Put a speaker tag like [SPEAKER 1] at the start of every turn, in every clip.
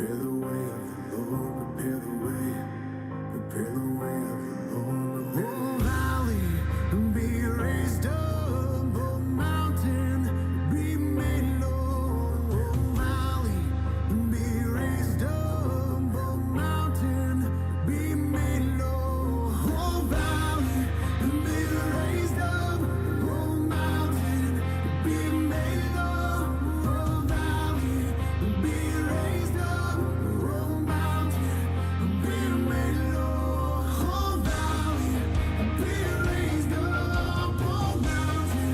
[SPEAKER 1] Prepare the way of the Lord, prepare the way of the Lord. Oh, valley, be raised up, oh, mountain, be made low. Oh, valley, be raised up, oh, mountain, be made low. Oh, valley, be raised up, oh, mountain, be made low. Oh, valley, be raised up, oh, mountain, be made low. Oh, valley, be raised up, oh, mountain,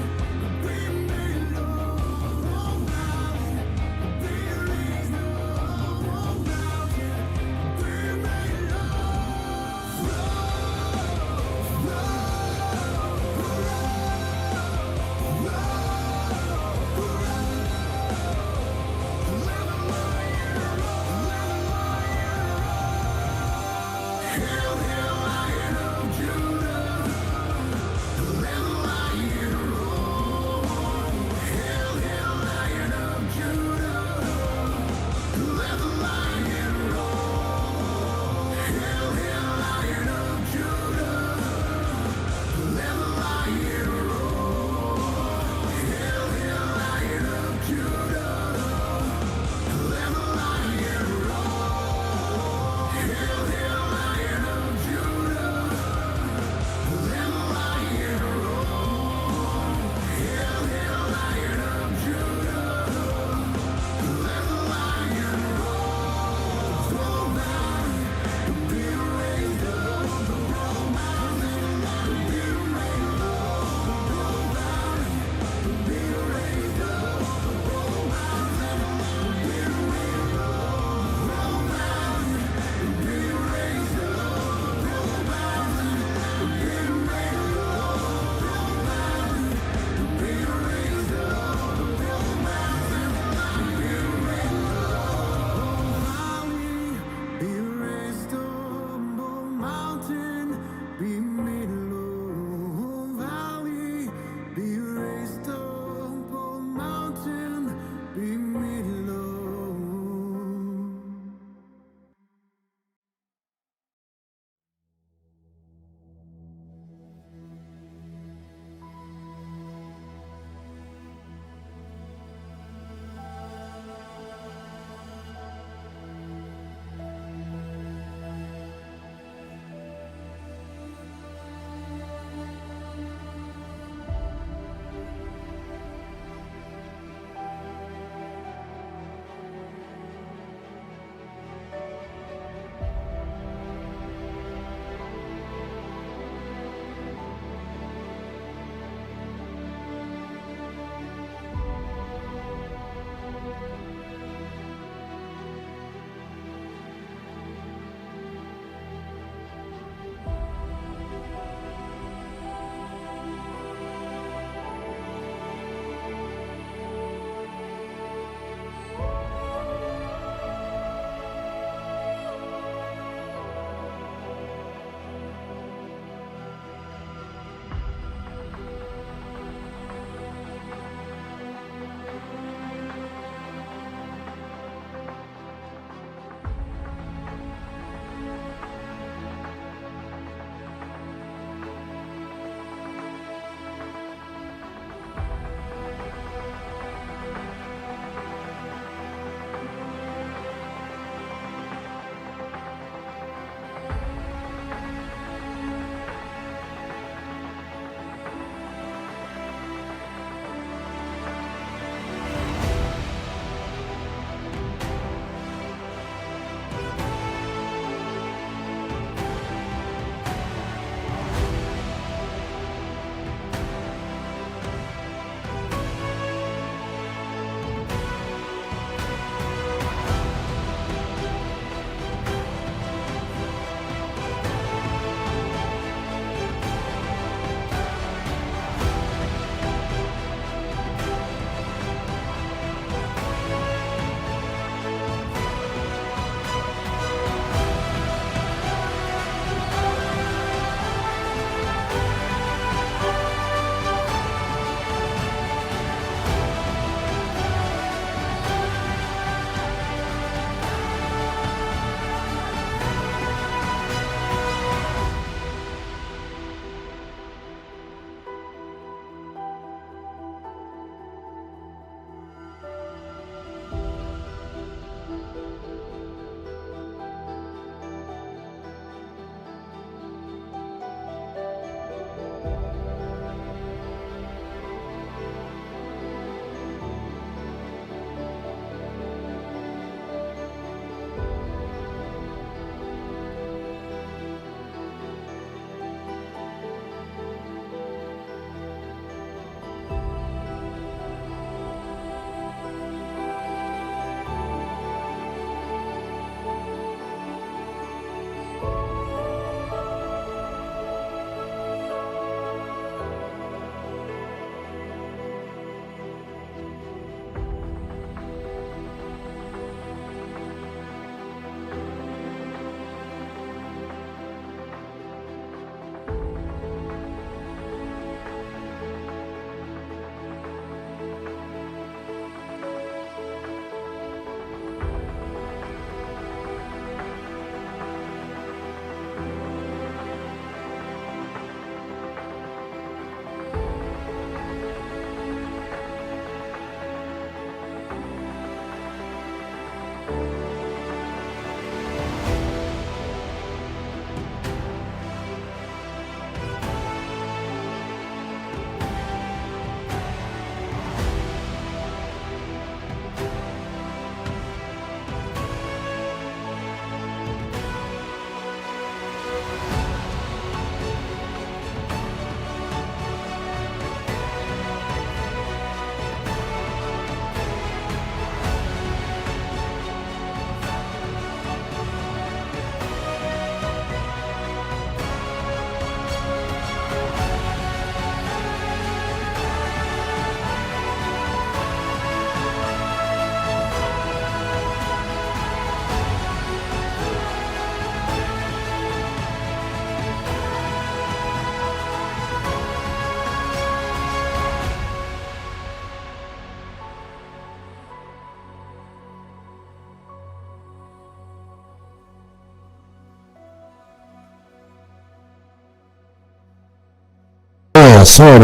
[SPEAKER 2] Sorry.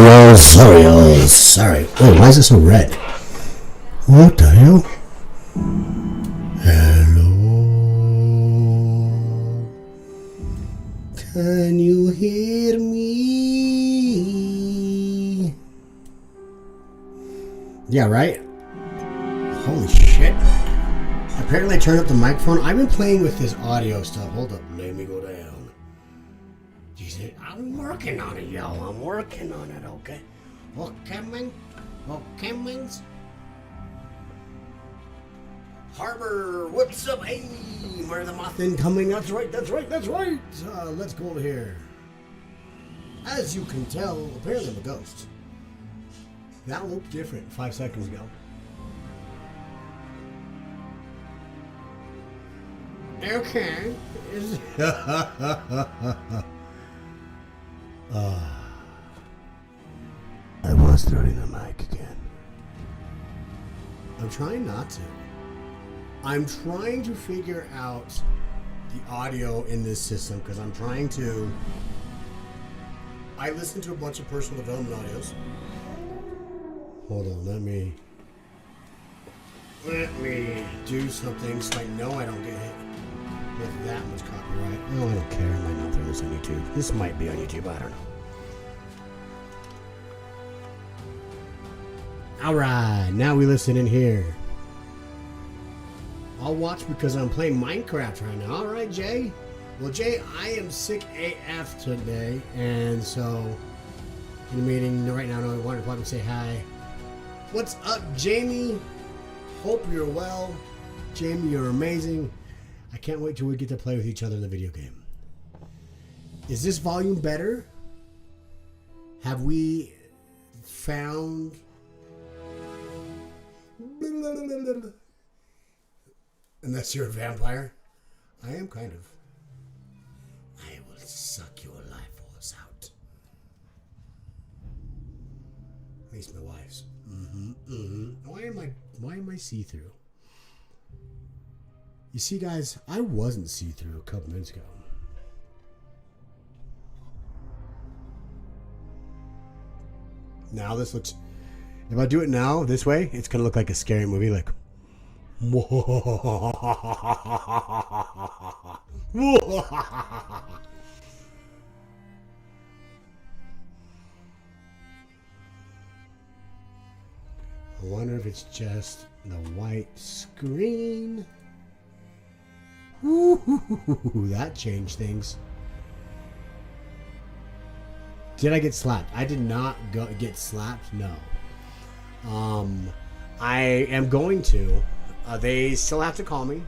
[SPEAKER 2] Oh, why is it so red? What the hell? Hello? Can you hear me? Yeah, right? Holy shit. Apparently I turned up the microphone. I've been playing with this audio stuff. Hold up, let me go down. Jesus, I'm working on it, yo. I'm working on it, okay? Okay, man. Harbor, what's up? Hey, Marty the Moth incoming. That's right. Let's go over here. As you can tell, apparently I'm a ghost. That looked different 5 seconds ago. Okay. I was throwing the mic again. I'm trying not to. I'm trying to figure out the audio in this system because I'm trying to. I listen to a bunch of personal development audios. Hold on, let me do something so I know I don't get hit with that much copyright. Oh, I don't care. I might not throw this on YouTube. This might be on YouTube. I don't know. All right, now we listen in here. I'll watch because I'm playing Minecraft right now. All right, Jay. Well, Jay, I am sick AF today, and so in a meeting right now, I wanted to probably say hi. What's up, Jamie? Hope you're well. Jamie, you're amazing. I can't wait till we get to play with each other in the video game. Is this volume better? Have we found... Unless you're a vampire. I am kind of. I will suck your life force out. At least my wife's. Why am I see-through? You see, guys, I wasn't see-through a couple minutes ago. Now this looks... If I do it now, this way, it's going to look like a scary movie, like... I wonder if it's just the white screen. Ooh, that changed things. Did I get slapped? I did not get slapped. No. I am going to. They still have to call me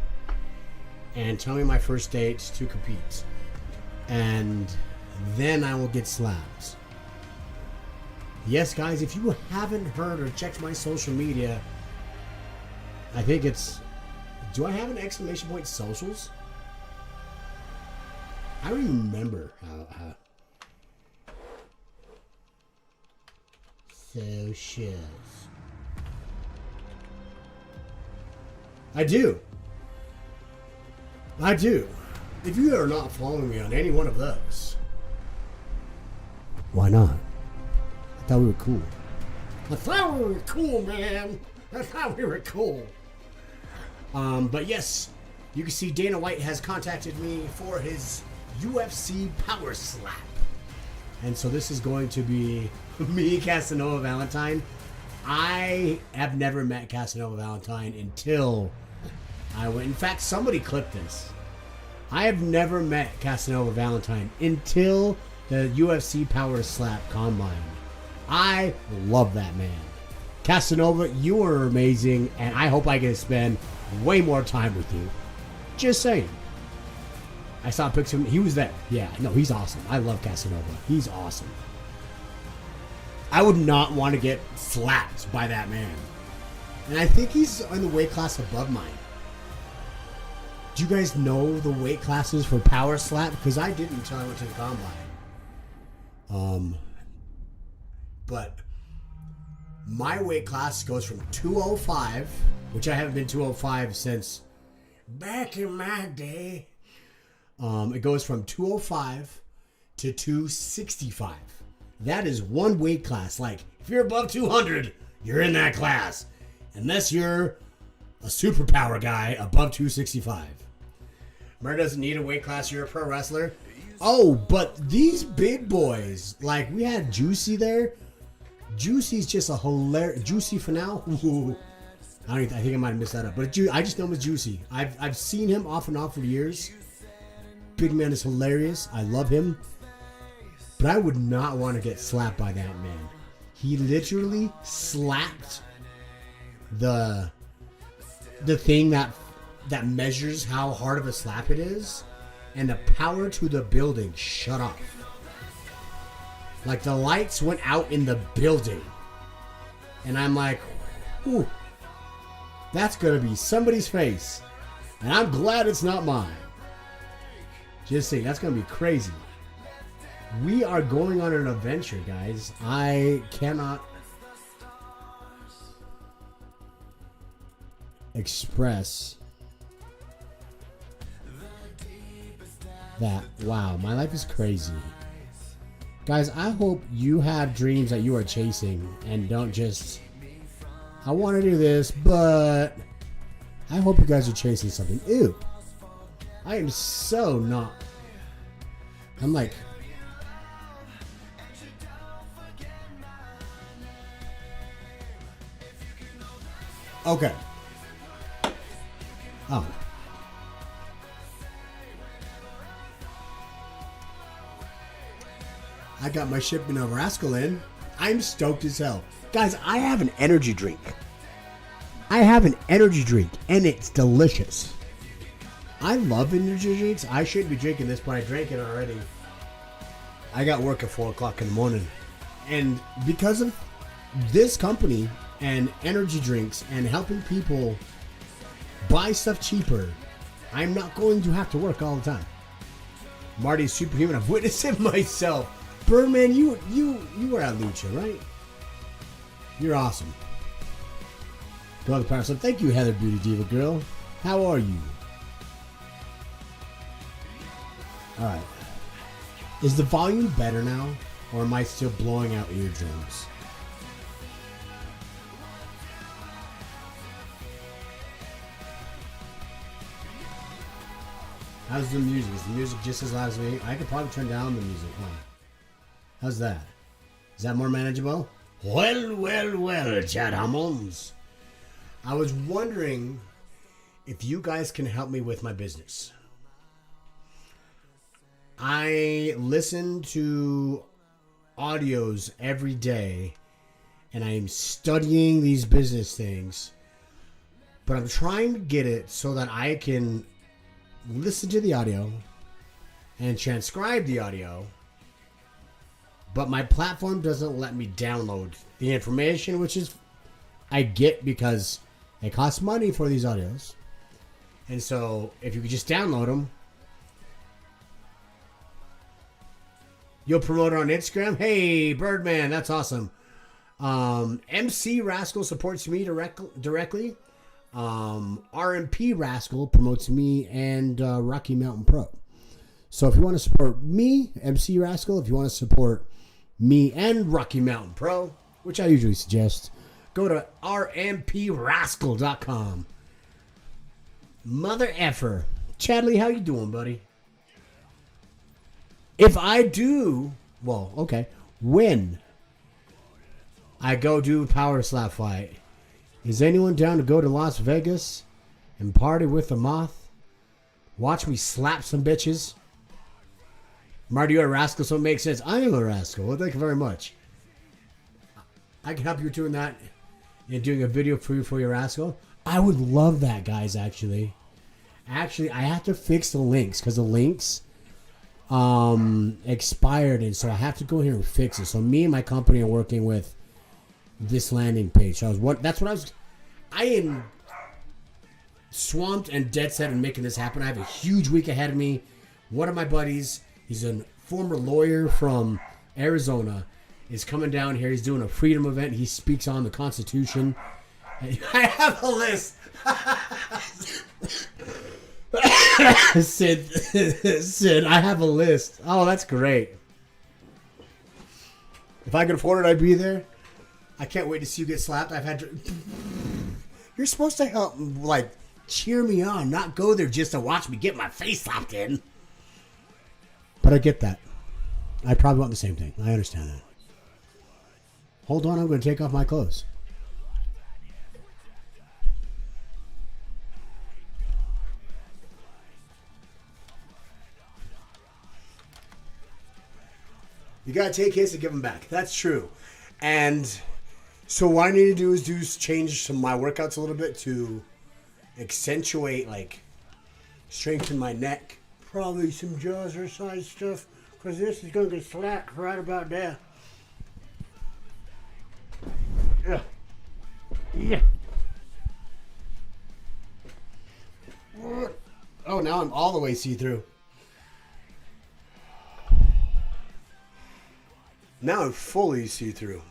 [SPEAKER 2] and tell me my first date to compete, and then I will get slapped. Yes, guys, if you haven't heard or checked my social media, I think it's... Do I have an exclamation point socials? I remember how socials. I do. If you are not following me on any one of those, why not? I thought we were cool. Man. I thought we were cool. But yes, you can see Dana White has contacted me for his UFC Power Slap. And so this is going to be me, Casanova Valentine. I have never met Casanova Valentine until I went. In fact, somebody clipped this. I have never met Casanova Valentine until the UFC Power Slap Combine. I love that man. Casanova, you are amazing, and I hope I get to spend way more time with you. Just saying. I saw a picture of him. He was there. Yeah, no, he's awesome. I love Casanova. He's awesome. I would not want to get slapped by that man. And I think he's in the weight class above mine. Do you guys know the weight classes for Power Slap? Because I didn't until I went to the Combine. But my weight class goes from 205, which I haven't been 205 since back in my day. It goes from 205 to 265. That is one weight class. Like, if you're above 200, you're in that class. Unless you're a superpower guy above 265. Murder doesn't need a weight class. You're a pro wrestler. Oh, but these big boys, like we had Juicy there. Juicy's just a hilarious. Juicy for now. Ooh. I think I might have missed that up. But I just know him as Juicy. I've seen him off and on for years. Big man is hilarious. I love him. But I would not want to get slapped by that man. He literally slapped the thing that measures how hard of a slap it is, and the power to the building shut off. Like the lights went out in the building. And I'm like, ooh, that's gonna be somebody's face. And I'm glad it's not mine. Just saying, that's gonna be crazy. We are going on an adventure, guys. I cannot express that. Wow, my life is crazy. Guys, I hope you have dreams that you are chasing and don't just, I want to do this, but I hope you guys are chasing something. Ew. I am so not. I'm like, okay. Oh. I got my shipment of Rascal in. I'm stoked as hell. Guys, I have an energy drink. And it's delicious. I love energy drinks. I shouldn't be drinking this, but I drank it already. I got work at 4 o'clock in the morning. And because of this company and energy drinks and helping people buy stuff cheaper, I'm not going to have to work all the time. Marty's superhuman. I've witnessed it myself. Birdman, you were at Lucha, right? You're awesome. Go to the power slip. Thank you, Heather Beauty Diva Girl. How are you? Alright. Is the volume better now? Or am I still blowing out eardrums? How's the music? Is the music just as loud as me? I could probably turn down the music. Huh? How's that? Is that more manageable? Well, Chad Hammonds. I was wondering if you guys can help me with my business. I listen to audios every day, and I'm studying these business things, but I'm trying to get it so that I can listen to the audio and transcribe the audio, but my platform doesn't let me download the information, which is I get because it costs money for these audios. And so if you could just download them, you'll promote it on Instagram. Hey, Birdman, that's awesome. MC Rascal supports me directly. RMP Rascal promotes me and Rocky Mountain Pro. So if you want to support me, MC Rascal, if you want to support me and Rocky Mountain Pro, which I usually suggest, go to rmprascal.com. Mother effer. Chadley, how you doing, buddy? If I do, well, okay, when I go do Power Slap fight, is anyone down to go to Las Vegas and party with the Moth? Watch me slap some bitches? Marty, you're a rascal, so it makes sense. I am a rascal. Well, thank you very much. I can help you doing that and doing a video for you for your rascal. I would love that, guys, actually. Actually, I have to fix the links because the links expired, and so I have to go here and fix it. So me and my company are working with this landing page. I am swamped and dead set in making this happen. I have a huge week ahead of me. One of my buddies, he's a former lawyer from Arizona, is coming down here. He's doing a freedom event. He speaks on the Constitution. I have a list. Sid, I have a list. Oh, that's great. If I could afford it, I'd be there. I can't wait to see you get slapped. I've had to... You're supposed to help, like, cheer me on, not go there just to watch me get my face slapped in. But I get that. I probably want the same thing. I understand that. Hold on, I'm going to take off my clothes. You got to take hits and give them back. That's true. And so what I need to do is change some of my workouts a little bit to accentuate, like, strengthen my neck. Probably some jazzercise stuff, because this is going to get slapped right about there. Yeah. Yeah. Oh, now I'm all the way see-through. Now I'm fully see-through.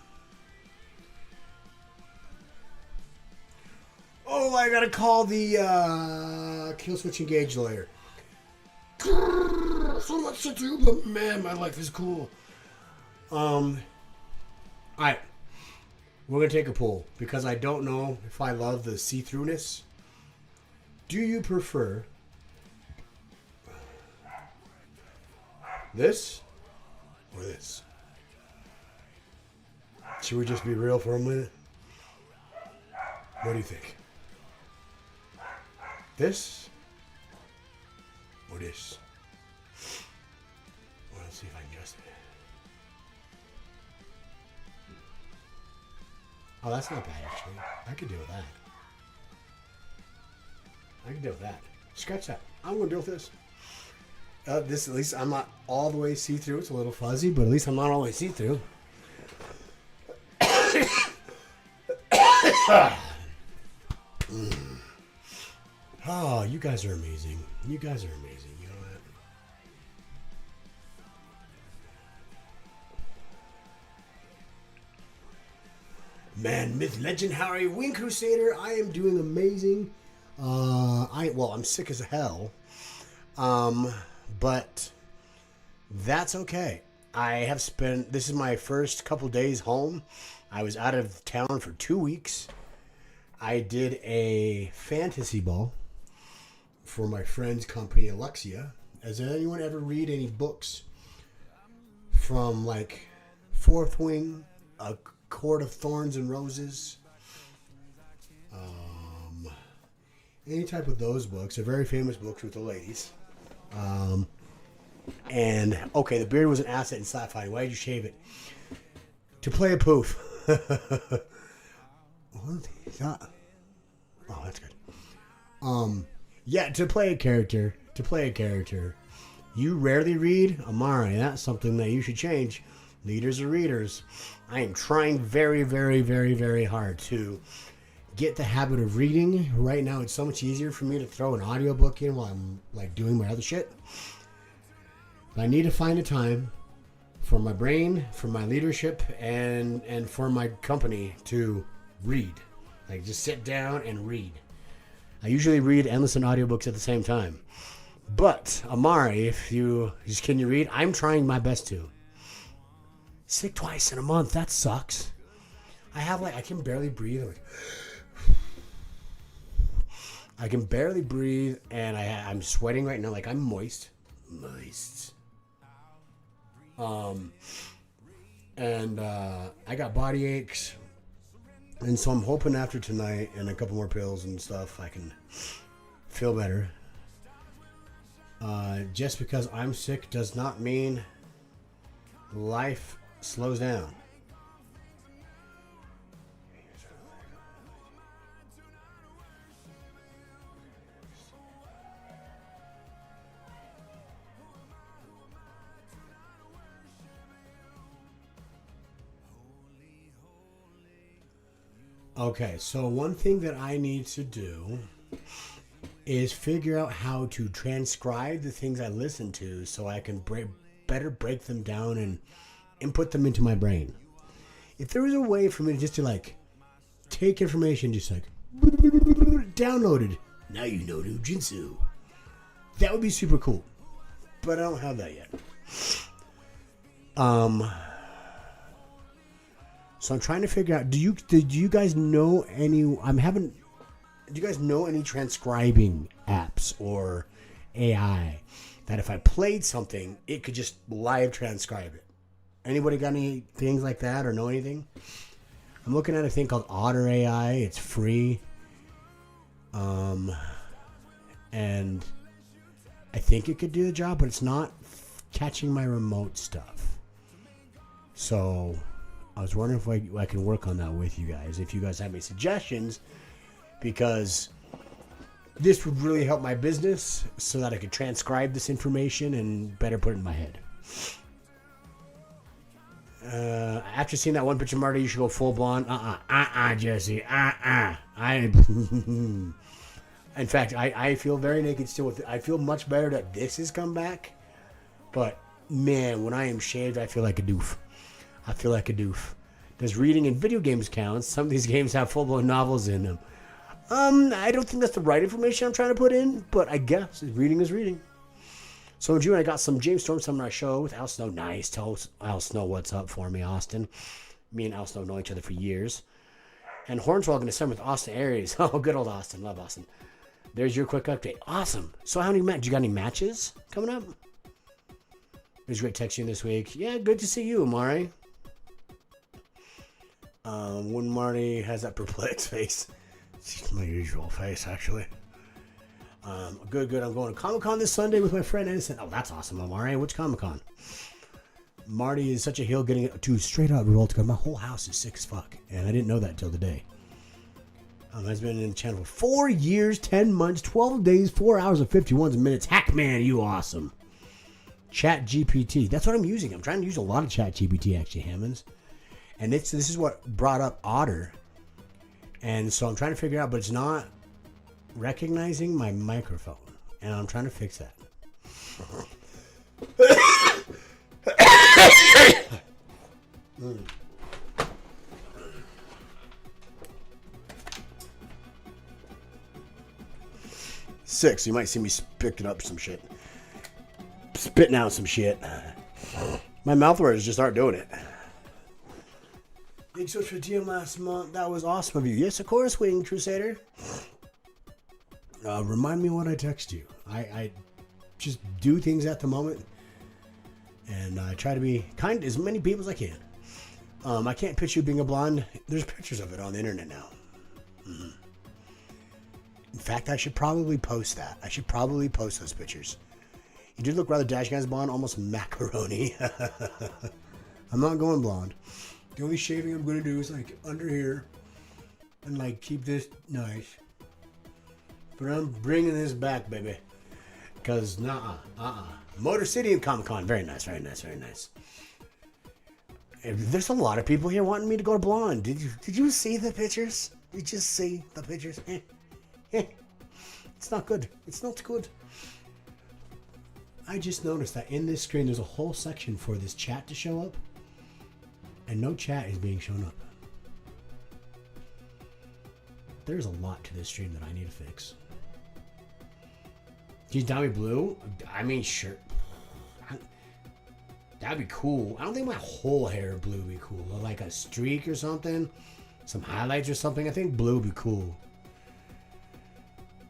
[SPEAKER 2] Oh, I gotta call the kill switch engage layer. So much to do, but man, my life is cool. Alright. We're gonna take a poll because I don't know if I love the see-throughness. Do you prefer this or this? Should we just be real for a minute? What do you think? This or this? Well, let's see if I can adjust it. Oh, that's not bad, actually. I could deal with that. I can deal with that. Scratch that. I'm going to deal with this. This, at least, I'm not all the way see-through. It's a little fuzzy, but at least I'm not all the way see-through. Oh, you guys are amazing. You guys are amazing. You know that? Man, myth, legend, Harry, Wing Crusader. I am doing amazing. I'm sick as hell. But that's okay. I have spent, this is my first couple days home. I was out of town for 2 weeks. I did a fantasy ball for my friend's company, Alexia. Has anyone ever read any books from, like, Fourth Wing, A Court of Thorns and Roses? Any type of those books. They're very famous books with the ladies. And, okay, the beard was an asset in slap fighting. Why did you shave it? To play a poof. What is that? Oh, that's good. Yeah, to play a character. You rarely read? Amari, that's something that you should change. Leaders are readers. I am trying very, very, very, very hard to get the habit of reading. Right now, it's so much easier for me to throw an audiobook in while I'm, like, doing my other shit. But I need to find a time for my brain, for my leadership, and for my company to read. Like, just sit down and read. I usually read and listen to audiobooks at the same time. But, Amari, can you read? I'm trying my best to. Sick twice in a month, that sucks. I can barely breathe. I can barely breathe, and I'm sweating right now. Like, I'm moist. I got body aches. And so I'm hoping after tonight and a couple more pills and stuff, I can feel better. Just because I'm sick does not mean life slows down. Okay, so one thing that I need to do is figure out how to transcribe the things I listen to so I can better break them down and input them into my brain. If there was a way for me to just to, like, take information, just like downloaded, now you know Jinsu, that would be super cool. But I don't have that yet. So I'm trying to figure out. Do you guys know any? Do you guys know any transcribing apps or AI that if I played something, it could just live transcribe it? Anybody got any things like that or know anything? I'm looking at a thing called Otter AI. It's free. And I think it could do the job, but it's not catching my remote stuff. So I was wondering if I can work on that with you guys. If you guys have any suggestions, because this would really help my business so that I could transcribe this information and better put it in my head. After seeing that one picture, Marty, you should go full blonde. Jesse. In fact, I feel very naked still with it. I feel much better that this has come back. But, man, when I am shaved, I feel like a doof. Does reading in video games count? Some of these games have full-blown novels in them. I don't think that's the right information I'm trying to put in, but I guess reading is reading. So in June, I got some James Storm Summer show with Al Snow. Nice. Tell Al Snow what's up for me, Austin. Me and Al Snow know each other for years. And Hornswoggle in December with Austin Aries. Oh, good old Austin. Love Austin. There's your quick update. Awesome. So how many matches? You got any matches coming up? It was great texting this week. Yeah, good to see you, Amari. When Marty has that perplexed face. It's my usual face, actually. Good. I'm going to Comic-Con this Sunday with my friend Innocent. Oh, that's awesome, Amari. Which Comic-Con? Marty is such a heel getting to straight out revolt. My whole house is sick as fuck. And I didn't know that until today. Has been in the channel for 4 years, 10 months, 12 days, 4 hours and 51 minutes. Hackman, you awesome. Chat GPT. That's what I'm using. I'm trying to use a lot of Chat GPT, actually, Hammonds. And this is what brought up Otter. And so I'm trying to figure out, but it's not recognizing my microphone. And I'm trying to fix that. Six. You might see me picking up some shit. Spitting out some shit. My mouth words just aren't doing it. Thanks so much for DM last month. That was awesome of you. Yes, of course, Wing Crusader. Remind me when I text you. I just do things at the moment. And I try to be kind to as many people as I can. I can't picture you being a blonde. There's pictures of it on the internet now. Mm-hmm. In fact, I should probably post that. I should probably post those pictures. You do look rather dashing as blonde, almost macaroni. I'm not going blonde. The only shaving I'm going to do is like under here and like keep this nice. But I'm bringing this back, baby. Because, Motor City and Comic-Con. Very nice, very nice, very nice. There's a lot of people here wanting me to go to blonde. Did you see the pictures? Did you just see the pictures? It's not good. It's not good. I just noticed that in this screen there's a whole section for this chat to show up. And no chat is being shown up. There's a lot to this stream that I need to fix. He's Tommy Blue? I mean, sure. That'd be cool. I don't think my whole hair blue would be cool. Like a streak or something. Some highlights or something. I think blue would be cool.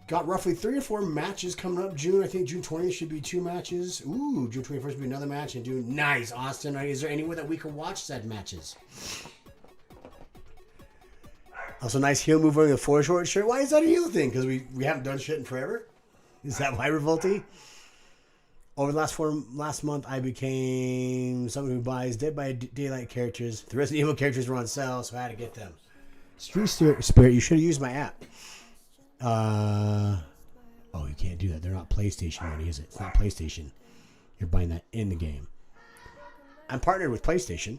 [SPEAKER 2] Got roughly 3 or 4 matches coming up June. I think June 20th should be 2 matches. Ooh, June 21st will be another match. And June, nice, Austin. Is there anywhere that we can watch said matches? Also, nice heel move wearing a 4 short shirt. Why is that a heel thing? Because we haven't done shit in forever? Is that why, Revolty? Over the last month, I became someone who buys Dead by Daylight characters. The Resident Evil characters were on sale, so I had to get them. Street Spirit, you should have used my app. Oh, you can't do that. They're not PlayStation money, is it? It's not PlayStation. You're buying that in the game. I'm partnered with PlayStation,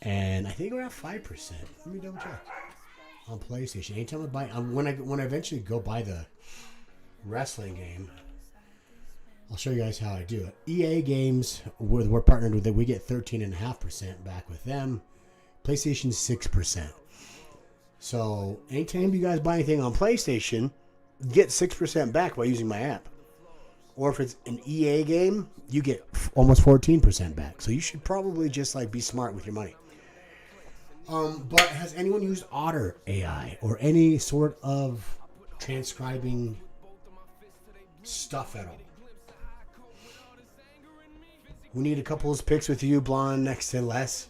[SPEAKER 2] and I think we're at 5%. Let me double check. On PlayStation. Anytime I buy, when I eventually go buy the wrestling game, I'll show you guys how I do it. EA games, we're partnered with it. We get 13.5% back with them. PlayStation 6%. So anytime you guys buy anything on PlayStation, get 6% back by using my app. Or if it's an EA game, you get almost 14% back. So you should probably just like be smart with your money. But has anyone used Otter AI or any sort of transcribing stuff at all? We need a couple of pics with you, blonde, next to Les.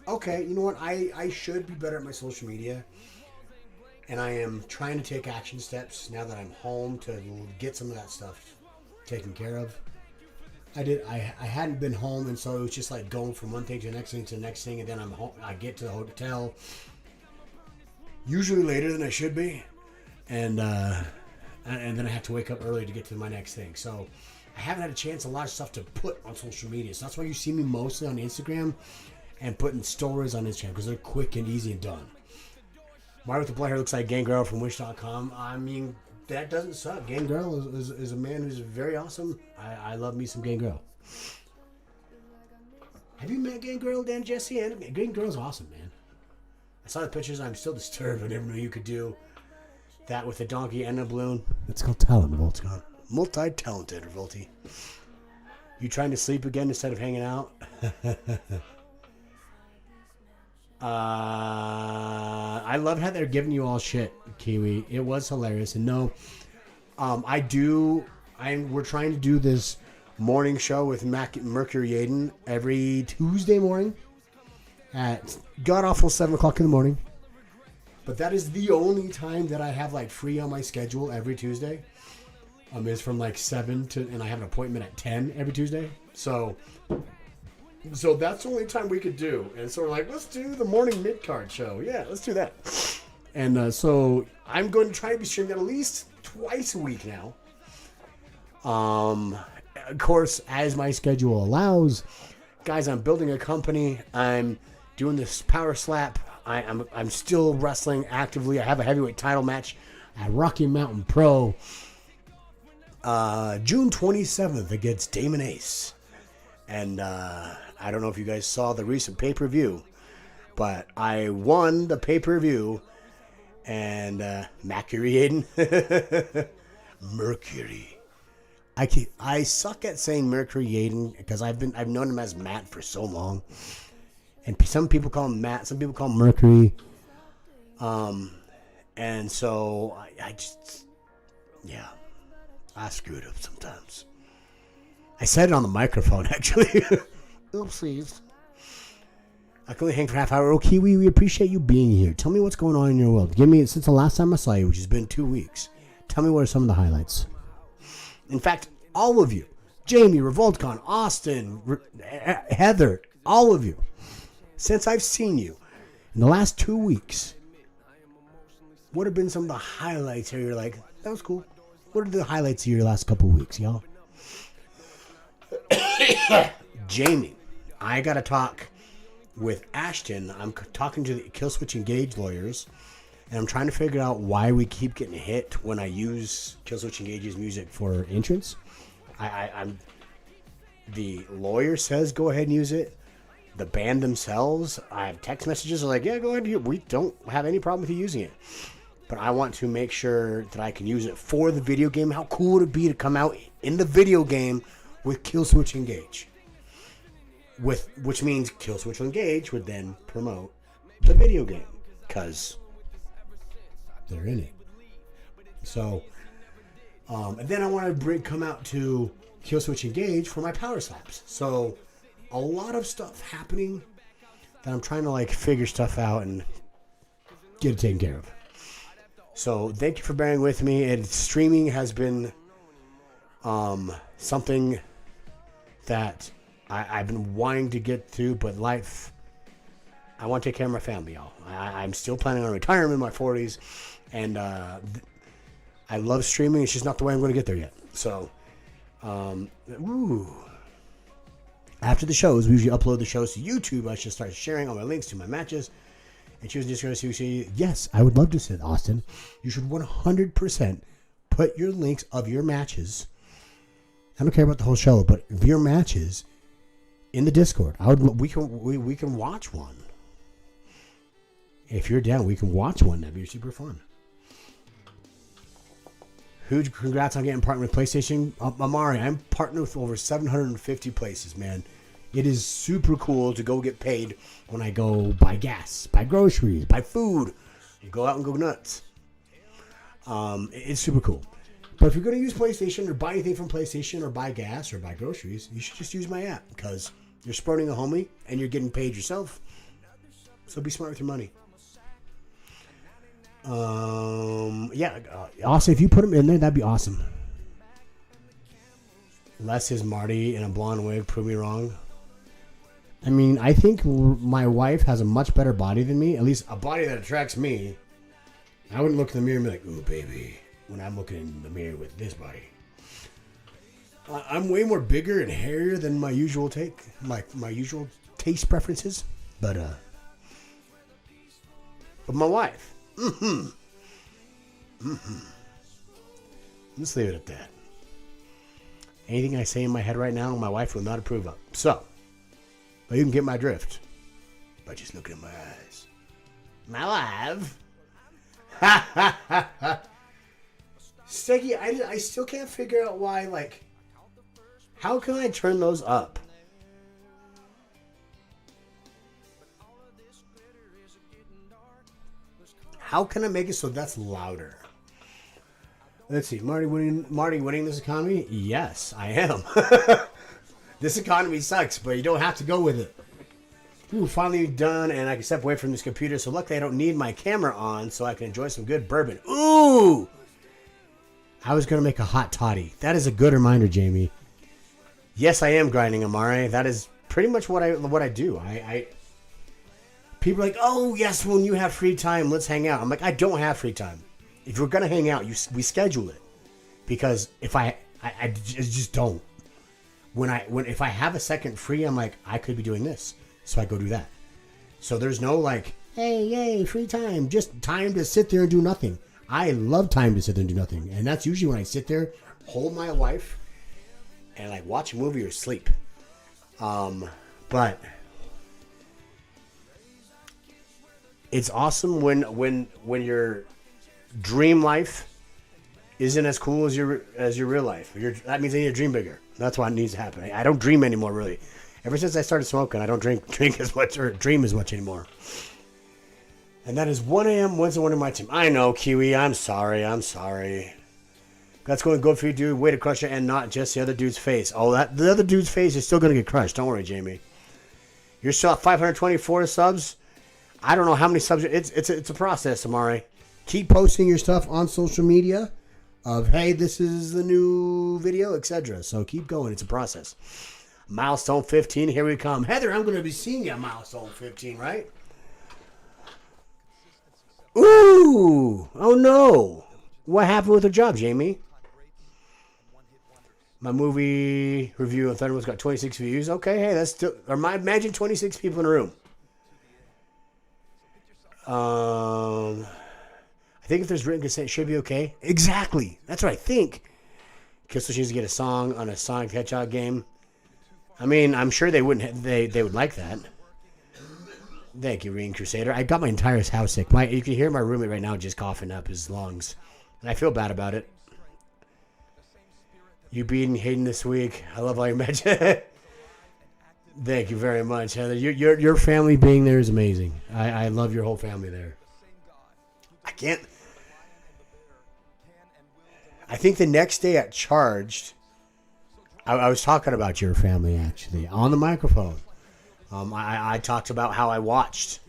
[SPEAKER 2] Okay, you know what? I should be better at my social media. And I am trying to take action steps now that I'm home to get some of that stuff taken care of. I hadn't been home, and so it was just like going from one thing to the next thing to the next thing, and then I'm home. I get to the hotel usually later than I should be, and then I have to wake up early to get to my next thing. So I haven't had a lot of stuff to put on social media. So that's why you see me mostly on Instagram and putting stories on Instagram because they're quick and easy and done. Marty with the blonde hair looks like Gangrel from Wish.com. I mean, that doesn't suck. Gangrel is a man who's very awesome. I love me some Gangrel. Have you met Gangrel, Dan Jesse? Gangrel's awesome, man. I saw the pictures. I'm still disturbed. I never knew you could do that with a donkey and a balloon. That's called talent, Voltcon. Multi-talented, Volty. You trying to sleep again instead of hanging out? I love how they're giving you all shit, Kiwi. It was hilarious. And no, we're trying to do this morning show with Mercury Yaden every Tuesday morning at god-awful 7 o'clock in the morning. But that is the only time that I have like free on my schedule every Tuesday. Is from like 7 to, and I have an appointment at 10 every Tuesday. So that's the only time we could do. And so we're like, let's do the morning mid-card show. Yeah, let's do that. And so I'm going to try to be streaming at least twice a week now. Of course, as my schedule allows, guys, I'm building a company. I'm doing this power slap. I'm still wrestling actively. I have a heavyweight title match at Rocky Mountain Pro. June 27th against Damon Ace. And I don't know if you guys saw the recent pay-per-view, but I won the pay-per-view. And Mercury Yaden. Mercury. I suck at saying Mercury Yaden because I've known him as Matt for so long. And some people call him Matt, some people call him Mercury. And so I just, yeah, I screwed up sometimes. I said it on the microphone, actually. Oopsies. I can only hang for half hour. Oh, Kiwi, we appreciate you being here. Tell me what's going on in your world. Give me, since the last time I saw you, which has been 2 weeks, tell me what are some of the highlights. In fact, all of you, Jamie, RevoltCon, Austin, Heather, all of you, since I've seen you in the last 2 weeks, what have been some of the highlights here? You're like, that was cool. What are the highlights of your last couple of weeks, y'all? Jamie, I got to talk with Ashton. I'm talking to the Killswitch Engage lawyers, and I'm trying to figure out why we keep getting hit when I use Killswitch Engage's music for entrance. I'm the lawyer says go ahead and use it. The band themselves, I have text messages are like, yeah, go ahead. We don't have any problem with you using it. But I want to make sure that I can use it for the video game. How cool would it be to come out in the video game with Killswitch Engage? Which means Killswitch Engage would then promote the video game because they're in it. So, and then I want to come out to Killswitch Engage for my power slaps. So, a lot of stuff happening that I'm trying to like figure stuff out and get it taken care of. So, thank you for bearing with me. And streaming has been something that I've been wanting to get through, but life, I want to take care of my family, y'all. I'm still planning on retirement in my 40s, and I love streaming. It's just not the way I'm going to get there yet. So, after the shows, we usually upload the shows to YouTube. I should start sharing all my links to my matches. And she was just going to say, yes, I would love to say, Austin, you should 100% put your links of your matches. I don't care about the whole show, but of your matches in the Discord. We can watch one. If you're down, we can watch one. That'd be super fun. Huge congrats on getting partnered with PlayStation. Amari, I'm partnered with over 750 places, man. It is super cool to go get paid when I go buy gas, buy groceries, buy food, and go out and go nuts. It's super cool. But if you're going to use PlayStation or buy anything from PlayStation or buy gas or buy groceries, you should just use my app because you're supporting a homie and you're getting paid yourself. So be smart with your money. Also, if you put them in there, that'd be awesome. Les is Marty in a blonde wig. Prove me wrong. I mean, I think my wife has a much better body than me. At least a body that attracts me. I wouldn't look in the mirror and be like, ooh, baby, when I'm looking in the mirror with this body. I'm way more bigger and hairier than my usual my usual taste preferences. But my wife. Let's leave it at that. Anything I say in my head right now, my wife will not approve of. So, but you can get my drift by just looking in my eyes. My wife. Steggy, I still can't figure out why, like, how can I turn those up? How can I make it so that's louder? Let's see. Marty winning this economy? Yes, I am. This economy sucks, but you don't have to go with it. Ooh, finally done, and I can step away from this computer. So luckily I don't need my camera on, so I can enjoy some good bourbon. Ooh! I was going to make a hot toddy. That is a good reminder, Jamie. Yes, I am grinding, Amare. That is pretty much what I do. People are like, oh, yes, when you have free time, let's hang out. I'm like, I don't have free time. If we're going to hang out, we schedule it. Because if I just don't. If I have a second free, I'm like, I could be doing this. So I go do that. So there's no like, hey, yay, free time. Just time to sit there and do nothing. I love time to sit there and do nothing. And that's usually when I sit there, hold my wife, and like watch a movie or sleep. But it's awesome when your dream life isn't as cool as your real life. That means I need to dream bigger. That's what needs to happen. I don't dream anymore, really. Ever since I started smoking, I don't drink as much or dream as much anymore. And that is 1 a.m. Wednesday morning my team. I know, Kiwi. I'm sorry. That's going good for you, dude. Way to crush it, and not just the other dude's face. Oh, the other dude's face is still going to get crushed. Don't worry, Jamie. You're still at 524 subs. I don't know how many subs. It's a process, Amari. Keep posting your stuff on social media of, hey, this is the new video, etc. So keep going. It's a process. Milestone 15, here we come. Heather, I'm going to be seeing you at Milestone 15, right? Ooh! Oh, no. What happened with her job, Jamie? My movie review on Thunderbolt's got 26 views. Okay, hey, that's still... Imagine 26 people in a room. I think if there's written consent, it should be okay. Exactly. That's what I think. Crystal needs to get a song on a Sonic the Hedgehog game. I mean, I'm sure they wouldn't. They would like that. Thank you, Reen Crusader. I got my entire house sick. You can hear my roommate right now just coughing up his lungs, and I feel bad about it. You beating Hayden this week. I love all your matches. Thank you very much, Heather. Your family being there is amazing. I love your whole family there. I can't. I think the next day at Charged, I was talking about your family actually on the microphone. I talked about how I watched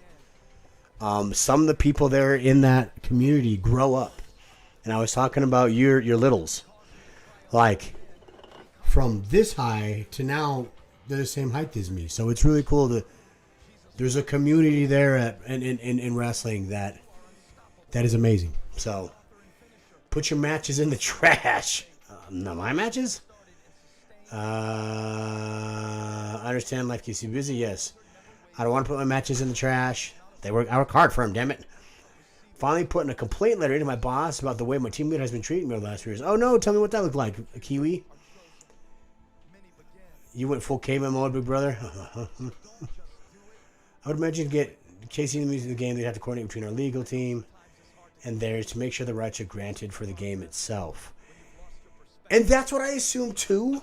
[SPEAKER 2] some of the people there in that community grow up, and I was talking about your littles, like from this high to now they're the same height as me. So it's really cool that there's a community there in wrestling that is amazing. So put your matches in the trash. No, my matches. I understand life keeps you busy. Yes, I don't want to put my matches in the trash. I work hard for them. Damn it! Finally, putting a complaint letter into my boss about the way my team leader has been treating me over the last few years. Oh no! Tell me what that looked like, Kiwi. You went full caveman mode, big brother. I would imagine get Casey in the game. They'd have to coordinate between our legal team and theirs to make sure the rights are granted for the game itself. And that's what I assume too.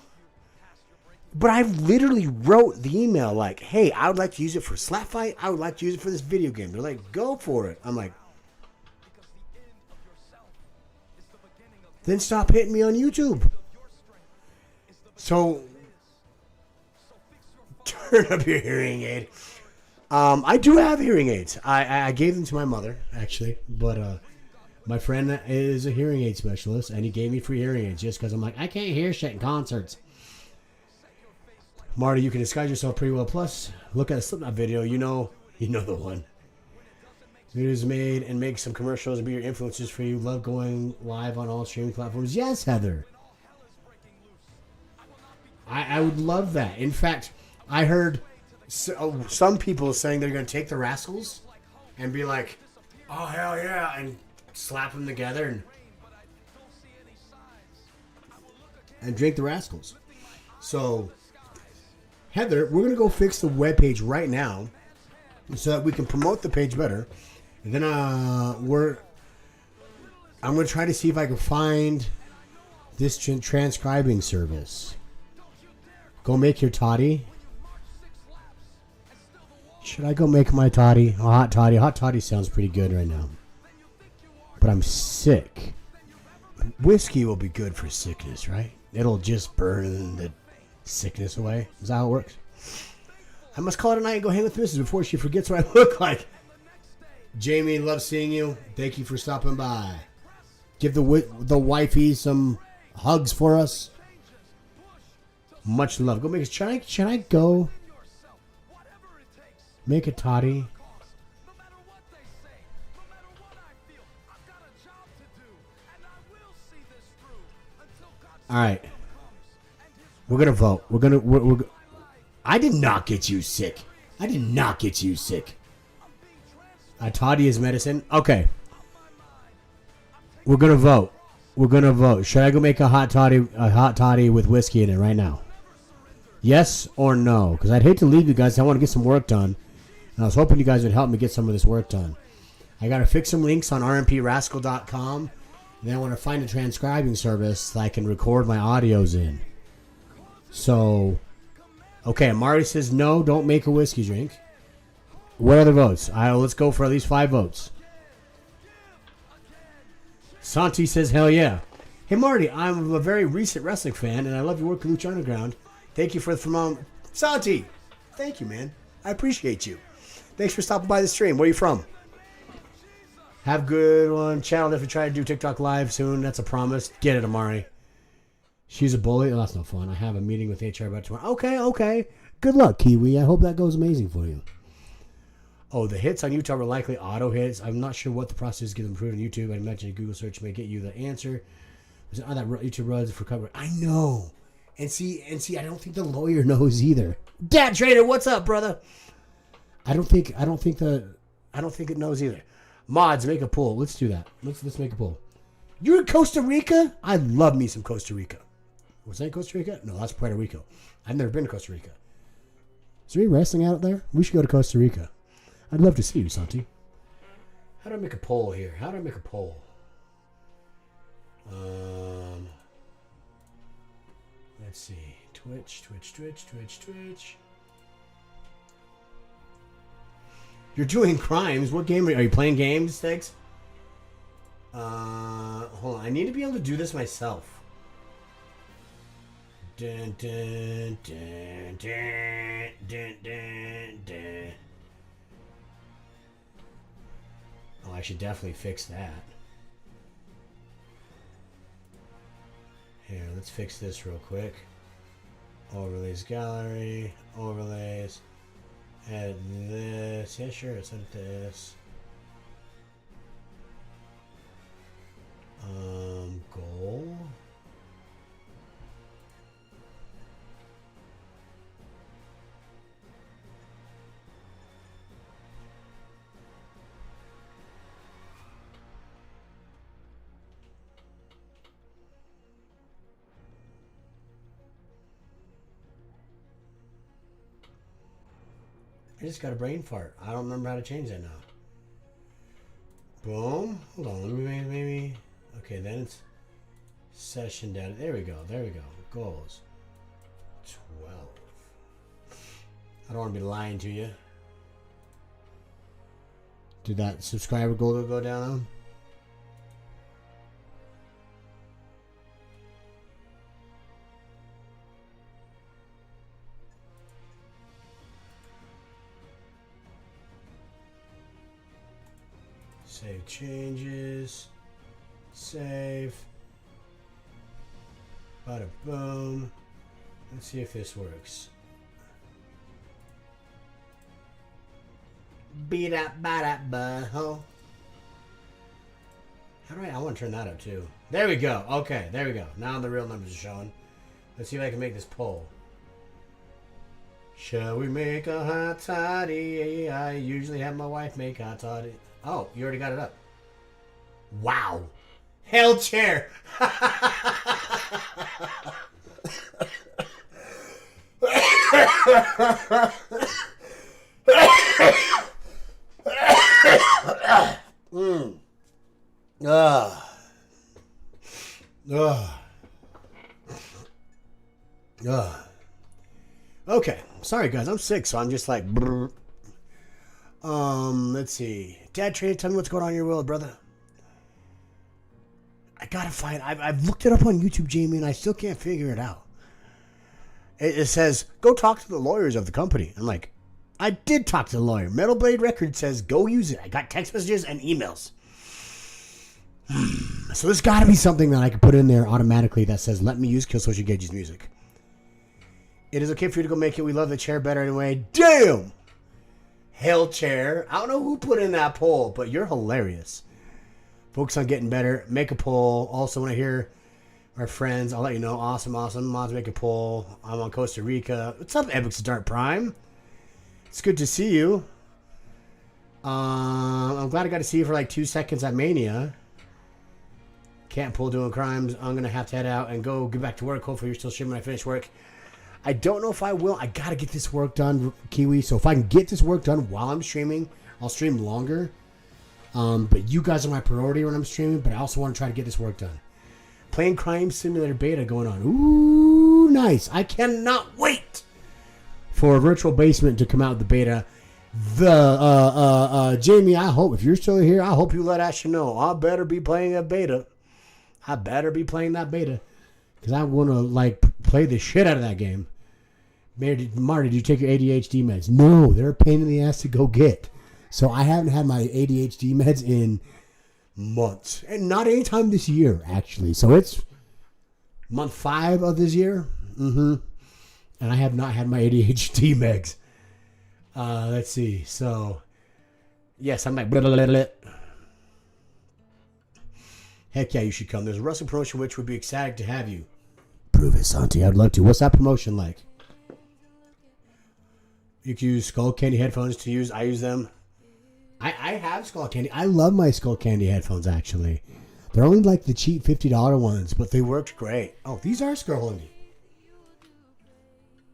[SPEAKER 2] But I literally wrote the email like, hey, I would like to use it for slap fight. I would like to use it for this video game. They're like, go for it. I'm like, then stop hitting me on YouTube. So, turn up your hearing aid. I do have hearing aids. I gave them to my mother, actually. But my friend is a hearing aid specialist, and he gave me free hearing aids just because I'm like, I can't hear shit in concerts. Marty, you can disguise yourself pretty well. Plus, look at a Slipknot video. You know the one. Videos made and make some commercials and be your influencers for you. Love going live on all streaming platforms. Yes, Heather. I would love that. In fact, I heard some people saying they're going to take the Rascals and be like, oh, hell yeah, and slap them together and drink the Rascals. So, Heather, we're going to go fix the webpage right now so that we can promote the page better. And then I'm going to try to see if I can find this transcribing service. Go make your toddy. Should I go make my toddy? A hot toddy. Hot toddy sounds pretty good right now. But I'm sick. Whiskey will be good for sickness, right? It'll just burn the sickness away. Is that how it works? I must call it a night and go hang with Mrs. before she forgets what I look like. Jamie, love seeing you. Thank you for stopping by. Give the wifey some hugs for us. Much love. Go make it. Should I go make a toddy? All right. We're gonna vote. I did not get you sick. I did not get you sick. A toddy is medicine. Okay. We're gonna vote. We're gonna vote. Should I go make a hot toddy with whiskey in it right now? Yes or no? Because I'd hate to leave you guys. I want to get some work done. And I was hoping you guys would help me get some of this work done. I got to fix some links on rmprascal.com. And then I want to find a transcribing service that I can record my audios in. So, okay, Marty says no, don't make a whiskey drink. What other votes? Let's go for at least 5 votes. Santi says hell yeah. Hey Marty, I'm a very recent wrestling fan and I love your work at Lucha Underground. Thank you for the Santi, thank you, man. I appreciate you. Thanks for stopping by the stream. Where are you from? Have a good one. Channel if you try to do TikTok live soon. That's a promise. Get it, Amari. She's a bully. Oh, that's no fun. I have a meeting with HR about tomorrow. Okay. Good luck, Kiwi. I hope that goes amazing for you. Oh, the hits on YouTube are likely auto hits. I'm not sure what the process is to get them improved on YouTube. I imagine a Google search may get you the answer. Oh, that YouTube runs for cover. I know. And see, I don't think the lawyer knows either. Dad Trader, what's up, brother? I don't think it knows either. Mods, make a poll. Let's do that. Let's make a poll. You're in Costa Rica? I love me some Costa Rica. Was that Costa Rica? No, that's Puerto Rico. I've never been to Costa Rica. Is there any wrestling out there? We should go to Costa Rica. I'd love to see you, Santi. How do I make a poll here? Let's see. Twitch. You're doing crimes. What game are you playing? Games, Sticks? Hold on. I need to be able to do this myself. Dun, dun, dun, dun, dun, dun, dun. Oh, I should definitely fix that. Here, let's fix this real quick. Overlays gallery, overlays. Add this. Yeah, sure, let's edit this. Goal. I just got a brain fart. I don't remember how to change that now. Boom. Hold on. Let me maybe. Okay, then it's session data. There we go. Goals. 12. I don't want to be lying to you. Did that subscriber goal go down? Save changes. Save. Bada boom. Let's see if this works. Beat up, bada butthole. How do I want to turn that up too? There we go. Okay, there we go. Now the real numbers are showing. Let's see if I can make this poll. Shall we make a hot toddy? I usually have my wife make hot toddy. Oh, you already got it up. Wow. Hell chair. Okay, sorry guys, I'm sick, so I'm just like, brr. Let's see. Dad Trey, tell me what's going on in your world, brother. I gotta find. I've looked it up on YouTube, Jamie, and I still can't figure it out. It says go talk to the lawyers of the company. I'm like, I did talk to the lawyer. Metal Blade Records says go use it. I got text messages and emails. So there's got to be something that I can put in there automatically that says let me use Killswitch Gage's music. It is okay for you to go make it. We love the chair better anyway. Damn. Hell chair. I don't know who put in that poll, but you're hilarious. Focus on getting better. Make a poll. Also, when I hear our friends, I'll let you know. Awesome, awesome. Mods, make a poll. I'm on Costa Rica. What's up, Epic Start Prime? It's good to see you. I'm glad I got to see you for like 2 seconds at Mania. Can't pull doing crimes. I'm going to have to head out and go get back to work. Hopefully you're still streaming when I finish work. I don't know if I will. I got to get this work done, Kiwi. So if I can get this work done while I'm streaming, I'll stream longer. But you guys are my priority when I'm streaming, but I also want to try to get this work done. Playing Crime Simulator beta going on. Ooh, nice. I cannot wait for Virtual Basement to come out with the beta. Jamie, I hope, if you're still here, I hope you let Ashley know. I better be playing a beta. I better be playing that beta. Because I want to, like, play the shit out of that game. Marty, did you take your ADHD meds? No, they're a pain in the ass to go get. So I haven't had my ADHD meds in months. And not anytime this year, actually. So it's month 5 of this year. And I have not had my ADHD meds. Let's see. So, yes, I'm like, blah, blah, blah, blah. Heck yeah, you should come. There's a wrestling promotion which would be ecstatic to have you. Prove it, Santi. I'd love to. What's that promotion like? You can use Skull Candy headphones to use. I use them. I have Skull Candy. I love my Skull Candy headphones, actually. They're only like the cheap $50 ones, but they worked great. Oh, these are Skull Candy.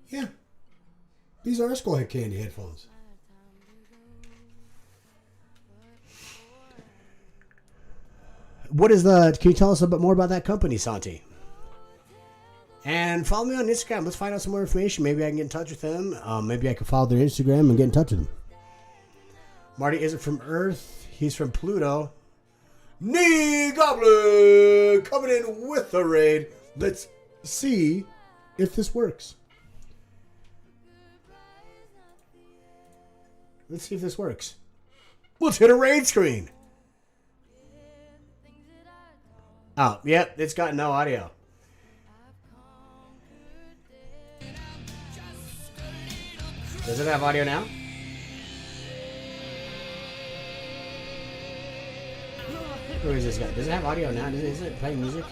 [SPEAKER 2] Yeah. These are Skull Candy headphones. What is the... Can you tell us a bit more about that company, Santi? And follow me on Instagram. Let's find out some more information. Maybe I can get in touch with them. Maybe I can follow their Instagram and get in touch with them. Marty isn't from Earth. He's from Pluto. Knee Goblin coming in with the raid. Let's see if this works. Let's see if this works. Let's hit a raid screen. Oh, yep, it's got no audio. Does it have audio now? Who is this guy? Does it have audio now? Is it playing music?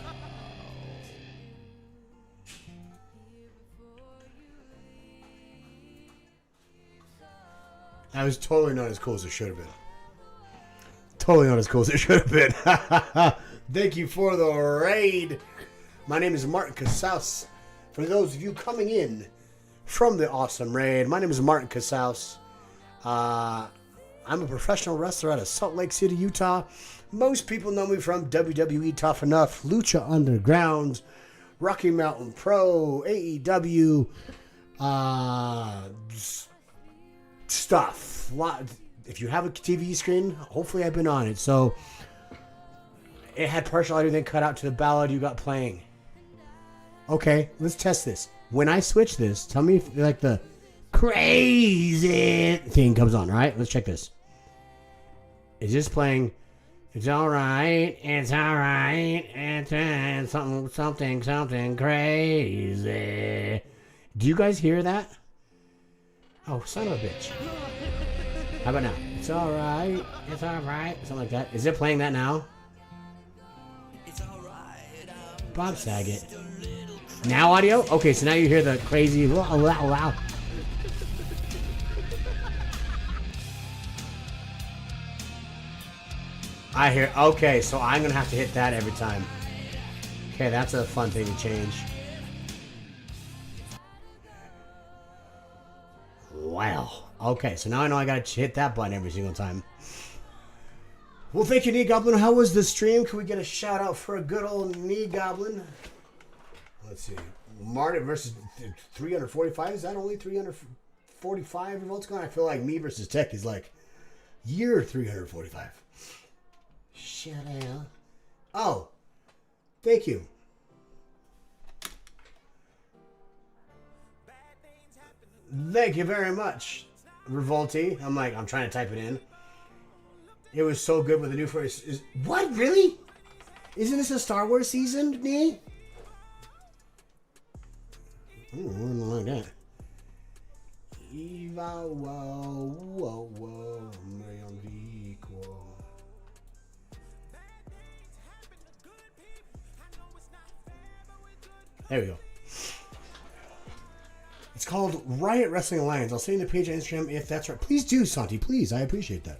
[SPEAKER 2] That was totally not as cool as it should have been. Totally not as cool as it should have been. Thank you for the raid. My name is Martin Casaus. For those of you coming in from the awesome raid, my name is Martin Casaus. I'm a professional wrestler out of Salt Lake City, Utah. Most people know me from WWE Tough Enough, Lucha Underground, Rocky Mountain Pro, AEW, stuff. If you have a TV screen, hopefully I've been on it. So it had partial audio, then cut out to the ballad you got playing. Okay, let's test this. When I switch this, tell me if like the crazy thing comes on, right? Let's check this. Is this playing? It's alright, it's something crazy. Do you guys hear that? Oh, son of a bitch. How about now? It's alright, something like that. Is it playing that now? Bob Saget. Now audio? Okay, so now you hear the crazy wow. I hear, okay, so I'm gonna have to hit that every time. Okay, that's a fun thing to change. Wow. Okay, so now I know I gotta hit that button every single time. Well, thank you, Knee Goblin. How was the stream? Can we get a shout out for a good old Knee Goblin? Let's see. Marty versus 345. Is that only 345 revolts going? I feel like me versus Tech is like year 345. Shut up. Oh, thank you. Thank you very much, Revolti. I'm trying to type it in. It was so good with the new first. What, really? Isn't this a Star Wars season, me? I don't like that. Eva, whoa, there we go. It's called Riot Wrestling Alliance. I'll send you the page on Instagram if that's right. Please do, Santi. Please. I appreciate that.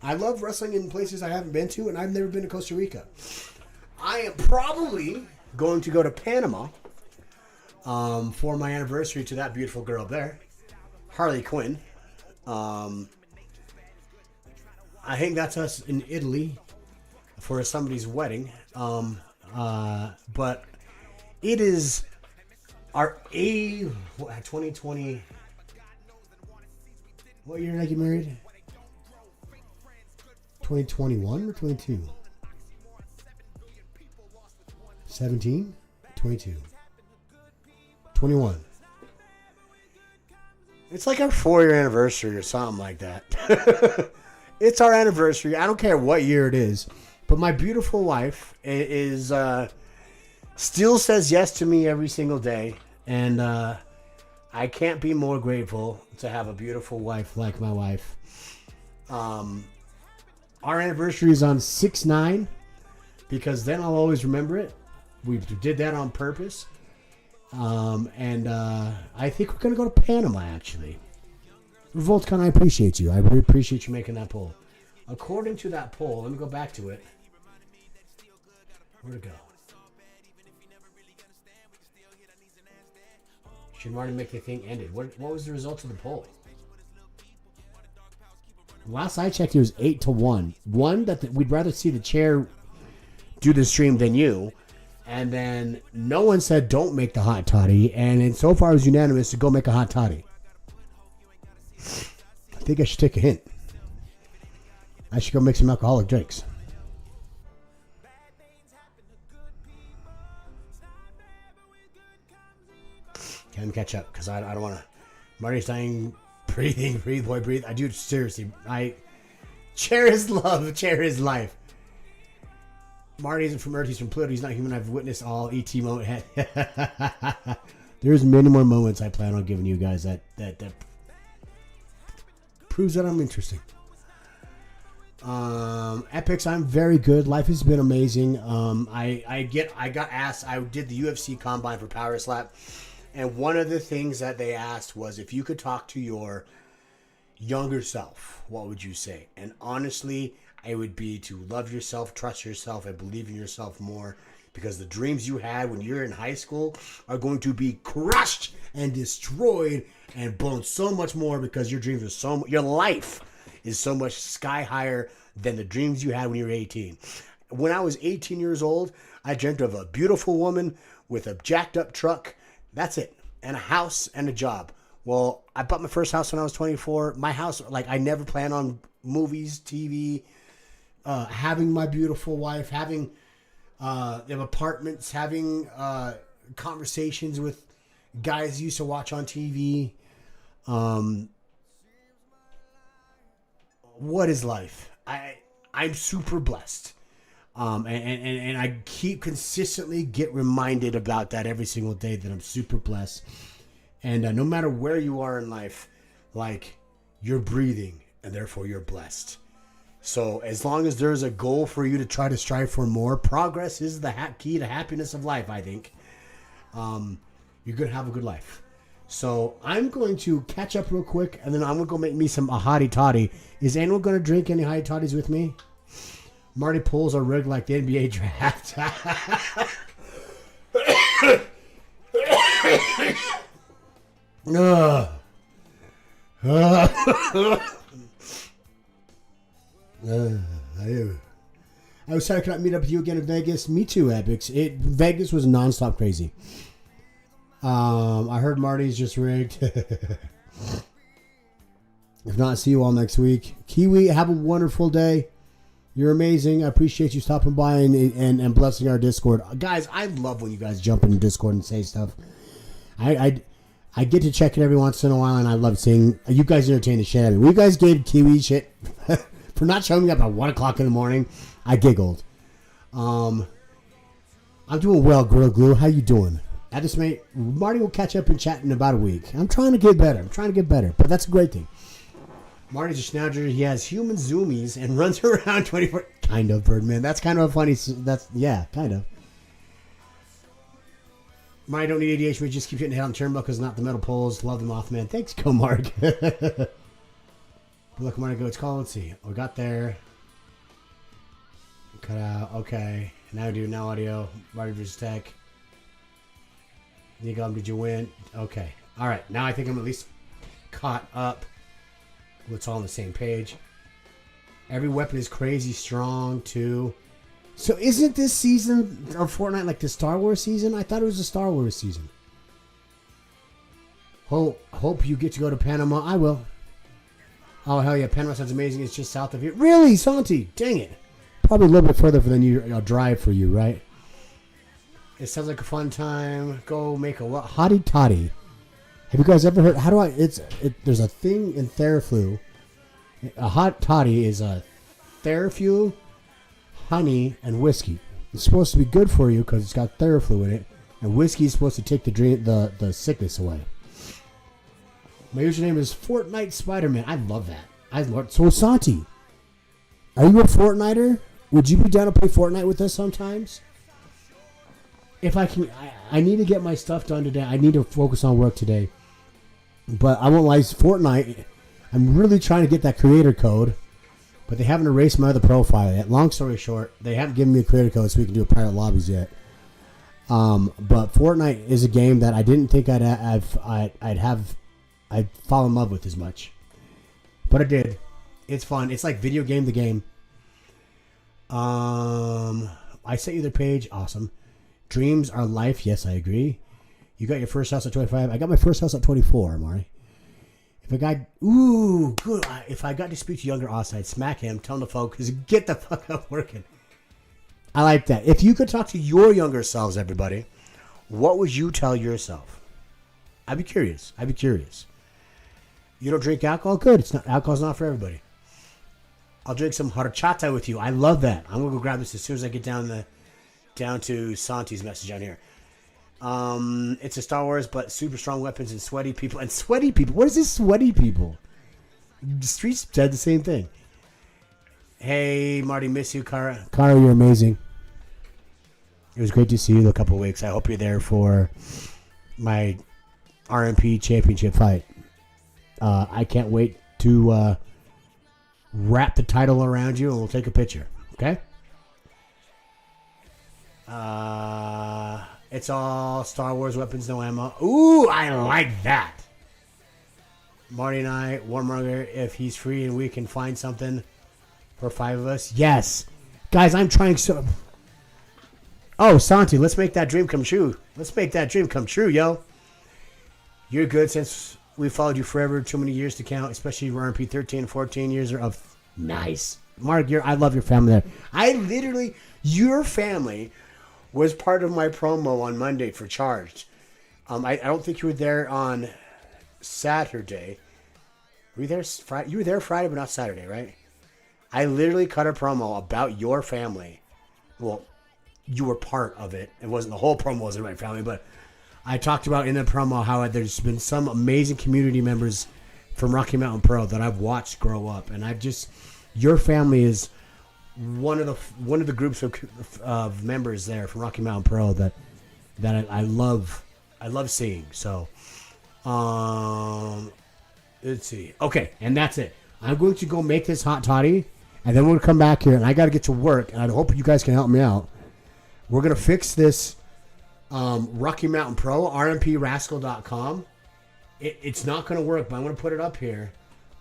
[SPEAKER 2] I love wrestling in places I haven't been to, and I've never been to Costa Rica. I am probably going to go to Panama for my anniversary to that beautiful girl there, Harley Quinn. I think that's us in Italy for somebody's wedding. But it is our 2020. What year did I get married? 2021 or 22? 17? 22. 21. It's like our 4-year anniversary or something like that. It's our anniversary. I don't care what year it is. But my beautiful wife is still says yes to me every single day. And I can't be more grateful to have a beautiful wife like my wife. Our anniversary is on 6/9 because then I'll always remember it. We did that on purpose. And I think we're going to go to Panama, actually. Revoltcon, I appreciate you. I really appreciate you making that poll. According to that poll, let me go back to it. Where'd it go? Should Marty make the thing ended? What was the result of the poll? Last I checked, it was 8-1. One, that we'd rather see the chair do the stream than you. And then no one said don't make the hot toddy. And so far it was unanimous to go make a hot toddy. I think I should take a hint. I should go make some alcoholic drinks. Can catch up because I don't want to. Marty's dying. Breathe, boy, breathe. I do seriously. Chair is love, chair is life. Marty isn't from Earth, he's from Pluto. He's not human. I've witnessed all ET moment. There's many more moments I plan on giving you guys that proves that I'm interesting. Epics, I'm very good. Life has been amazing. I got asked. I did the UFC Combine for Power Slap. And one of the things that they asked was if you could talk to your younger self, what would you say? And honestly, it would be to love yourself, trust yourself, and believe in yourself more. Because the dreams you had when you're in high school are going to be crushed and destroyed and blown so much more because your dreams are your life is so much sky higher than the dreams you had when you were 18. When I was 18 years old, I dreamt of a beautiful woman with a jacked up truck. That's it. And a house and a job. Well, I bought my first house when I was 24. My house, like, I never planned on movies, TV, having my beautiful wife, having them apartments, having conversations with guys used to watch on TV. What is life? I'm super blessed. And I keep consistently get reminded about that every single day, that I'm super blessed. And no matter where you are in life, like, you're breathing and therefore you're blessed. So as long as there's a goal for you to try to strive for more, progress is the key to happiness of life, I think. You're going to have a good life. So I'm going to catch up real quick, and then I'm going to go make me some hottie toddy. Is anyone going to drink any hottie toddies with me? Marty pulls are rigged like the NBA draft. I was sorry I could not meet up with you again in Vegas. Me too, Epics. Vegas was nonstop crazy. I heard Marty's just rigged. If not, see you all next week. Kiwi, have a wonderful day. You're amazing. I appreciate you stopping by and blessing our Discord. Guys, I love when you guys jump in Discord and say stuff. I get to check it every once in a while, and I love seeing you guys entertain the shit out of me. You guys gave Kiwi shit for not showing up at 1 o'clock in the morning. I giggled. I'm doing well, Gorilla Glue. How you doing? Marty will catch up and chat in about a week. I'm trying to get better. But that's a great thing. Marty's a schnauzer. He has human zoomies and runs around 24. Kind of, Birdman. That's kind of a funny. Yeah, kind of. Marty don't need ADHD. We just keep hitting the head on the turnbuckles, not the metal poles. Love the Mothman. Thanks, go Mark. Look, Marty, go. It's called. Let's see. We got there. Cut out. Okay. Now do now audio. Marty versus Tech. Nigam, did you win? Okay. All right. Now I think I'm at least caught up. It's all on the same page. Every weapon is crazy strong, too. So isn't this season of Fortnite like the Star Wars season? I thought it was the Star Wars season. Hope you get to go to Panama. I will. Oh, hell yeah. Panama sounds amazing. It's just south of here. Really, Santi? Dang it. Probably a little bit further than you drive for you, right? It sounds like a fun time. Go make a what? Hottie toddy. Have you guys ever heard? How do I? There's a thing in Theraflu. A hot toddy is a Theraflu, honey, and whiskey. It's supposed to be good for you because it's got Theraflu in it, and whiskey is supposed to take the sickness away. My username is Fortnite Spider-Man. I love that. So Santi, are you a Fortniter? Would you be down to play Fortnite with us sometimes? If I can, I need to get my stuff done today. I need to focus on work today. But I won't lie, Fortnite, I'm really trying to get that creator code, but they haven't erased my other profile yet. Long story short, they haven't given me a creator code so we can do private lobbies yet. But Fortnite is a game that I didn't think I'd fall in love with as much. But I did. It's fun. It's like video game the game. I sent you their page. Awesome. Dreams are life. Yes, I agree. You got your first house at 25. I got my first house at 24, Amari. If I got to speak to younger Offside, smack him, tell him to focus, get the fuck up working. I like that. If you could talk to your younger selves, everybody, what would you tell yourself? I'd be curious. You don't drink alcohol? Good. Alcohol's not for everybody. I'll drink some horchata with you. I love that. I'm gonna go grab this as soon as I get down to Santi's message on here. It's a Star Wars, but super strong weapons and sweaty people. And sweaty people? What is this sweaty people? The streets said the same thing. Hey, Marty, miss you, Kara. Kara, you're amazing. It was great to see you in a couple of weeks. I hope you're there for my RMP championship fight. I can't wait to wrap the title around you and we'll take a picture. Okay? It's all Star Wars weapons, no ammo. Ooh, I like that. Marty and I, Warmonger, if he's free and we can find something for 5 of us. Yes. Guys, I'm trying so... Oh, Santi, let's make that dream come true. Yo. You're good since We followed you forever. Too many years to count, especially RMP 13, 14 years of nice. Mark, I love your family there. Your family was part of my promo on Monday for Charged. I don't think you were there on Saturday. Were you there Friday? You were there Friday, but not Saturday, right? I literally cut a promo about your family. Well, you were part of it. It wasn't the whole promo, wasn't my family, but I talked about in the promo how there's been some amazing community members from Rocky Mountain Pro that I've watched grow up, and your family is one of the groups of members there from Rocky Mountain Pro that I love seeing. So, let's see. Okay, and that's it. I'm going to go make this hot toddy, and then we're going to come back here, and I got to get to work, and I hope you guys can help me out. We're going to fix this Rocky Mountain Pro, rmprascal.com. It's not going to work, but I'm going to put it up here,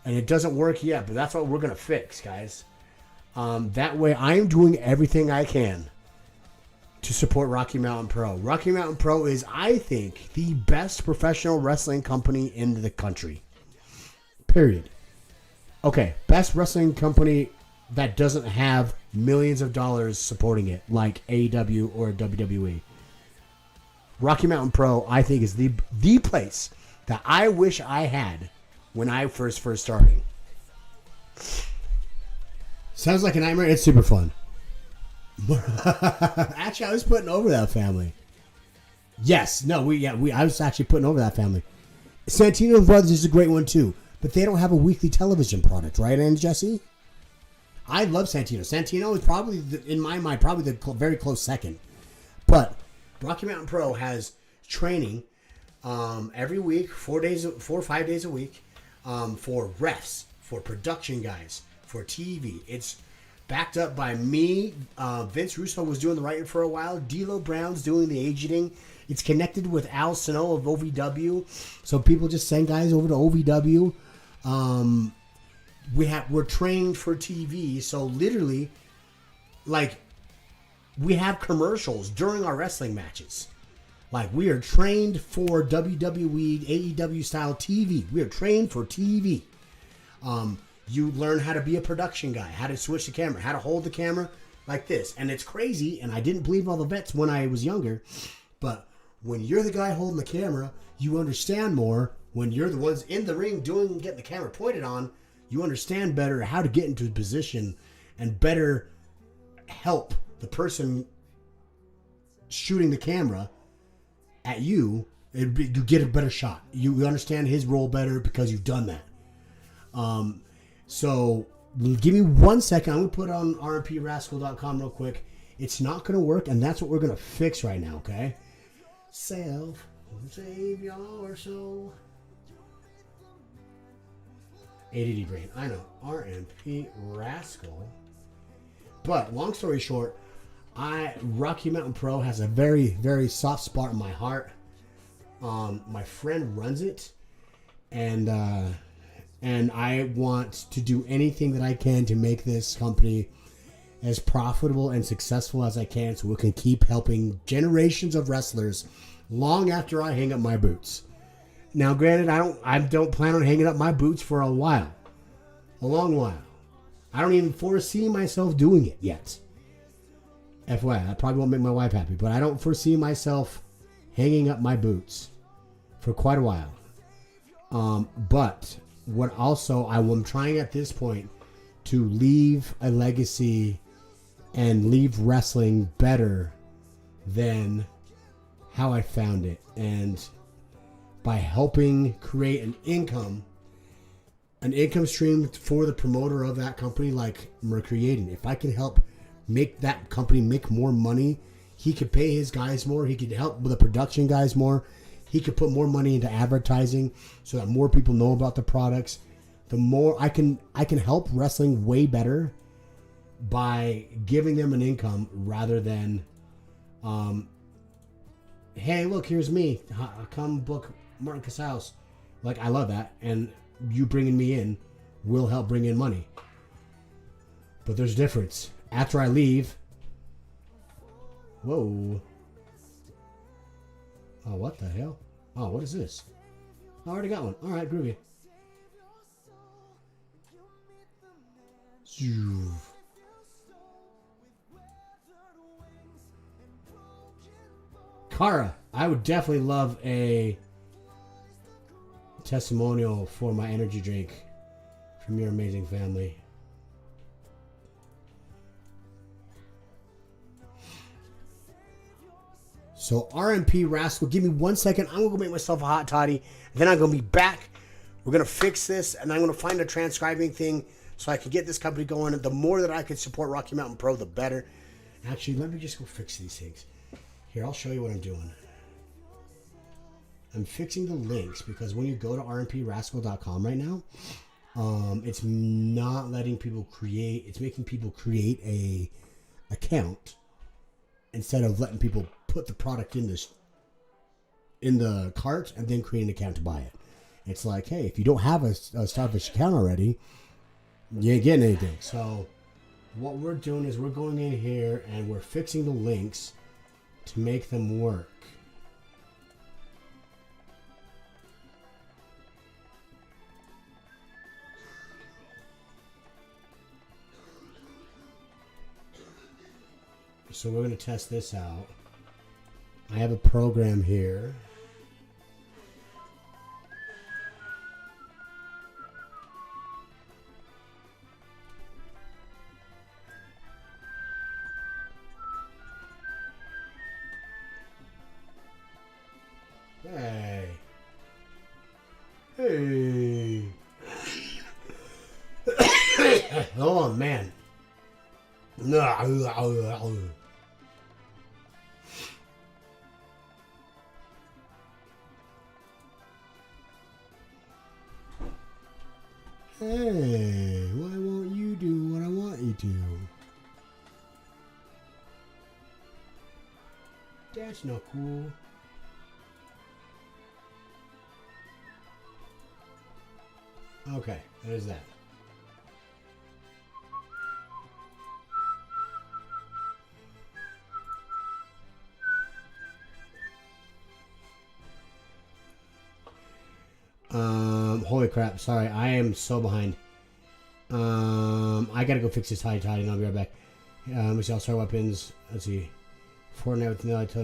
[SPEAKER 2] and it doesn't work yet, but that's what we're going to fix, guys. That way, I'm doing everything I can to support Rocky Mountain Pro. Rocky Mountain Pro is, I think, the best professional wrestling company in the country. Period. Okay, best wrestling company that doesn't have millions of dollars supporting it, like AEW or WWE. Rocky Mountain Pro, I think, is the place that I wish I had when I first starting. Sounds like a nightmare. It's super fun. Actually, I was putting over that family. Yes, no, I was actually putting over that family. Santino Brothers is a great one too, but they don't have a weekly television product, right, and Jesse? I love Santino. Santino is probably, in my mind, probably the very close second. But Rocky Mountain Pro has training every week, 4 or 5 days a week, for refs, for production guys, for TV. It's backed up by me. Vince Russo was doing the writing for a while. D'Lo Brown's doing the agenting. It's connected with Al Snow of OVW. So people just send guys over to OVW. We're trained for TV. So literally, like, we have commercials during our wrestling matches. Like, we are trained for WWE, AEW style TV. We are trained for TV. You learn how to be a production guy, how to switch the camera, how to hold the camera like this. And it's crazy, and I didn't believe all the vets when I was younger, but when you're the guy holding the camera, you understand more. When you're the ones in the ring getting the camera pointed on, you understand better how to get into position and better help the person shooting the camera at you. You get a better shot. You understand his role better because you've done that. So give me 1 second. I'm going to put it on rmprascal.com real quick. It's not going to work, and that's what we're going to fix right now, okay? Self, save your soul. ADD brain. I know. RMP Rascal. But long story short, Rocky Mountain Pro has a very, very soft spot in my heart. My friend runs it, and I want to do anything that I can to make this company as profitable and successful as I can, so we can keep helping generations of wrestlers long after I hang up my boots. Now, granted, I don't plan on hanging up my boots for a while, a long while. I don't even foresee myself doing it yet. FYI, that probably won't make my wife happy, but I don't foresee myself hanging up my boots for quite a while. But what also I'm trying at this point to leave a legacy and leave wrestling better than how I found it, and by helping create an income stream for the promoter of that company, like we're creating. If I can help make that company make more money, he could pay his guys more. He could help with the production guys more. He could put more money into advertising so that more people know about the products. The more I can help wrestling way better by giving them an income rather than, hey, look, here's me. Come book Martin Casaus. Like, I love that. And you bringing me in will help bring in money. But there's a difference. After I leave... Whoa. Oh, what the hell? Oh, what is this? I already got one. All right, groovy. Kara, I would definitely love a testimonial for my energy drink from your amazing family. So RMP Rascal, give me 1 second. I'm gonna go make myself a hot toddy. Then I'm gonna be back. We're gonna fix this, and I'm gonna find a transcribing thing so I can get this company going. The more that I can support Rocky Mountain Pro, the better. Actually, let me just go fix these things. Here, I'll show you what I'm doing. I'm fixing the links because when you go to rmprascal.com right now, it's not letting people create. It's making people create a account instead of letting people put the product in the cart and then create an account to buy it. It's like, hey, if you don't have a Starfish account already, you ain't getting anything. So what we're doing is we're going in here and we're fixing the links to make them work. So we're going to test this out. I have a program here. Hey. Hey. Oh, man. Hey, why won't you do what I want you to? That's not cool. Okay, there's that. Holy crap, sorry, I am so behind. I gotta go fix this toddy and I'll be right back. We see all star weapons. Let's see. Fortnite with no, I tell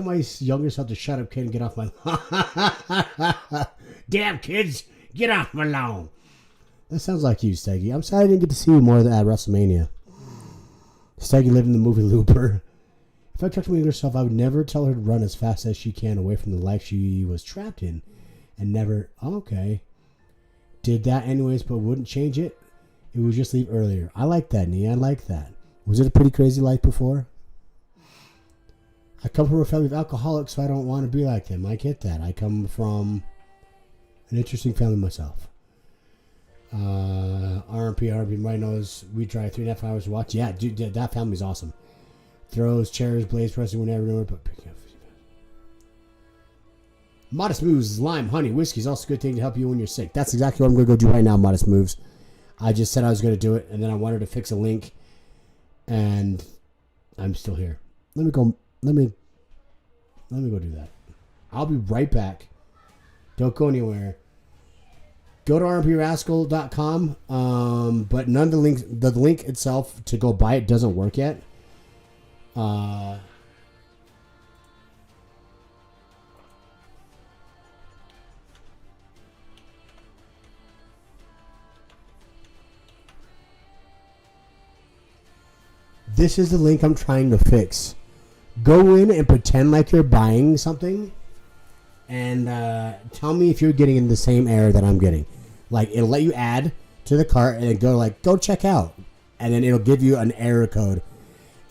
[SPEAKER 2] my younger self to shut up, kid, and get off my lawn. Damn, kids, get off my lawn. That sounds like you, Steggy. I'm sorry I didn't get to see you more at WrestleMania. Steggy lived in the movie Looper. If I talked to my younger self, I would never tell her to run as fast as she can away from the life she was trapped in. And never, okay. Did that anyways, but wouldn't change it. It would just leave earlier. I like that, Nia. I like that. Was it a pretty crazy life before? I come from a family of alcoholics, so I don't want to be like them. I get that. I come from an interesting family myself. RMP, my nose. We drive 3.5 hours to watch. Yeah, dude, that family's awesome. Throws, chairs, blaze pressing whenever, but picking up. Modest Moves, lime, honey, whiskey is also a good thing to help you when you're sick. That's exactly what I'm going to go do right now, Modest Moves. I just said I was going to do it, and then I wanted to fix a link, and I'm still here. Let me go do that. I'll be right back. Don't go anywhere. Go to rmprascal.com, but none of the links, the link itself to go buy it doesn't work yet. This is the link I'm trying to fix. Go in and pretend like you're buying something and tell me if you're getting in the same error that I'm getting. Like, it'll let you add to the cart and then go check out. And then it'll give you an error code.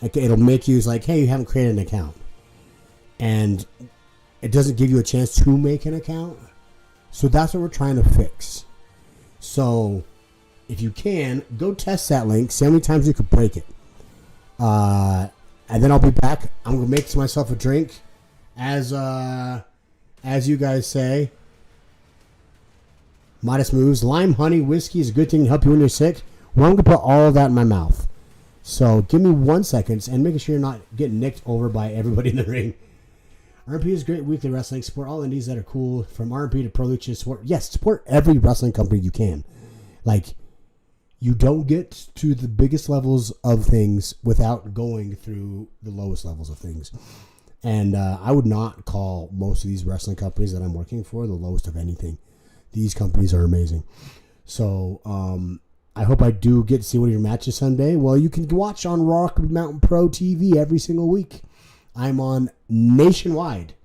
[SPEAKER 2] It'll make you like, hey, you haven't created an account. And it doesn't give you a chance to make an account. So that's what we're trying to fix. So if you can, go test that link. See how many times you could break it. And then I'll be back. I'm going to make myself a drink. As you guys say. Modest Moves. Lime, honey, whiskey is a good thing to help you when you're sick. Well, I'm going to put all of that in my mouth. So give me 1 second and making sure you're not getting nicked over by everybody in the ring. RMP is great weekly wrestling. Support all indies that are cool. From RMP to Pro Lucha, support every wrestling company you can. Like, you don't get to the biggest levels of things without going through the lowest levels of things. And I would not call most of these wrestling companies that I'm working for the lowest of anything. These companies are amazing. So I hope I do get to see one of your matches Sunday. Well, you can watch on Rock Mountain Pro TV every single week. I'm on nationwide.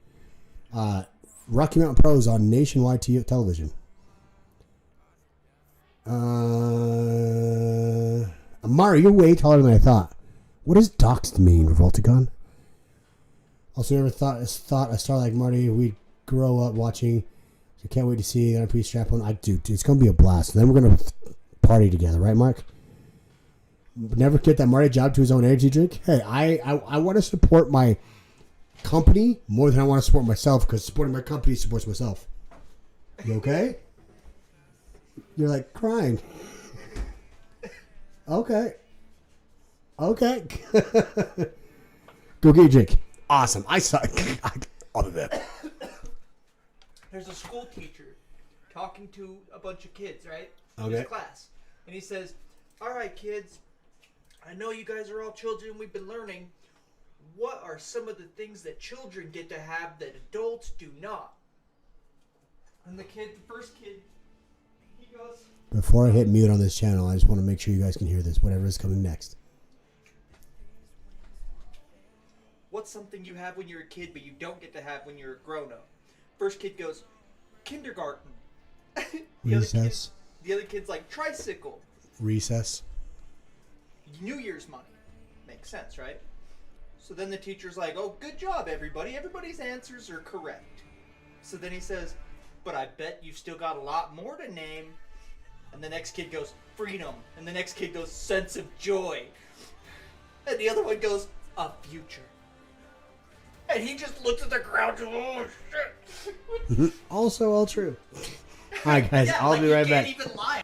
[SPEAKER 2] Rocky Mountain Pro is on nationwide television. Amari, you're way taller than I thought. What does doxed mean, Revolticon? Also, ever thought a star like Marty we'd grow up watching? So can't wait to see the NRP strap on. It's gonna be a blast. Then we're gonna party together, right, Mark? Never get that Marty job to his own energy drink. Hey, I want to support my company more than I want to support myself, because supporting my company supports myself. You okay? You're like crying. Okay. Go get your drink. Awesome. I saw all of that.
[SPEAKER 3] There's a school teacher talking to a bunch of kids, right? In
[SPEAKER 2] Okay.
[SPEAKER 3] his class. And he says, all right, kids, I know you guys are all children. We've been learning. What are some of the things that children get to have that adults do not? And the first kid, he goes...
[SPEAKER 2] Before I hit mute on this channel, I just want to make sure you guys can hear this, whatever is coming next.
[SPEAKER 3] What's something you have when you're a kid but you don't get to have when you're a grown-up? First kid goes, kindergarten.
[SPEAKER 2] Recess.
[SPEAKER 3] The other kid's like, tricycle.
[SPEAKER 2] Recess.
[SPEAKER 3] New Year's money. Makes sense, right? So then the teacher's like, oh, good job, everybody. Everybody's answers are correct. So then he says, but I bet you've still got a lot more to name. And the next kid goes, freedom. And the next kid goes, sense of joy. And the other one goes, a future. And he just looks at the ground and oh, shit.
[SPEAKER 2] Also all true. All right, guys,
[SPEAKER 3] Yeah,
[SPEAKER 2] I'll
[SPEAKER 3] like
[SPEAKER 2] be right
[SPEAKER 3] you
[SPEAKER 2] back.
[SPEAKER 3] can't even lie.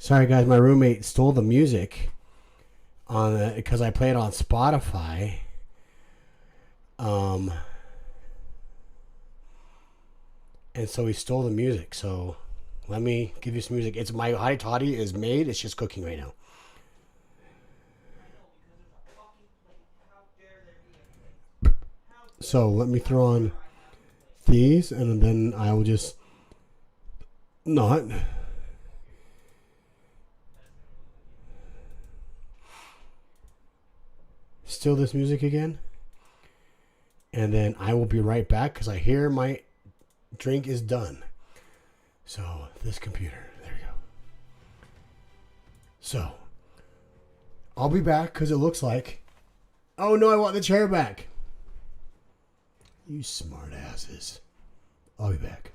[SPEAKER 2] Sorry, guys. My roommate stole the music on because I play it on Spotify. And so he stole the music. So let me give you some music. It's my hottie toddy is made. It's just cooking right now. So let me throw on these, and then I will just not. Still this music again. And then I will be right back because I hear my drink is done. So this computer, there we go. So I'll be back because it looks like, oh no, I want the chair back. You smart asses. I'll be back.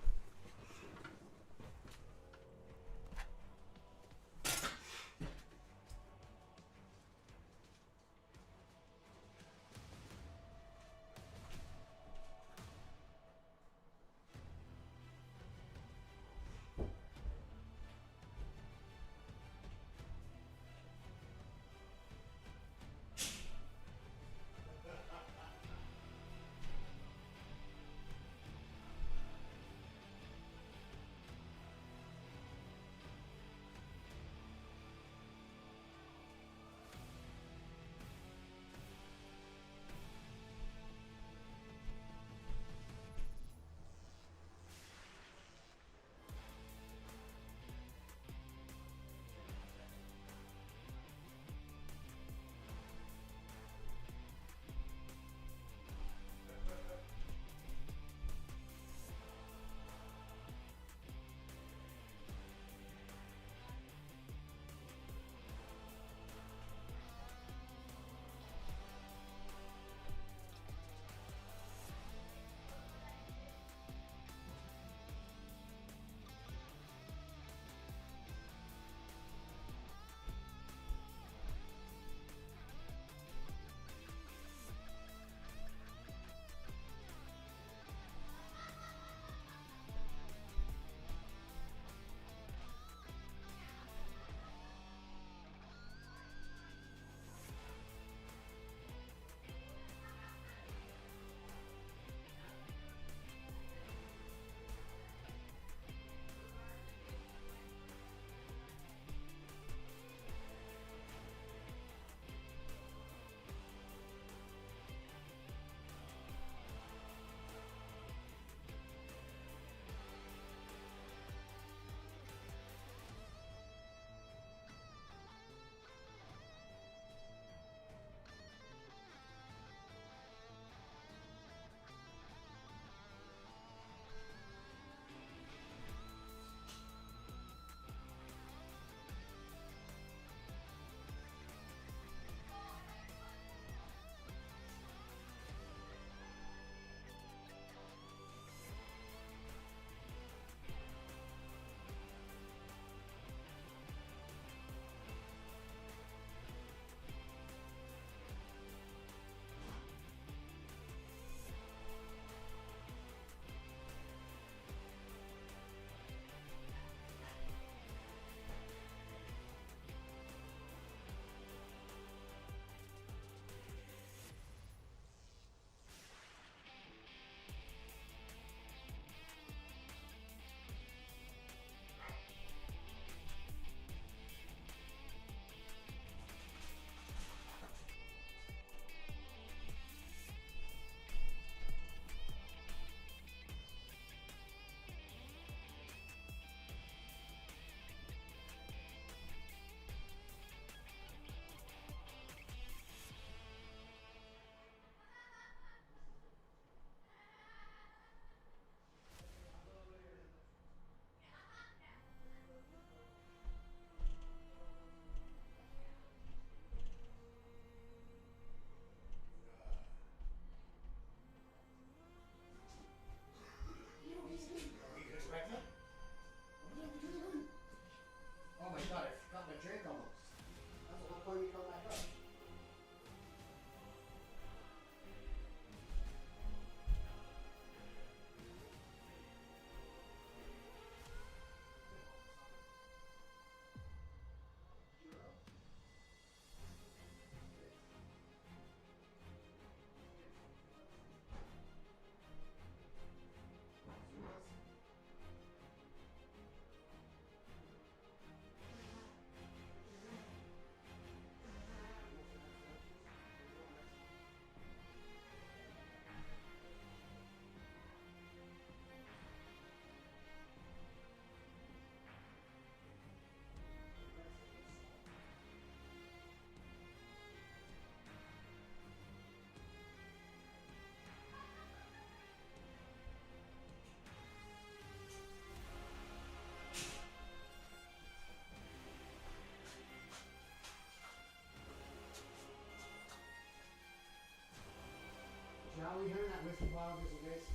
[SPEAKER 2] Are we hearing that whiskey bottle just in case?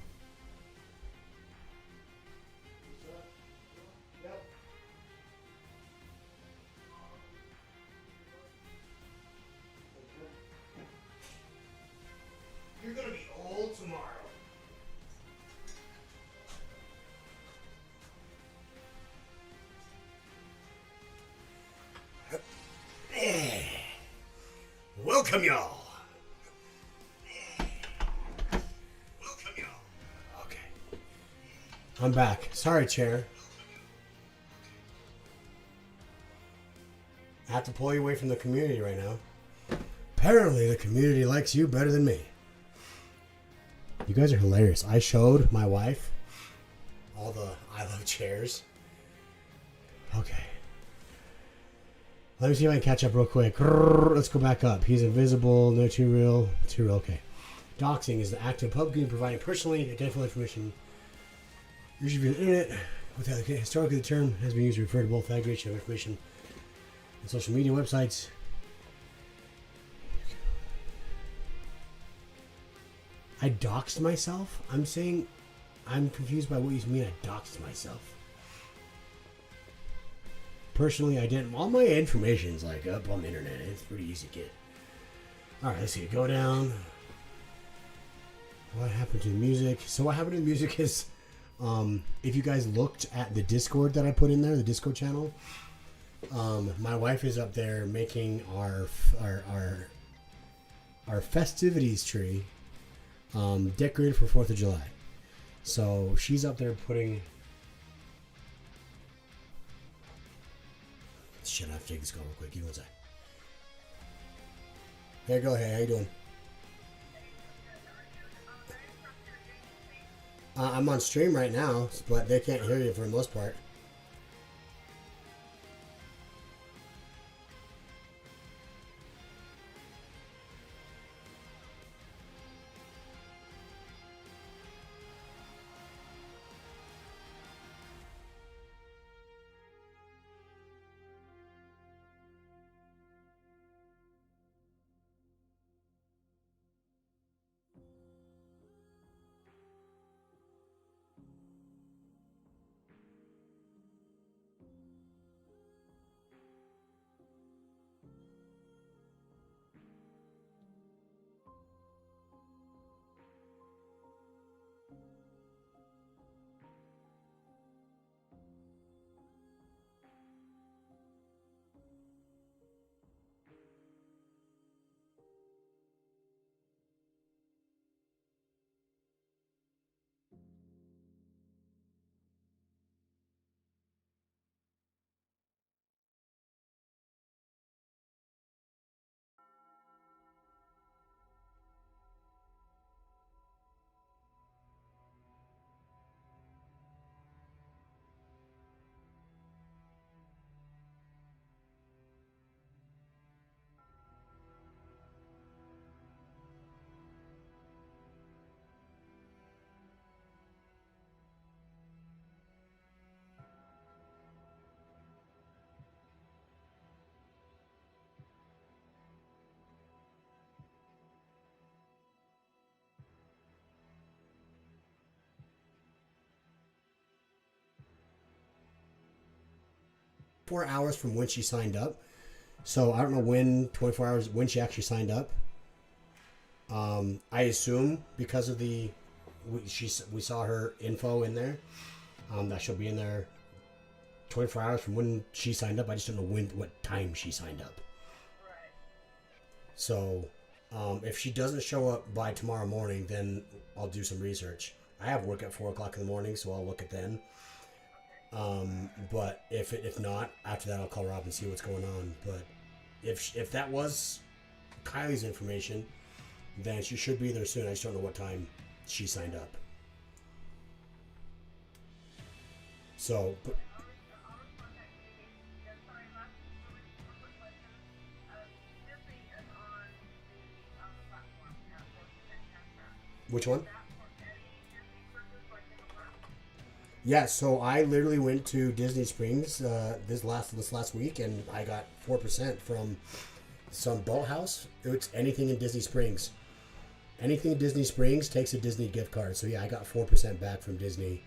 [SPEAKER 2] You sure? Yep. You're gonna be old tomorrow. Welcome, y'all. Welcome, y'all. Okay. I'm back. Sorry, chair. I have to pull you away from the community right now. Apparently, the community likes you better than me. You guys are hilarious. I showed my wife all the I Love chairs. Okay. Let me see if I can catch up real quick. Let's go back up. He's invisible. No too real. Too real. Okay. Doxing is the act of publicly providing personally identifiable information, usually via the internet. Historically, the term has been used to refer to both aggregation of information on social media websites. I doxed myself? I'm saying I'm confused by what you mean I doxed myself. Personally, I didn't. All my information's like up on the internet. It's pretty easy to get. Alright, let's see. Go down. What happened to the music? So what happened to the music is, if you guys looked at the Discord that I put in there, the Discord channel, my wife is up there making our festivities tree decorated for 4th of July. So she's up there putting... Shit, I have to take this call real quick. Give me one sec. Hey, go ahead. How you doing? I'm on stream right now, but they can't hear you for the most part. 4 hours from when she signed up. So I don't know when, 24 hours, when she actually signed up. I assume because of we saw her info in there, that she'll be in there 24 hours from when she signed up. I just don't know what time she signed up. Right. So if she doesn't show up by tomorrow morning, then I'll do some research. I have work at 4 o'clock in the morning, so I'll look at then. But if not, after that I'll call Rob and see what's going on. But if that was Kylie's information, then she should be there soon. I just don't know what time she signed up. So, but, which one? Yeah, so I literally went to Disney Springs this last week, and I got 4% from some boathouse. It's anything in Disney Springs. Anything Disney Springs takes a Disney gift card. So yeah, I got 4% back from Disney.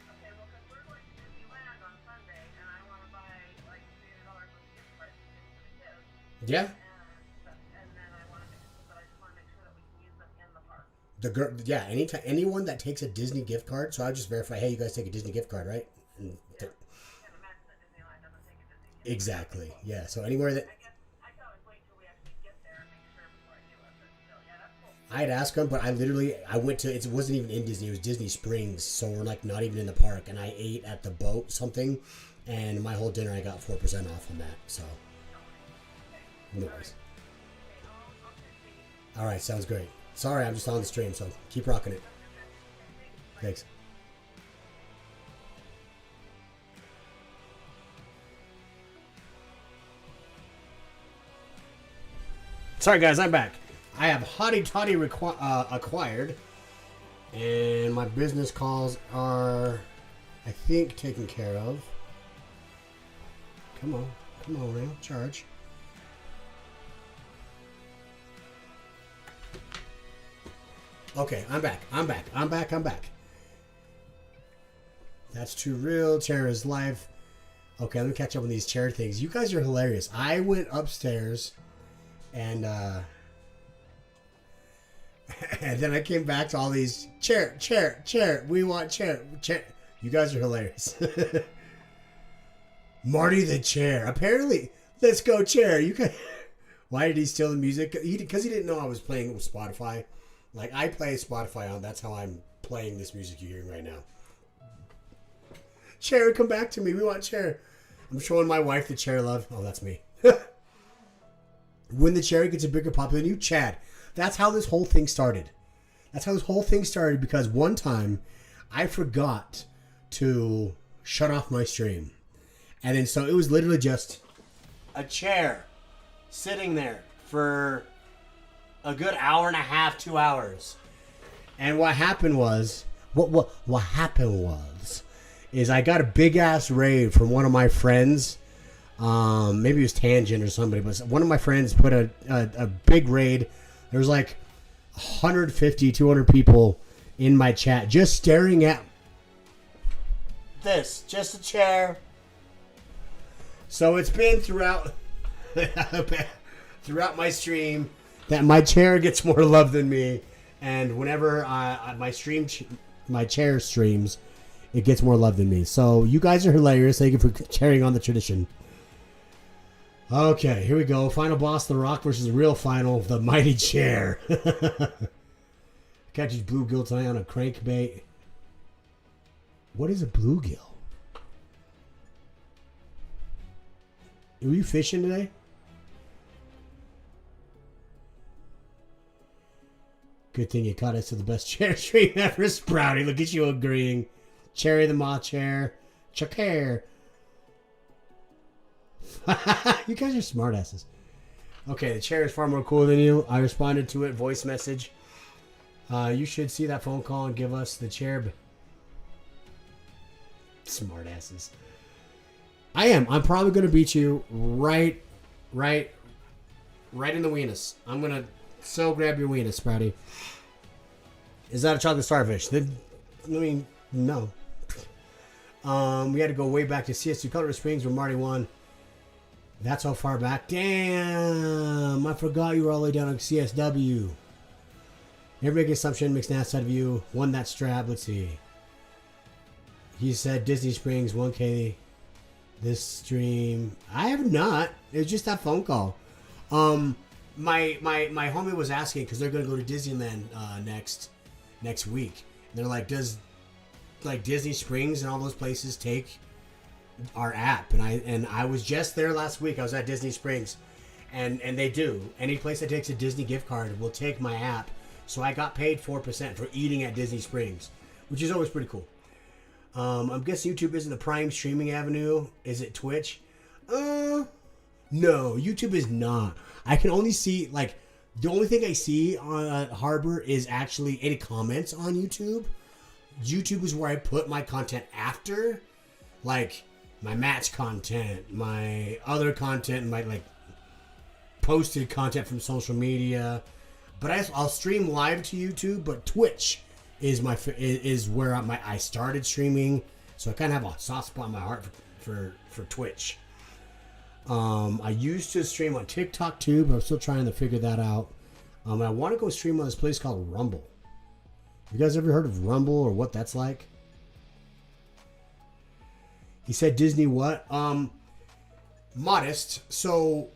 [SPEAKER 4] Okay, well, because we're going to Disneyland on Sunday, and I want to buy like $300 worth of gift cards to give to the kids.
[SPEAKER 2] Yeah.
[SPEAKER 4] And then I want to make sure, but I just want to make sure that we can use them in the park.
[SPEAKER 2] The girl, yeah. Anyone that takes a Disney gift card. So I'll just verify. Hey, you guys take a Disney gift card, right? And
[SPEAKER 4] Yeah. And imagine that Disneyland doesn't take a Disney gift card.
[SPEAKER 2] exactly. Yeah. So anywhere that
[SPEAKER 4] I guess I can always wait till we actually get there and make sure before I do it. But still, yeah, that's cool.
[SPEAKER 2] I'd ask them, but I went to. It wasn't even in Disney. It was Disney Springs. So we're like not even in the park. And I ate at the boat something, and my whole dinner I got 4% off on that. So. No worries. All right, sounds great. Sorry, I'm just on the stream, so keep rocking it. Thanks. Sorry, guys, I'm back. I have Hottie Toddy acquired, and my business calls are, I think, taken care of. Come on, man, charge. Okay, I'm back. That's too real. Chair is life. Okay, let me catch up on these chair things. You guys are hilarious. I went upstairs and and then I came back to all these chair. We want chair. You guys are hilarious. Marty the chair. Apparently, let's go chair. You can. Why did he steal the music? Because he didn't know I was playing with Spotify. Like, I play Spotify on. That's how I'm playing this music you're hearing right now. Chair, come back to me. We want chair. I'm showing my wife the chair love. Oh, that's me. When the chair gets a bigger popular than you, Chad. That's how this whole thing started. Because one time I forgot to shut off my stream. And then so it was literally just a chair sitting there for a good hour and a half, 2 hours. And what happened was, what happened was, is I got a big ass raid from one of my friends. Maybe it was Tangent or somebody, but one of my friends put a big raid. There was like 150, 200 people in my chat just staring at this, just a chair. So it's been throughout my stream that my chair gets more love than me, and whenever my chair streams, it gets more love than me. So you guys are hilarious. Thank you for carrying on the tradition. Okay, here we go. Final boss, The Rock versus the real final, the mighty chair. Catches bluegill tonight on a crankbait. What is a bluegill? Are you fishing today? Good thing you caught us to the best chair stream ever, Sprouty. Look at you agreeing. Cherry the Moth chair. Chair. You guys are smartasses. Okay, the chair is far more cool than you. I responded to it, voice message. You should see that phone call and give us the chair. Smartasses. I am. I'm probably going to beat you right in the weenus. I'm going to so grab your weenus, Sprouty. Is that a chocolate starfish? No. We had to go way back to CS2 Colorado Springs where Marty won. That's how far back. Damn, I forgot you were all the way down on CSW. Never make an assumption, makes an ass out of you. Won that strap. Let's see. He said Disney Springs 1K this stream. I have not. It was just that phone call. My homie was asking because they're gonna go to Disneyland next week. And they're like, does like Disney Springs and all those places take our app? And I was just there last week. I was at Disney Springs, and they do. Any place that takes a Disney gift card will take my app. So I got paid 4% for eating at Disney Springs, which is always pretty cool. I'm guessing YouTube isn't the prime streaming avenue. Is it Twitch? No, YouTube is not. I can only see, like, the only thing I see on Harbor is actually any comments on YouTube. YouTube is where I put my content after, like, my match content, my other content, my, like, posted content from social media. But I'll stream live to YouTube. But Twitch is is where I started streaming. So I kind of have a soft spot in my heart for Twitch. I used to stream on TikTok too, but I'm still trying to figure that out. I want to go stream on this place called Rumble. You guys ever heard of Rumble or what that's like? He said Disney what? Modest. So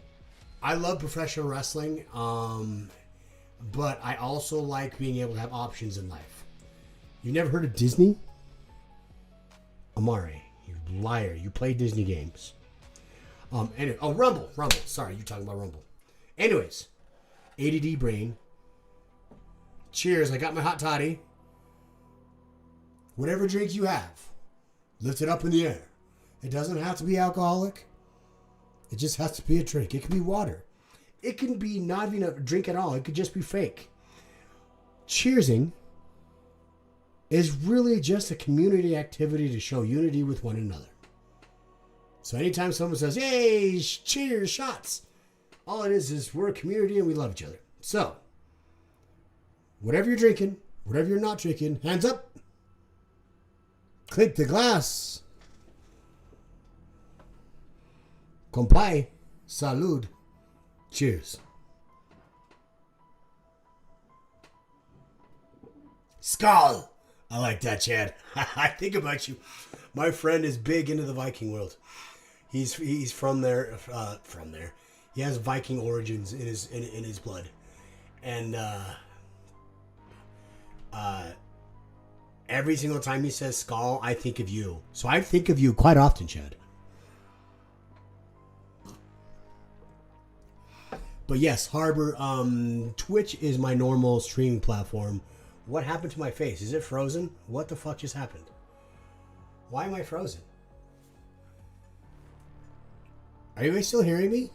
[SPEAKER 2] I love professional wrestling, but I also like being able to have options in life. You never heard of Disney? Amare, you liar. You play Disney games. Anyway, Rumble. Sorry, you're talking about Rumble. Anyways, ADD brain. Cheers. I got my hot toddy. Whatever drink you have, lift it up in the air. It doesn't have to be alcoholic. It just has to be a drink. It can be water. It can be not even a drink at all. It could just be fake. Cheersing is really just a community activity to show unity with one another. So anytime someone says, hey, cheers, shots, all it is we're a community and we love each other. So, whatever you're drinking, whatever you're not drinking, hands up. Clink the glass. Compay. Salud. Cheers. Skull. I like that, Chad. I think about you. My friend is big into the Viking world. He's from there. From there. He has Viking origins in his blood, and every single time he says skull, I think of you. So I think of you quite often, Chad. But yes, Harbor. Twitch is my normal streaming platform. What happened to my face? Is it frozen? What the fuck just happened? Why am I frozen? Are you guys still hearing me?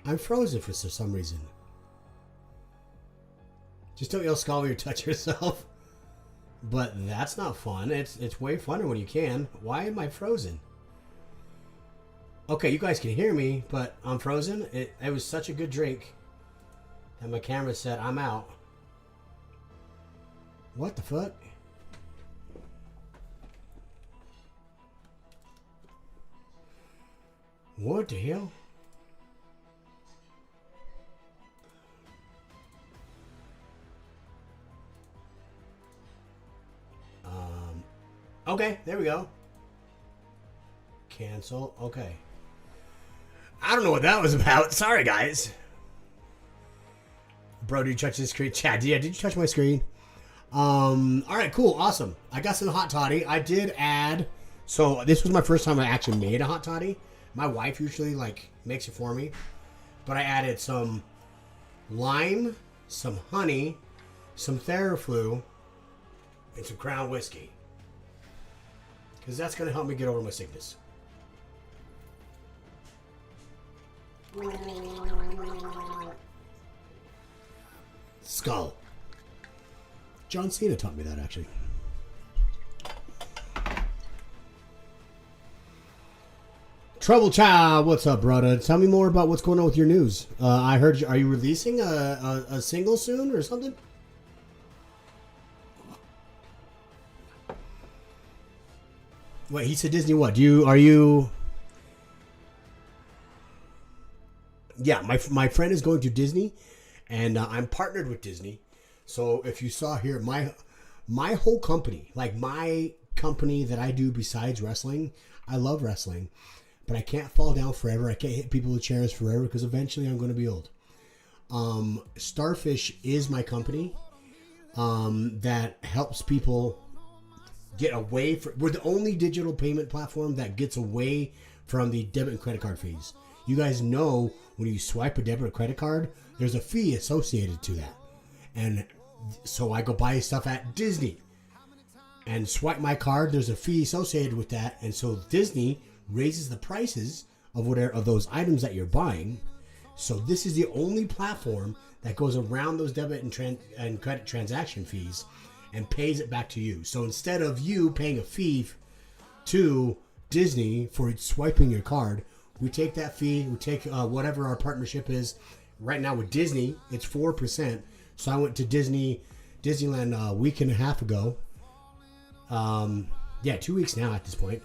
[SPEAKER 2] I'm frozen for some reason. Just don't yell skull or touch yourself. But that's not fun. It's way funner when you can. Why am I frozen? Okay, you guys can hear me, but I'm frozen. It was such a good drink. And my camera said I'm out. What the fuck? What the hell? Okay, there we go. Cancel. Okay. I don't know what that was about. Sorry, guys. Bro, did you touch the screen? Chad, yeah, did you touch my screen? All right, cool, awesome. I got some hot toddy. I did add. So this was my first time I actually made a hot toddy. My wife usually makes it for me, but I added some lime, some honey, some Theraflu, and some Crown whiskey. Because that's going to help me get over my sickness. Skull. John Cena taught me that, actually. Trouble Child, what's up, brother? Tell me more about what's going on with your news. I heard you. Are you releasing a single soon or something? Wait, he said Disney what? Are you... Yeah, my friend is going to Disney, and I'm partnered with Disney. So if you saw here, my whole company, my company that I do besides wrestling, I love wrestling, but I can't fall down forever. I can't hit people with chairs forever because eventually I'm going to be old. Starfish is my company that helps people get away from... We're the only digital payment platform that gets away from the debit and credit card fees. You guys know when you swipe a debit or credit card, there's a fee associated to that. And so I go buy stuff at Disney and swipe my card. There's a fee associated with that. And so Disney raises the prices of those items that you're buying. So this is the only platform that goes around those debit and credit transaction fees and pays it back to you. So instead of you paying a fee to Disney for swiping your card, we take that fee, we take whatever our partnership is, Right now with Disney, it's 4%. So I went to Disneyland a week and a half ago. 2 weeks now at this point.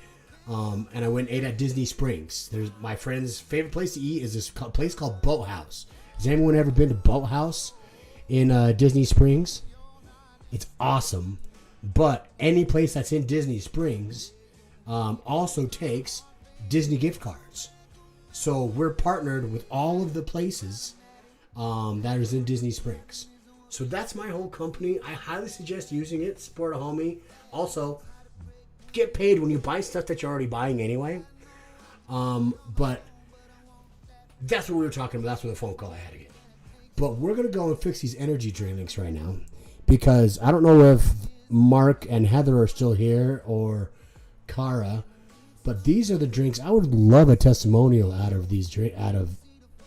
[SPEAKER 2] And I went and ate at Disney Springs. There's my friend's favorite place to eat is this place called Boathouse. Has anyone ever been to Boathouse in Disney Springs? It's awesome. But any place that's in Disney Springs also takes Disney gift cards. So we're partnered with all of the places that is in Disney Springs. So that's my whole company. I highly suggest using it. Support a homie. Also, get paid when you buy stuff that you're already buying anyway. But that's what we were talking about. That's what the phone call I had to get. But we're going to go and fix these energy drinks right now. Because I don't know if Mark and Heather are still here or Kara. But these are the drinks. I would love a testimonial out of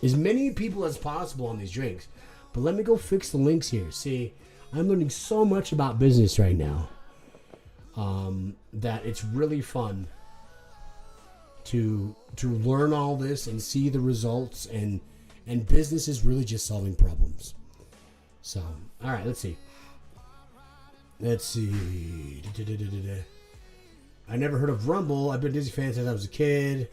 [SPEAKER 2] as many people as possible on these drinks. But let me go fix the links here. See, I'm learning so much about business right now that it's really fun to learn all this and see the results. And business is really just solving problems. So, all right, let's see. I never heard of Rumble. I've been a Disney fan since I was a kid.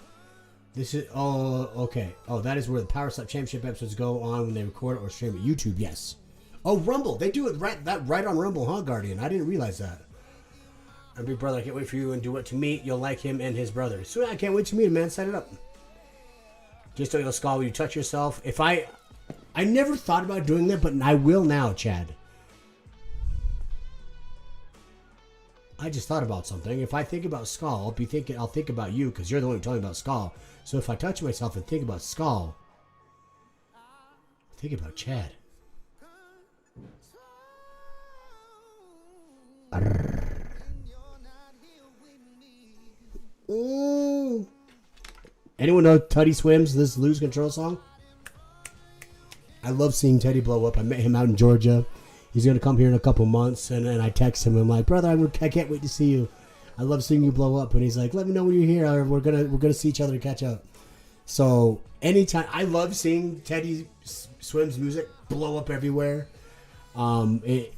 [SPEAKER 2] This is, okay. Oh, that is where the Power Slap Championship episodes go on when they record it or stream at YouTube. Yes. Oh, Rumble. They do it right on Rumble, huh, Guardian? I didn't realize that. And big brother, I can't wait for you and do it to meet. You'll like him and his brother. So I can't wait to meet him, man. Set it up. Just don't skull when you touch yourself. I never thought about doing that, but I will now, Chad. I just thought about something. If I think about skull, I'll think about you because you're the one who told me about skull. So if I touch myself and think about skull, think about Chad. Anyone know Teddy Swims, this Lose Control song? I love seeing Teddy blow up. I met him out in Georgia. He's going to come here in a couple months. And I text him. I'm like, brother, I can't wait to see you. I love seeing you blow up. And he's like, let me know when you're here. We're gonna see each other and catch up. So anytime, I love seeing Teddy Swims music blow up everywhere. It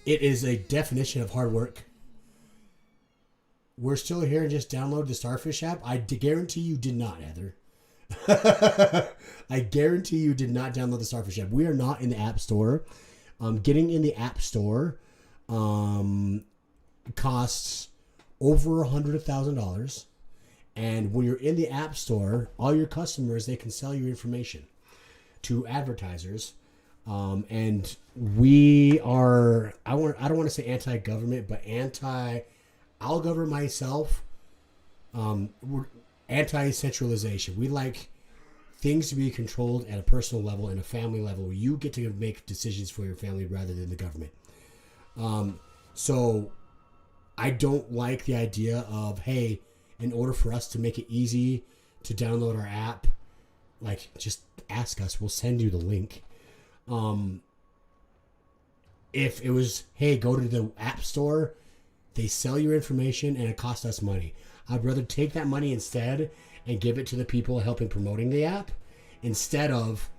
[SPEAKER 2] is a definition of hard work. We're still here and just download the Starfish app. I guarantee you did not, Heather. I guarantee you did not download the Starfish app. We are not in the App Store. Getting in the App Store costs over $100,000. And when you're in the App Store, all your customers, they can sell your information to advertisers. And we are, I don't want to say anti-government, but I'll govern myself. We're anti-centralization. We like things to be controlled at a personal level and a family level. You get to make decisions for your family rather than the government. So I don't like the idea of, hey, in order for us to make it easy to download our app, like, just ask us. We'll send you the link. If it was, hey, go to the App Store, they sell your information and it costs us money. I'd rather take that money instead and give it to the people helping promoting the app instead of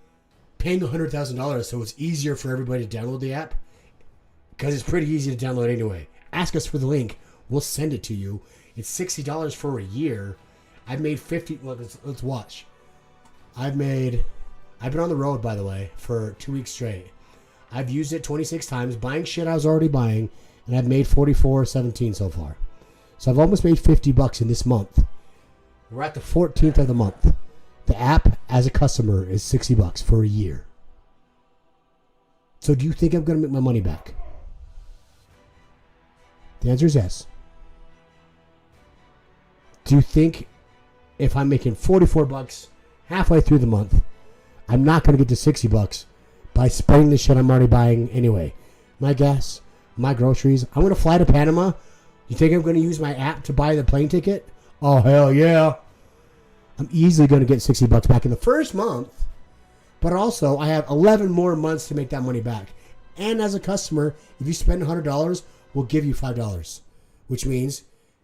[SPEAKER 2] paying $100,000 so it's easier for everybody to download the app, because it's pretty easy to download anyway. Ask us for the link. We'll send it to you. It's $60 for a year. I've made 50. Well, let's watch. I've been on the road, by the way, for 2 weeks straight. I've used it 26 times, buying shit I was already buying, and I've made $44.17 so far. So I've almost made $50 in this month. We're at the 14th of the month. The app, as a customer, is $60 for a year. So do you think I'm going to make my money back? The answer is yes. Do you think if I'm making $44 halfway through the month, I'm not going to get to $60 by spending the shit I'm already buying anyway? My gas, my groceries. I'm going to fly to Panama. You think I'm going to use my app to buy the plane ticket? Oh, hell yeah. I'm easily going to get $60 back in the first month. But also, I have 11 more months to make that money back. And as a customer, if you spend $100, we'll give you $5. Which means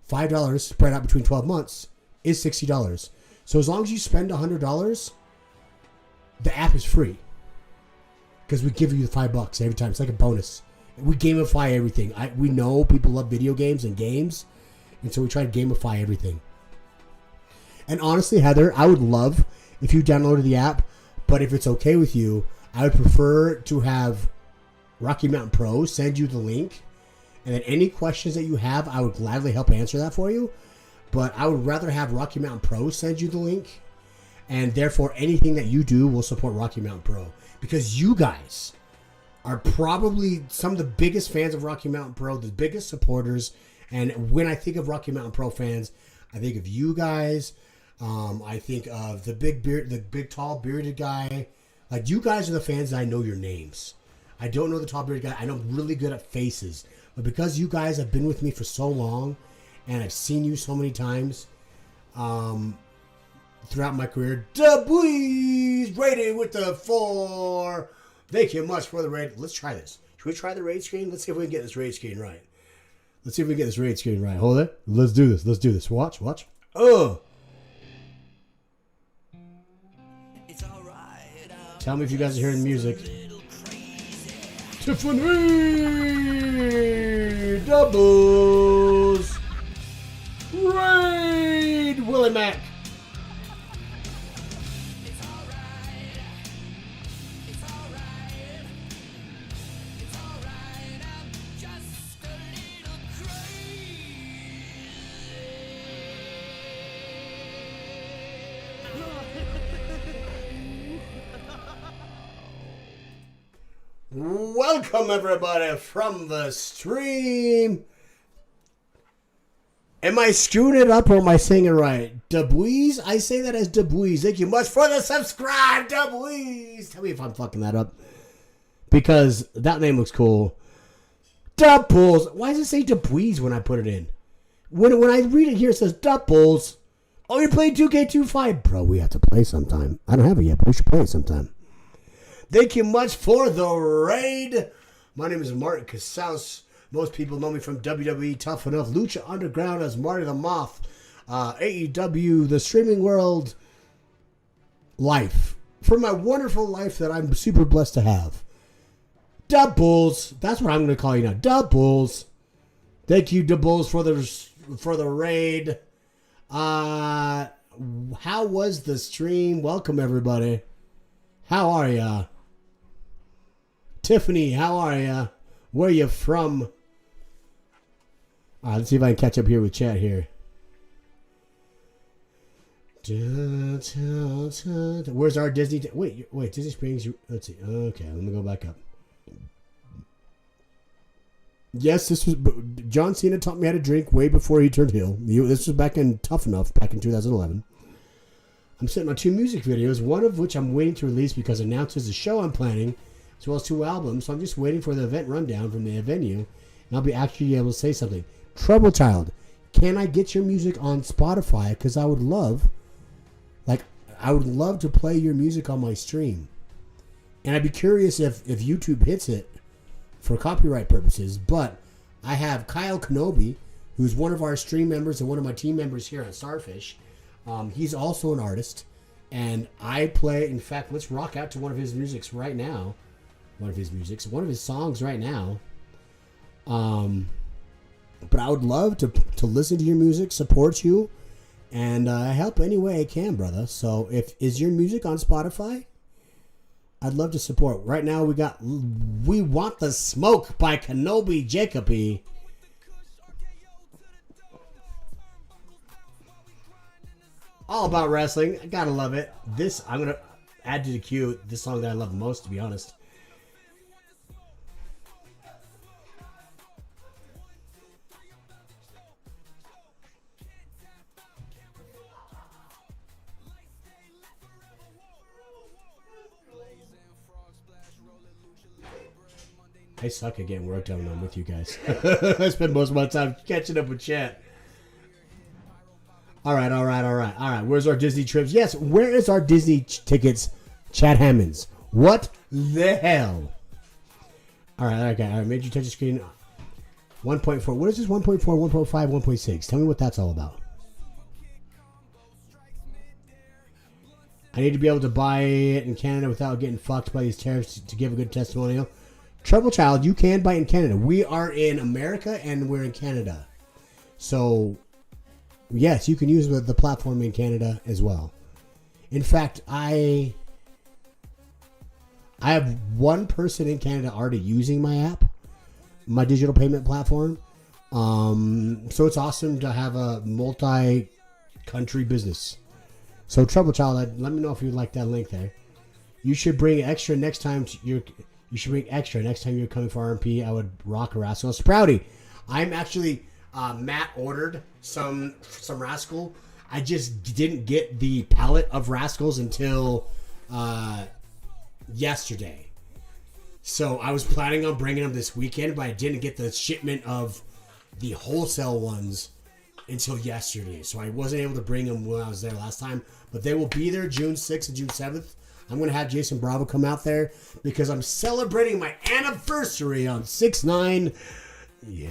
[SPEAKER 2] $5 spread out between 12 months is $60. So as long as you spend $100, the app is free because we give you the $5 every time. It's like a bonus. We gamify everything. We know people love video games and games, and so we try to gamify everything. And honestly, Heather, I would love if you downloaded the app, but if it's okay with you, I would prefer to have Rocky Mountain Pro send you the link, and then any questions that you have, I would gladly help answer that for you. But I would rather have Rocky Mountain Pro send you the link, and therefore anything that you do will support Rocky Mountain Pro, because you guys are probably some of the biggest fans of Rocky Mountain Pro, the biggest supporters. And when I think of Rocky Mountain Pro fans, I think of you guys. I think of the big tall bearded guy. Like, you guys are the fans that I know your names. I don't know the tall bearded guy. I know really good at faces, but because you guys have been with me for so long, and I've seen you so many times, throughout my career, Dubuis rated with the 4. Thank you much for the raid. Let's try this. Should we try the raid screen? Let's see if we can get this raid screen right. Hold it. Let's do this. Watch. Oh. Tell me if you guys are hearing the music. Tiffany doubles. Raid Willie Mac. Welcome, everybody, from the stream. Am I screwing it up or am I saying it right? Dubuis? I say that as Dubuis. Thank you much for the subscribe, Dubuis. Tell me if I'm fucking that up, because that name looks cool. Doubles. Why does it say Dubuis when I put it in? When I read it here, it says doubles. Oh, you're playing 2K25. Bro, we have to play sometime. I don't have it yet, but we should play it sometime. Thank you much for the raid. My name is Marty Casaus. Most people know me from WWE Tough Enough, Lucha Underground as Marty the Moth, AEW, the streaming world, life. For my wonderful life that I'm super blessed to have. Doubles. That's what I'm going to call you now. Doubles. Thank you, Doubles, for the raid. How was the stream? Welcome, everybody. How are ya? Tiffany, how are ya? Where you from? Alright, let's see if I can catch up here with chat here. Where's our Disney? Wait, Disney Springs. Let's see. Okay, let me go back up. Yes, this was John Cena taught me how to drink way before he turned heel. This was back in Tough Enough, back in 2011. I'm sitting on 2 music videos, one of which I'm waiting to release because it announces the show I'm planning, as well as 2 albums. So I'm just waiting for the event rundown from the venue, and I'll be actually able to say something. Trouble Child, can I get your music on Spotify? Because I would love to play your music on my stream. And I'd be curious if YouTube hits it for copyright purposes. But I have Kyle Kenobi, who's one of our stream members and one of my team members here at Starfish. He's also an artist, and I play. In fact, let's rock out to one of his right now. One of his songs right now. But I would love to listen to your music, support you, and help any way I can, brother. So is your music on Spotify? I'd love to support. Right now We Want the Smoke by Kenobi Jacoby. All about wrestling. I gotta love it. This, I'm gonna add to the queue, this song that I love the most, to be honest. I suck at getting work done when I'm with you guys. I spend most of my time catching up with chat. All right. Where's our Disney trips? Yes, where is our Disney tickets? Chad Hammonds. What the hell? All right. I made you touch the screen. 1.4. What is this? 1.4, 1.5, 1.6. Tell me what that's all about. I need to be able to buy it in Canada without getting fucked by these tariffs to give a good testimonial. Trouble Child, you can buy it in Canada. We are in America and we're in Canada. So, yes, you can use the platform in Canada as well. In fact, I have one person in Canada already using my app, my digital payment platform. So it's awesome to have a multi-country business. So Trouble Child, let me know if you like that link there. You should bring extra next time you're coming for RMP. I would rock a Rascal. Sprouty, I'm actually Matt ordered some Rascal. I just didn't get the pallet of Rascals until yesterday. So I was planning on bringing them this weekend, but I didn't get the shipment of the wholesale ones until yesterday. So I wasn't able to bring them when I was there last time. But they will be there June 6th and June 7th. I'm going to have Jason Bravo come out there because I'm celebrating my anniversary on 6/9. Yeah.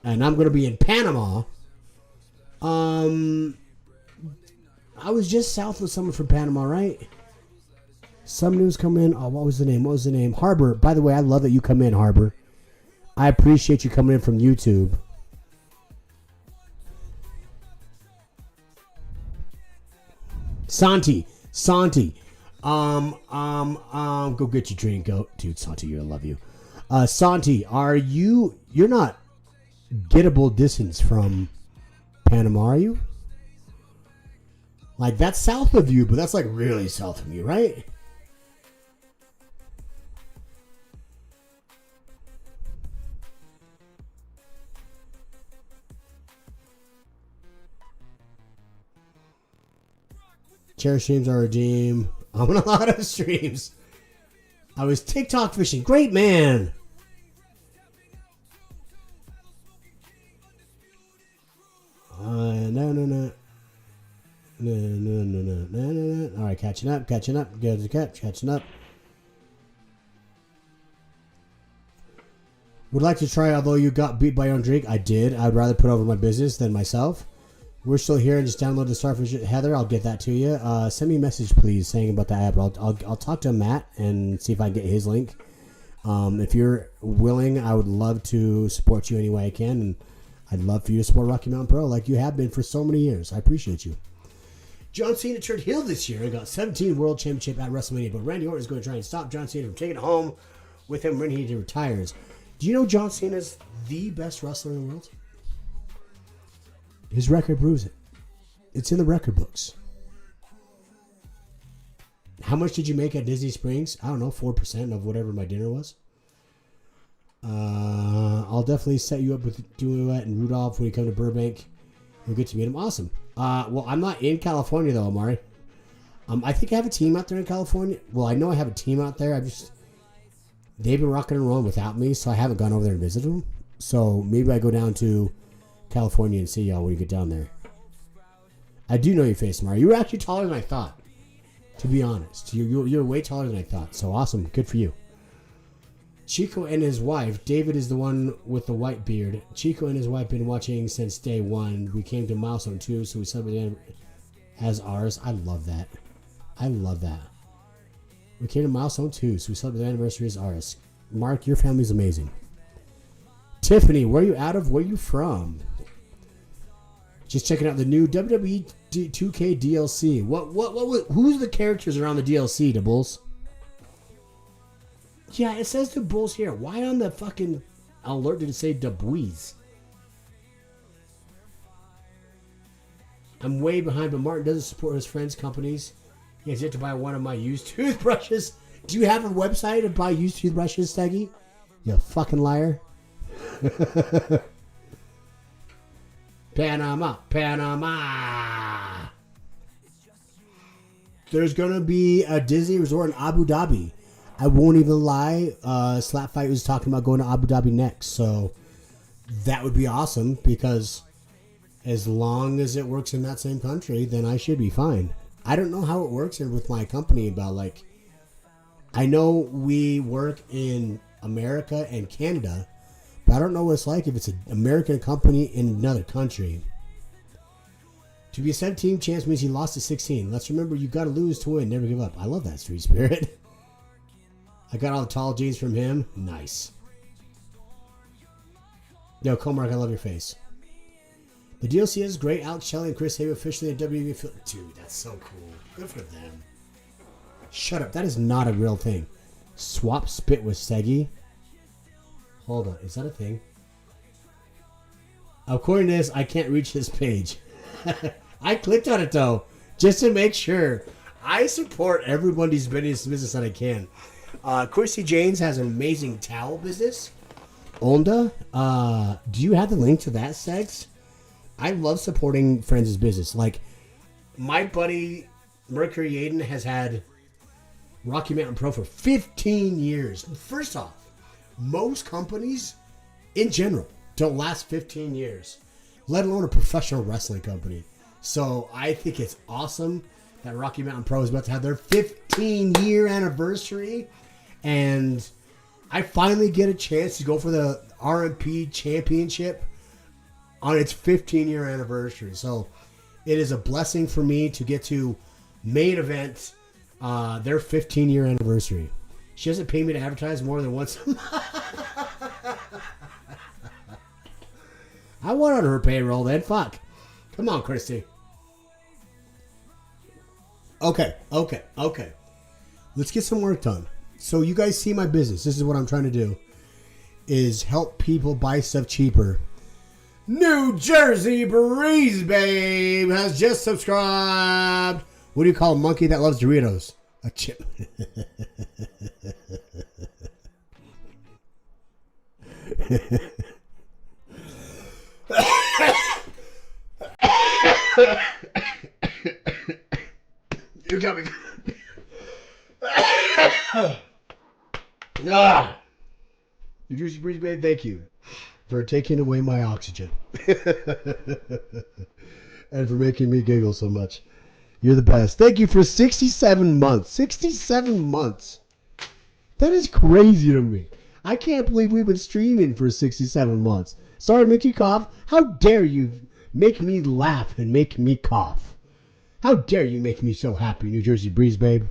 [SPEAKER 2] And I'm going to be in Panama. I was just south of someone from Panama, right? Some news come in. Oh, what was the name? Harbor. By the way, I love that you come in, Harbor. I appreciate you coming in from YouTube. Santi. Go get your drink. Go. Dude, Santi, I love you. Santi, you're not gettable distance from Panama, are you? Like, that's south of you, but that's like really south of you, right? Share streams are redeemed. I'm on a lot of streams. I was TikTok fishing. Great, man. No. All right, catching up. Catching up. Would like to try, although you got beat by your own drink. I did. I'd rather put over my business than myself. We're still here and just download the Starfish. Heather, I'll get that to you. Send me a message, please, saying about the app. I'll talk to Matt and see if I can get his link. If you're willing, I would love to support you any way I can. And I'd love for you to support Rocky Mountain Pro like you have been for so many years. I appreciate you. John Cena turned heel this year and got 17 World Championship at WrestleMania. But Randy Orton is going to try and stop John Cena from taking it home with him when he retires. Do you know John Cena's the best wrestler in the world? His record proves it. It's in the record books. How much did you make at Disney Springs? I don't know, 4% of whatever my dinner was. I'll definitely set you up with Duet and Rudolph when you come to Burbank. You'll get to meet him. Awesome. Well, I'm not in California, though, Amari. I think I have a team out there in California. Well, I know I have a team out there. They've been rocking and rolling without me, so I haven't gone over there and visited them. So maybe I go down to California and see y'all when you get down there. I do know your face, Amari. You were actually taller than I thought, to be honest. You're way taller than I thought. So awesome. Good for you. Chico and his wife, David is the one with the white beard. Chico and his wife been watching since day one. We came to milestone 2, so we celebrated as ours. I love that. We came to milestone 2, so we celebrated the anniversary as ours. Mark, your family's amazing. Tiffany, where are you out of? Where are you from? Just checking out the new WWE 2K DLC. Who's the characters around the DLC, the Bulls? Yeah, it says the Bulls here. Why on the fucking alert did it say Dubuis? I'm way behind, but Martin doesn't support his friends' companies. He has yet to buy one of my used toothbrushes. Do you have a website to buy used toothbrushes, Steggy? You fucking liar. Panama. There's going to be a Disney resort in Abu Dhabi. I won't even lie. Slapfight was talking about going to Abu Dhabi next. So that would be awesome because as long as it works in that same country, then I should be fine. I don't know how it works with my company about I know we work in America and Canada, but I don't know what it's like if it's an American company in another country. To be a 17 chance means he lost to 16. Let's remember you got to lose to win. Never give up. I love that street spirit. I got all the tall jeans from him. Nice. Yo, Comark, I love your face. The DLC is great. Alex Shelley and Chris Hayes officially at WWE. Dude, that's so cool. Good for them. Shut up. That is not a real thing. Swap spit with Segi. Hold on. Is that a thing? According to this, I can't reach this page. I clicked on it, though, just to make sure. I support everybody's business that I can. Chrissy Janes has an amazing towel business. Onda, do you have the link to that, Segs? I love supporting friends' business. Like, my buddy Mercury Aiden has had Rocky Mountain Pro for 15 years. First off, most companies, in general, don't last 15 years, let alone a professional wrestling company. So I think it's awesome that Rocky Mountain Pro is about to have their 15-year anniversary. And I finally get a chance to go for the RMP Championship on its 15-year anniversary. So it is a blessing for me to get to main event their 15-year anniversary. She doesn't pay me to advertise more than once a month. I want on her payroll then. Fuck. Come on, Christy. Okay. Let's get some work done. So you guys see my business. This is what I'm trying to do. Is help people buy stuff cheaper. New Jersey Breeze Babe has just subscribed. What do you call a monkey that loves Doritos? A chip. You got me. New Jersey Breeze Babe, thank you for taking away my oxygen. And for making me giggle so much. You're the best. Thank you for 67 months. 67 months. That is crazy to me. I can't believe we've been streaming for 67 months. Sorry to make you cough. How dare you make me laugh and make me cough? How dare you make me so happy, New Jersey Breeze Babe?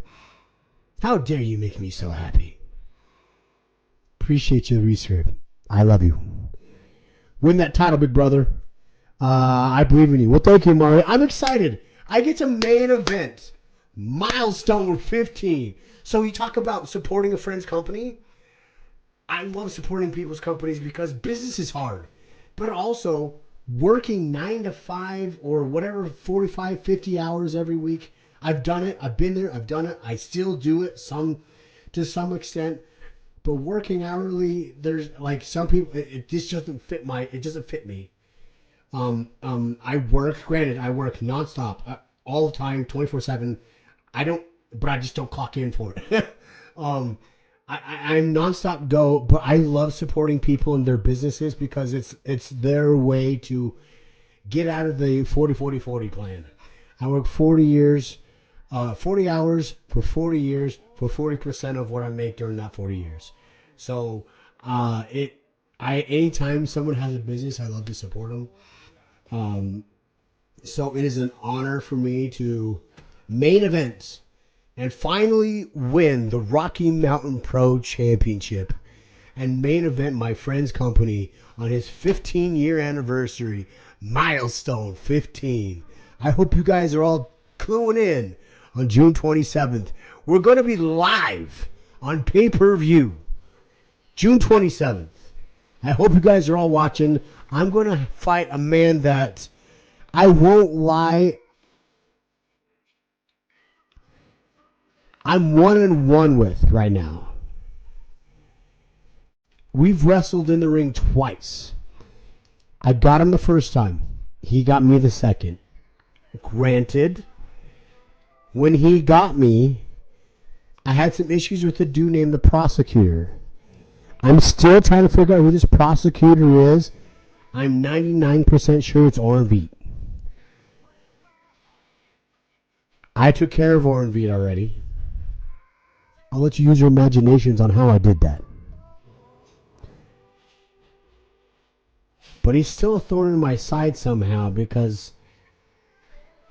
[SPEAKER 2] How dare you make me so happy? Appreciate your research. I love you. Win that title, big brother. I believe in you. Well, thank you, Mario. I'm excited. I get to main event. Milestone 15. So you talk about supporting a friend's company. I love supporting people's companies because business is hard. But also, working 9 to 5 or whatever, 45, 50 hours every week. I've done it. I've been there. I've done it. I still do it to some extent. But working hourly, there's like some people, it just doesn't fit me. I work nonstop all the time, 24/7. But I just don't clock in for it. I'm nonstop go, but I love supporting people in their businesses because it's their way to get out of the 40-40-40 plan. I work 40 years, 40 hours for 40 years for 40% of what I make during that 40 years. So, anytime someone has a business, I love to support them. So it is an honor for me to main event and finally win the Rocky Mountain Pro Championship and main event my friend's company on his 15-year anniversary, milestone 15. I hope you guys are all cluing in on June 27th. We're going to be live on pay-per-view June 27th. I hope you guys are all watching. I'm going to fight a man that I won't lie, I'm 1-1 with right now. We've wrestled in the ring twice. I got him the first time. He got me the second. Granted, when he got me, I had some issues with a dude named the Prosecutor. I'm still trying to figure out who this Prosecutor is. I'm 99% sure it's Oren Veet. I took care of Oren Veet already. I'll let you use your imaginations on how I did that. But he's still a thorn in my side somehow because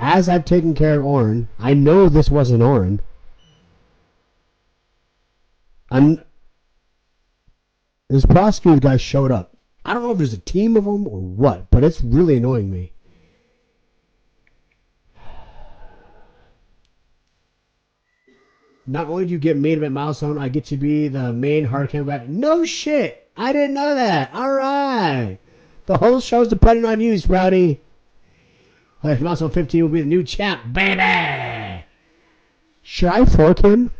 [SPEAKER 2] as I've taken care of Oren, I know this wasn't Oren. This prosecutor guy showed up. I don't know if there's a team of them or what, but it's really annoying me. Not only do you get main event milestone, I get to be the main hardcore back. No shit! I didn't know that. All right, the whole show's depending on you, Sprouty. Milestone 15 will be the new champ, baby. Should I fork him?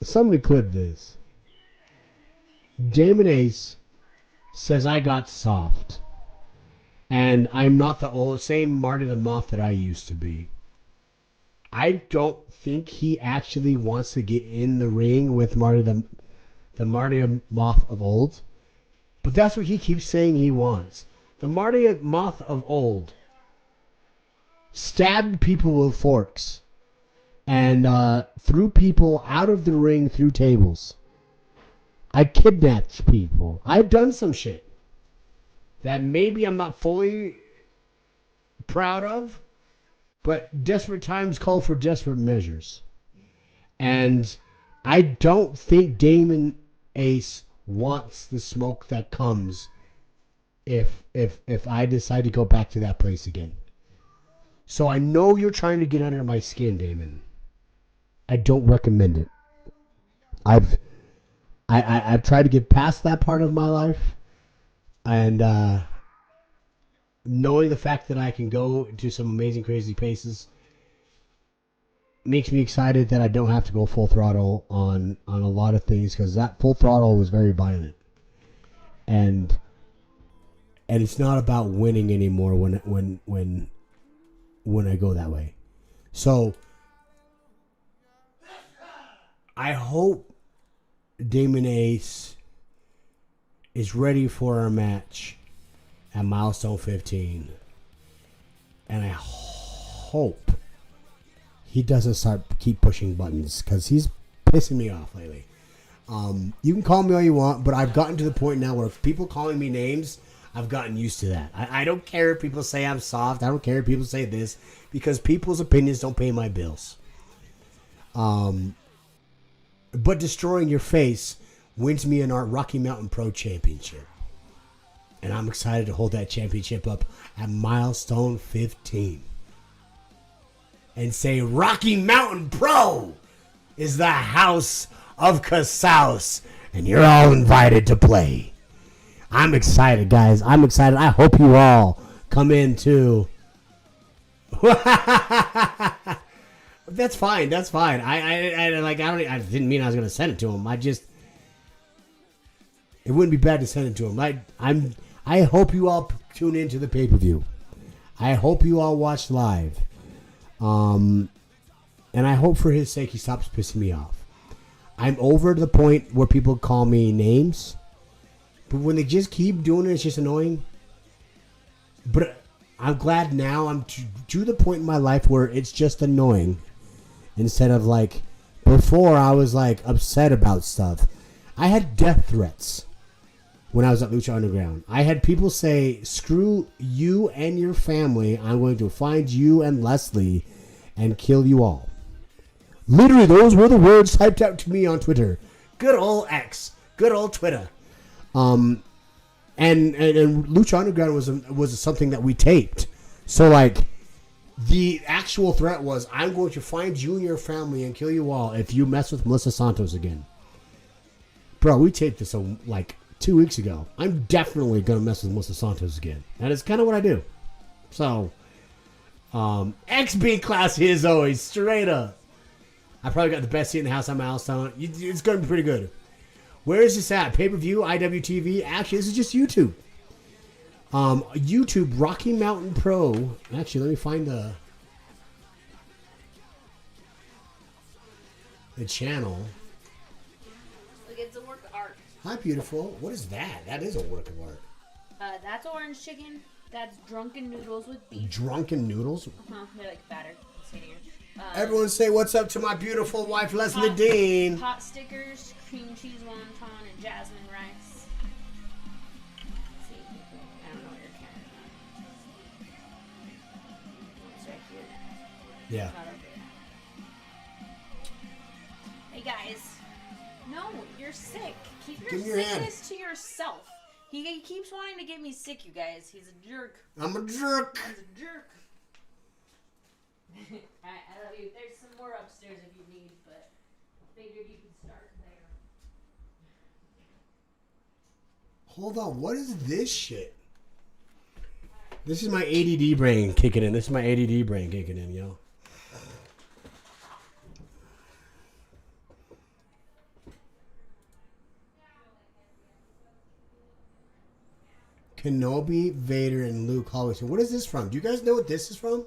[SPEAKER 2] Somebody clip this. Damon Ace says I got soft, and I'm not the old same Marty the Moth that I used to be. I don't think he actually wants to get in the ring with Marty the Marty Moth of old, but that's what he keeps saying he wants. The Marty Moth of old stabbed people with forks and threw people out of the ring through tables. I kidnapped people. I've done some shit that maybe I'm not fully proud of, but desperate times call for desperate measures. And I don't think Damon Ace wants the smoke that comes if I decide to go back to that place again. So I know you're trying to get under my skin, Damon. I don't recommend it. I've tried to get past that part of my life, and knowing the fact that I can go to some amazing, crazy paces makes me excited that I don't have to go full throttle on a lot of things, because that full throttle was very violent, and it's not about winning anymore when I go that way. So I hope Damon Ace is ready for our match at milestone 15, and I hope he doesn't keep pushing buttons, because he's pissing me off lately. You can call me all you want, but I've gotten to the point now where if people calling me names, I've gotten used to that. I don't care if people say I'm soft. I don't care if people say this, because people's opinions don't pay my bills. But destroying your face wins me an Rocky Mountain Pro Championship. And I'm excited to hold that championship up at milestone 15. And say Rocky Mountain Pro is the house of Casaus. And you're all invited to play. I'm excited, guys. I'm excited. I hope you all come in too. That's fine. That's fine. I didn't mean I was gonna send it to him. It wouldn't be bad to send it to him. I hope you all tune into the pay-per-view. I hope you all watch live. And I hope for his sake he stops pissing me off. I'm over to the point where people call me names, but when they just keep doing it, it's just annoying. But I'm glad now I'm to the point in my life where it's just annoying. Instead of like, before I was like upset about stuff. I had death threats when I was at Lucha Underground. I had people say, screw you and your family. I'm going to find you and Leslie and kill you all. Literally, those were the words typed out to me on Twitter. Good old X. Good old Twitter. And Lucha Underground was something that we taped. So like, the actual threat was, I'm going to find you and your family and kill you all if you mess with Melissa Santos again. Bro, we taped this like 2 weeks ago. I'm definitely going to mess with Melissa Santos again. That is kind of what I do. So, X being classy as always, straight up. I probably got the best seat in the house on Milestone. It's going to be pretty good. Where is this at? Pay-per-view, IWTV? Actually, this is just YouTube. YouTube, Rocky Mountain Pro. Actually, let me find the channel.
[SPEAKER 5] Look, it's a work of art.
[SPEAKER 2] Hi, beautiful. What is that? That is a work of art.
[SPEAKER 5] That's orange chicken. That's drunken noodles with beef.
[SPEAKER 2] Drunken noodles?
[SPEAKER 5] Uh-huh. They're like battered.
[SPEAKER 2] Everyone say what's up to my beautiful wife, Leslie Dean.
[SPEAKER 5] Pot stickers, cream cheese wonton, and jasmine rice. Let's see, I don't know where your camera's
[SPEAKER 2] Yeah.
[SPEAKER 5] Not okay. Hey guys. No, you're sick. Keep your
[SPEAKER 2] Give me your hand.
[SPEAKER 5] sickness to yourself. He keeps wanting to get me sick, you guys. He's a jerk.
[SPEAKER 2] I'm a jerk.
[SPEAKER 5] He's a jerk. I love you. There's some more upstairs if you need, but figured you could start there.
[SPEAKER 2] Hold on. What is this shit? This is my ADD brain kicking in. Yo. Kenobi, Vader, and Luke always. What is this from? Do you guys know what this is from?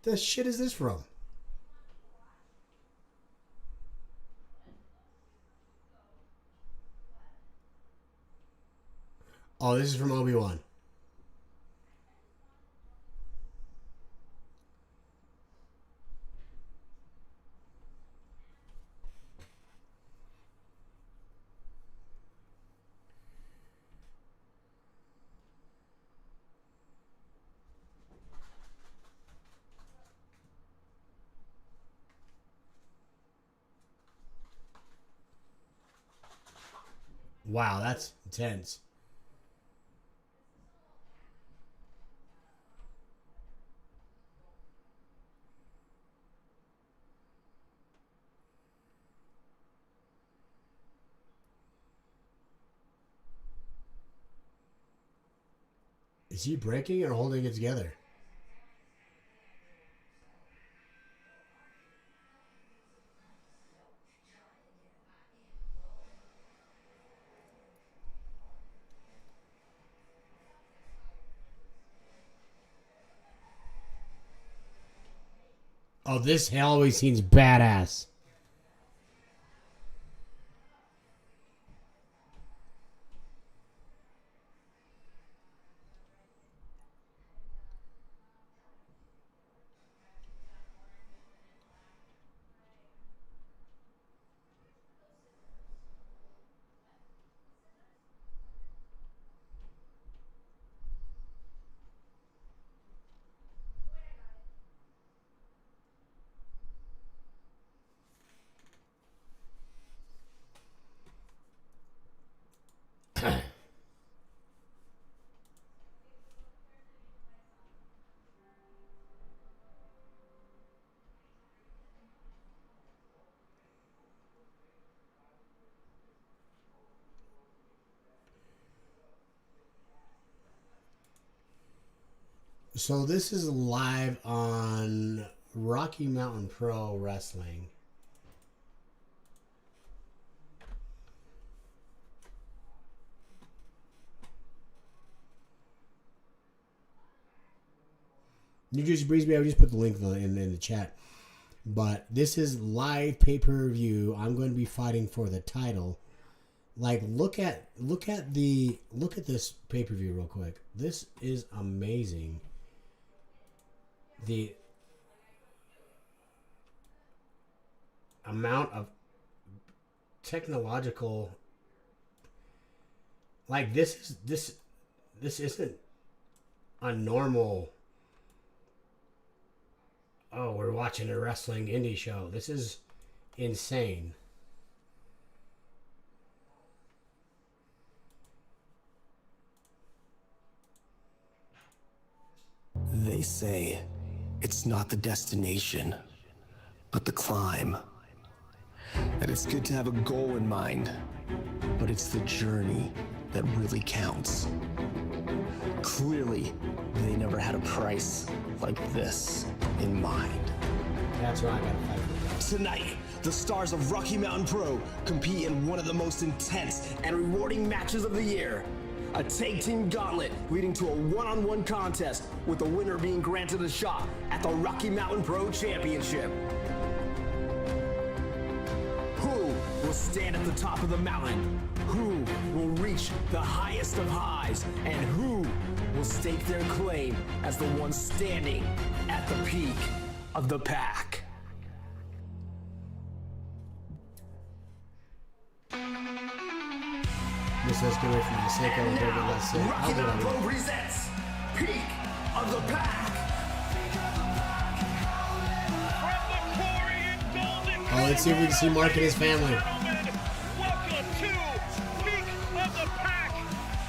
[SPEAKER 2] The shit is this from? Oh, this is from Obi-Wan. Wow, that's intense. Is he breaking or holding it together? Oh, this always seems badass. So this is live on Rocky Mountain Pro Wrestling. New Jersey Breezebee, I just put the link in the chat. But this is live pay-per-view. I'm going to be fighting for the title. Like, look at this pay-per-view real quick. This is amazing. The amount of technological, like, this isn't a normal, oh, we're watching a wrestling indie show. This is insane.
[SPEAKER 6] They say it's not the destination, but the climb. And it's good to have a goal in mind, but it's the journey that really counts. Clearly, they never had a price like this in mind.
[SPEAKER 2] That's why I gotta fight for that.
[SPEAKER 6] Tonight, the stars of Rocky Mountain Pro compete in one of the most intense and rewarding matches of the year. A tag team gauntlet leading to a one-on-one contest, with the winner being granted a shot at the Rocky Mountain Pro Championship. Who will stand at the top of the mountain? Who will reach the highest of highs? And who will stake their claim as the one standing at the peak of the pack?
[SPEAKER 2] says get away from my Seiko and don't get that sick. I'll
[SPEAKER 6] Rocky
[SPEAKER 2] do
[SPEAKER 6] Mountain
[SPEAKER 2] it.
[SPEAKER 6] Pro presents Peak of the Pack.
[SPEAKER 2] Oh, let's see if we can see Mark and his family.
[SPEAKER 7] Welcome to Peak of the Pack.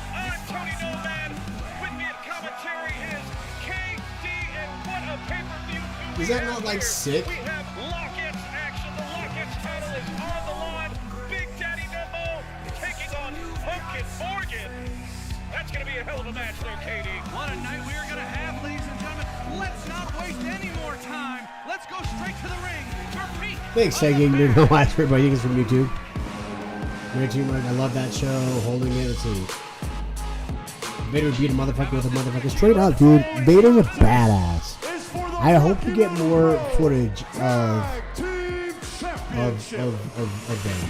[SPEAKER 7] I'm Tony Nomad. With me in commentary is KD, and what a pay-per-view.
[SPEAKER 2] Is that not like sick?
[SPEAKER 7] We have Lockets action. The Lockets title is on the line. Big Daddy Nomo taking on Pumpkin Morgan. That's going to be a hell of a match there, KD.
[SPEAKER 8] What a night we are going to have, ladies and gentlemen. Let's not waste any more time. Let's go straight to the ring for Peak.
[SPEAKER 2] Thanks, Segging. You're going to watch everybody. It's from YouTube. Great team, I love that show. Holding it. Let's see. Vader beat a motherfucker with a motherfucker. Straight up, dude. Vader's a badass. I hope you get more footage of them.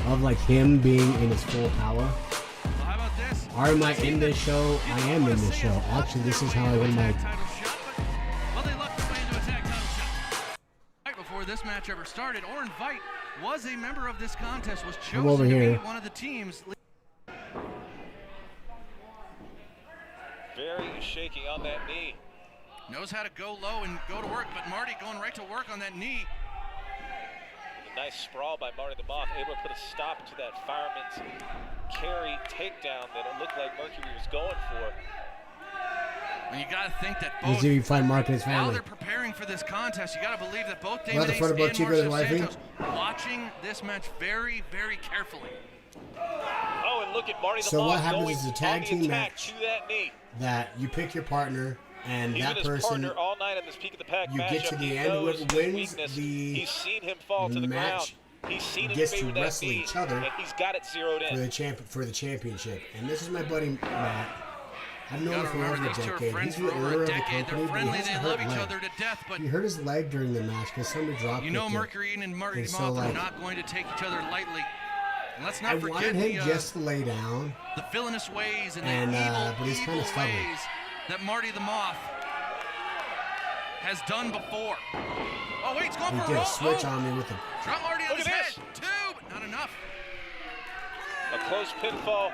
[SPEAKER 2] Of like him being in his full power.
[SPEAKER 8] Well, how about this?
[SPEAKER 2] Am I in this show? I am in this show. Actually, this is how I win my.
[SPEAKER 8] Title shot, but, well, they lucked their way into a tag title shot. Right before this match ever started, Orin Veidt was a member of this contest, was chosen
[SPEAKER 2] over
[SPEAKER 8] to
[SPEAKER 2] here.
[SPEAKER 8] be one of the teams.
[SPEAKER 7] Very shaky on that knee.
[SPEAKER 8] Knows how to go low and go to work, but Marty going right to work on that knee.
[SPEAKER 7] A nice sprawl by Marty the Moth, able to put a stop to that fireman's carry takedown that it looked like Mercury was going for.
[SPEAKER 8] And you got to think that
[SPEAKER 2] Let's
[SPEAKER 8] both,
[SPEAKER 2] see if you find Mark and his
[SPEAKER 8] while
[SPEAKER 2] family.
[SPEAKER 8] they're preparing for this contest, you got to believe that both
[SPEAKER 2] the
[SPEAKER 8] Damon Ace
[SPEAKER 2] front
[SPEAKER 8] and
[SPEAKER 2] about Chico and his
[SPEAKER 8] Marcio
[SPEAKER 2] wifey?
[SPEAKER 8] Santos watching this match very, very carefully.
[SPEAKER 7] Oh, and look at Marty the
[SPEAKER 2] So
[SPEAKER 7] Moth
[SPEAKER 2] what happens
[SPEAKER 7] going
[SPEAKER 2] is a
[SPEAKER 7] on
[SPEAKER 2] tag
[SPEAKER 7] the
[SPEAKER 2] team
[SPEAKER 7] attack
[SPEAKER 2] match
[SPEAKER 7] to that knee.
[SPEAKER 2] that you pick your partner and
[SPEAKER 7] He's
[SPEAKER 2] that
[SPEAKER 7] been his
[SPEAKER 2] person.
[SPEAKER 7] partner all night in this Peak of the Pack
[SPEAKER 2] You
[SPEAKER 7] matchup.
[SPEAKER 2] get to the
[SPEAKER 7] He
[SPEAKER 2] end,
[SPEAKER 7] knows
[SPEAKER 2] whoever
[SPEAKER 7] his
[SPEAKER 2] wins
[SPEAKER 7] weakness.
[SPEAKER 2] the
[SPEAKER 7] He's seen him fall to the ground.
[SPEAKER 2] match
[SPEAKER 7] He's seen him
[SPEAKER 2] gets to
[SPEAKER 7] favor that
[SPEAKER 2] wrestle
[SPEAKER 7] knee,
[SPEAKER 2] each other
[SPEAKER 7] and he's got it zeroed in.
[SPEAKER 2] for the championship. And this is my buddy Matt. I've known him
[SPEAKER 8] Gotta
[SPEAKER 2] for
[SPEAKER 8] remember,
[SPEAKER 2] over a
[SPEAKER 8] these two are
[SPEAKER 2] decade.
[SPEAKER 8] friends
[SPEAKER 2] He's the
[SPEAKER 8] for
[SPEAKER 2] owner
[SPEAKER 8] over a
[SPEAKER 2] of the
[SPEAKER 8] decade.
[SPEAKER 2] company,
[SPEAKER 8] They're
[SPEAKER 2] but he
[SPEAKER 8] friendly.
[SPEAKER 2] has a
[SPEAKER 8] They
[SPEAKER 2] hurt
[SPEAKER 8] love each
[SPEAKER 2] leg.
[SPEAKER 8] other to death, but
[SPEAKER 2] He hurt his leg during the match because somebody dropped
[SPEAKER 8] you know
[SPEAKER 2] it.
[SPEAKER 8] Mercury and Marty
[SPEAKER 2] And
[SPEAKER 8] the
[SPEAKER 2] so,
[SPEAKER 8] Moth are
[SPEAKER 2] like,
[SPEAKER 8] not going to take each other lightly. And let's
[SPEAKER 2] I
[SPEAKER 8] not
[SPEAKER 2] wanted
[SPEAKER 8] forget
[SPEAKER 2] him just to lay down.
[SPEAKER 8] the villainous ways and,
[SPEAKER 2] And,
[SPEAKER 8] the evil,
[SPEAKER 2] but he's
[SPEAKER 8] evil
[SPEAKER 2] kinda stubborn.
[SPEAKER 8] ways that Marty the Moth has done before. Oh, wait, he's going
[SPEAKER 2] He
[SPEAKER 8] for a
[SPEAKER 2] did
[SPEAKER 8] roll.
[SPEAKER 2] a switch
[SPEAKER 8] Oh,
[SPEAKER 2] on me with the.
[SPEAKER 8] drop Marty on
[SPEAKER 7] Look
[SPEAKER 8] his
[SPEAKER 7] at
[SPEAKER 8] head.
[SPEAKER 7] this.
[SPEAKER 8] Two, but not enough.
[SPEAKER 7] A close pinfall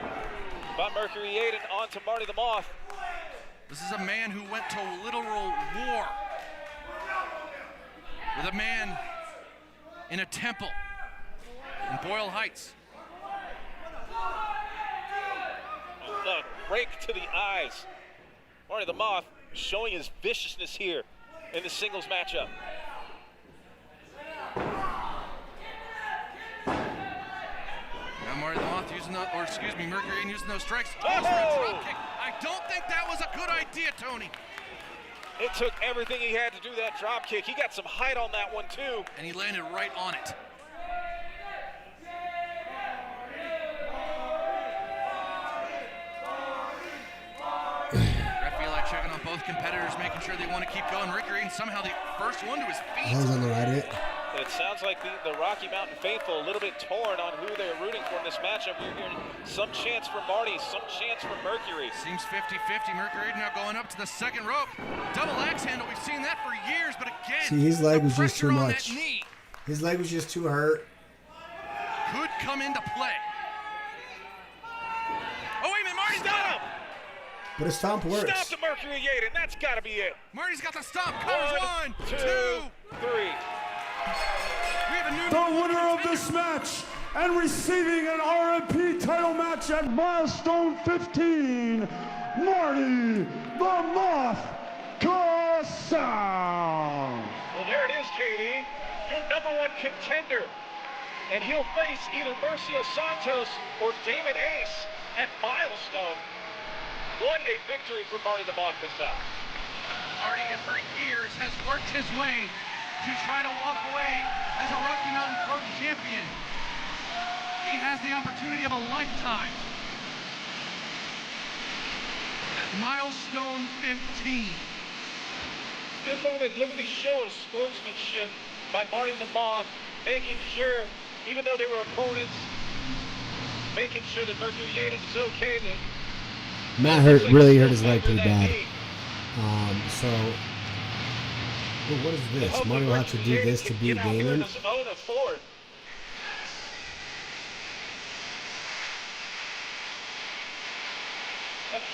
[SPEAKER 7] by Mercury Aiden onto Marty the Moth.
[SPEAKER 8] This is a man who went to literal war with a man in a temple in Boyle Heights.
[SPEAKER 7] A rake to the eyes. Marty the Moth showing his viciousness here in the singles matchup.
[SPEAKER 8] Now Marty the Moth using those, or excuse me, Mercury Aiden using those strikes.
[SPEAKER 7] Oh!
[SPEAKER 8] Goes for a drop kick. I don't think that was a good idea, Tony.
[SPEAKER 7] It took everything he had to do that drop kick. He got some height on that one too.
[SPEAKER 8] And he landed right on it. I feel like checking on both competitors, making sure they want to keep going. Mercury Aiden somehow the first one to his feet.
[SPEAKER 2] Hands on the right hit.
[SPEAKER 7] And it sounds like the Rocky Mountain faithful a little bit torn on who they're rooting for in this matchup. We're hearing some chance for Marty, some chance for Mercury.
[SPEAKER 8] Seems 50-50. Mercury Aiden now going up to the second rope. Double axe handle. We've seen that for years, but again,
[SPEAKER 2] See, his leg
[SPEAKER 8] the
[SPEAKER 2] was just too
[SPEAKER 8] pressure on
[SPEAKER 2] much.
[SPEAKER 8] that knee
[SPEAKER 2] His leg was just too hurt.
[SPEAKER 8] could come into play. Oh, wait a minute. Marty's got him.
[SPEAKER 2] But his stomp works.
[SPEAKER 7] Stop the Mercury Aiden. That's got to be it.
[SPEAKER 8] Marty's got the stomp. Covers one, two.
[SPEAKER 7] 3.
[SPEAKER 8] We have a new
[SPEAKER 1] The winner of this match and receiving an RMP title match at milestone 15, Marty the Moth Casaus.
[SPEAKER 7] Well, there it is, KD. Your #1 contender. And he'll face either Marcio Santos or Damon Ace at milestone. What a victory for Marty the Moth Casaus.
[SPEAKER 8] Marty, for years, has worked his way to try to walk away as a Rocky Mountain Pro champion. He has the opportunity of a lifetime. Milestone 15.
[SPEAKER 7] This moment really shows sportsmanship by Marty the Moth, making sure, even though they were opponents, making sure that Mercury Aiden's okay.
[SPEAKER 2] Matt really hurt his leg pretty bad. So, oh, what is this? Marty will have to do this to beat Damon.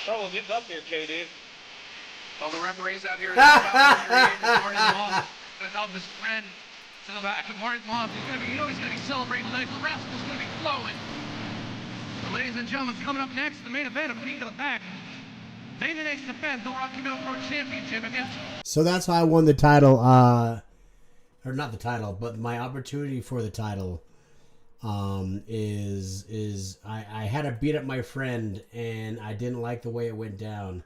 [SPEAKER 7] Trouble getting up here, KD.
[SPEAKER 8] Well, the referees out here about Marty the Moth. Gonna help his friend to the back. Marty the Moth, he's gonna be, he's gonna be celebrating tonight. The rascal's gonna be flowing. So, ladies and gentlemen, coming up next, the main event of Meet to the Back. David Ace defends the Rocky Mountain Pro Championship against.
[SPEAKER 2] So that's how I won the title. Or not the title, but my opportunity for the title. Is I had to beat up my friend, and I didn't like the way it went down.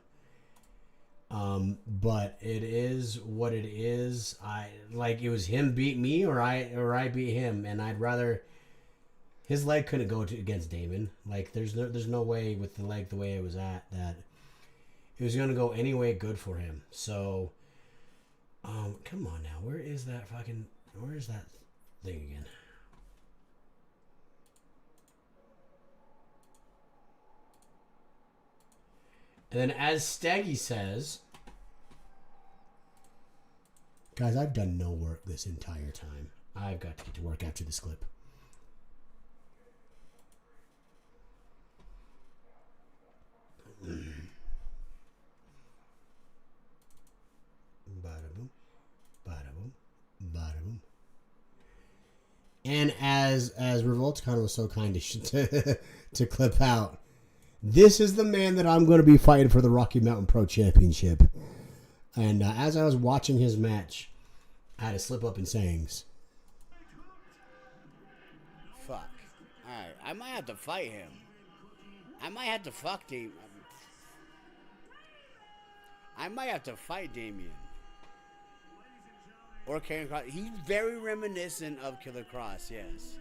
[SPEAKER 2] But it is what it is. It was him beat me, or I beat him, and I'd rather. His leg couldn't go against Damon. Like there's no way with the leg the way it was at that it was gonna go any way good for him. So, come on now, where is that thing again? And then, as Staggy says, guys, I've done no work this entire time. I've got to get to work after this clip. Bada boom, bada boom, bada boom. And as Revolticon was so kind to clip out, this is the man that I'm going to be fighting for the Rocky Mountain Pro Championship. And as I was watching his match, I had to slip up in sayings.
[SPEAKER 9] Fuck. Alright, I might have to fight him. I might have to fuck Damien. I might have to fight Damien. Or Karen Cross. He's very reminiscent of Killer Cross, yes.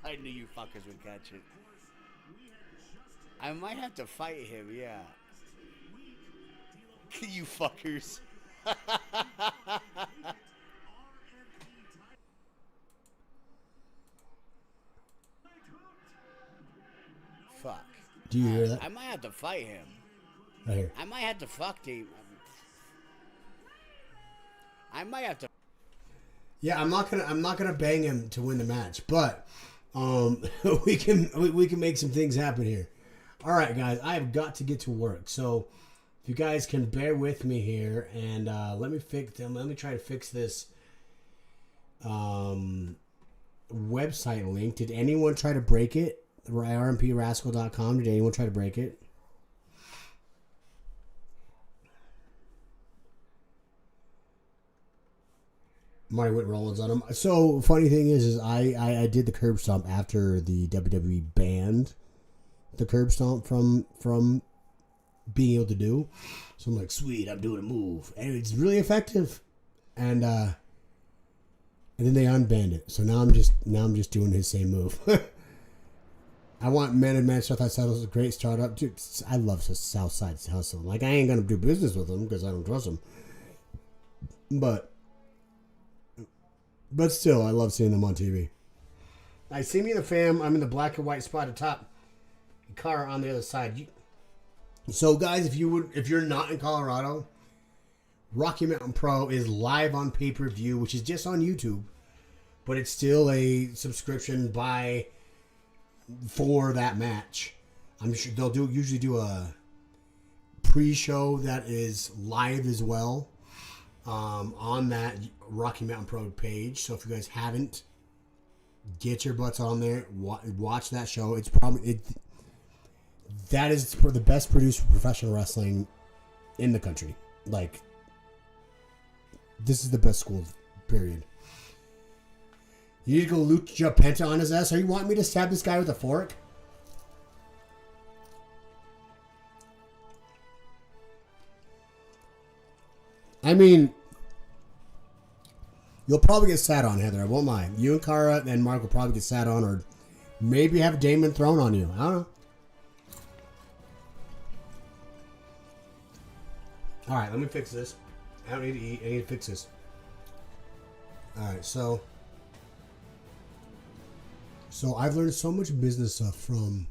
[SPEAKER 9] I knew you fuckers would catch it. I might have to fight him, yeah. You fuckers. Fuck.
[SPEAKER 2] Do you hear that?
[SPEAKER 9] I might have to fight him.
[SPEAKER 2] Right here.
[SPEAKER 9] I might have to fuck him. I might have to.
[SPEAKER 2] Yeah, I'm not gonna bang him to win the match, but we can make some things happen here. All right, guys, I have got to get to work, so if you guys can bear with me here, and let me try to fix this website link. Did anyone try to break it? rmprascal.com. Did anyone try to break it? Marty went Rollins on him. So funny thing is I did the curb stomp after the WWE banned the curb stomp from being able to do. So I'm like, sweet, I'm doing a move, and it's really effective. And then they unbanned it. So now I'm just doing his same move. I want Man and Man Southside Hustle is a great startup. Dude, I love Southside Hustle. Like, I ain't gonna do business with them because I don't trust them. But still, I love seeing them on TV. I see me in the fam. I'm in the black and white spot at the top. Car on the other side. So, guys, if you're not in Colorado, Rocky Mountain Pro is live on pay-per-view, which is just on YouTube, but it's still a subscription for that match. I'm sure they'll usually do a pre-show that is live as well on that Rocky Mountain Pro page. So if you guys haven't, get your butts on there, watch that show. It's probably that is the best produced professional wrestling in the country. Like, this is the best school, period. You need to go Lucha Penta on his ass? Are you wanting me to stab this guy with a fork? I mean, you'll probably get sat on, Heather. I won't lie. You and Cara and Mark will probably get sat on, or maybe have Damon thrown on you. I don't know. Alright, let me fix this. I don't need to eat. I need to fix this. Alright, so I've learned so much business stuff from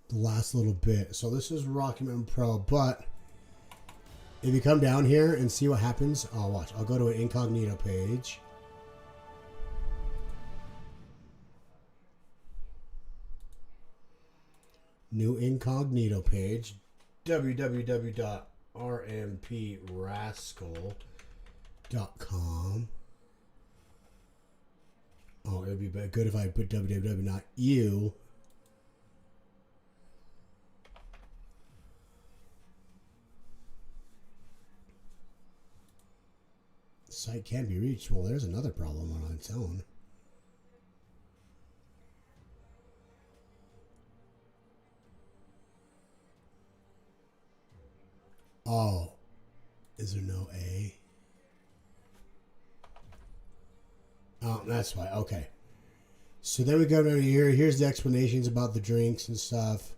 [SPEAKER 2] the last little bit. So this is Rocky Mountain Pro, but if you come down here and see what happens, watch. I'll go to an incognito page. New incognito page. www.rmprascal.com. Oh, it would be good if I put www, not you. Site can't be reached. Well, there's another problem on its own. Oh, is there no A? Oh, that's why. Okay. So then we go down here. Here's the explanations about the drinks and stuff.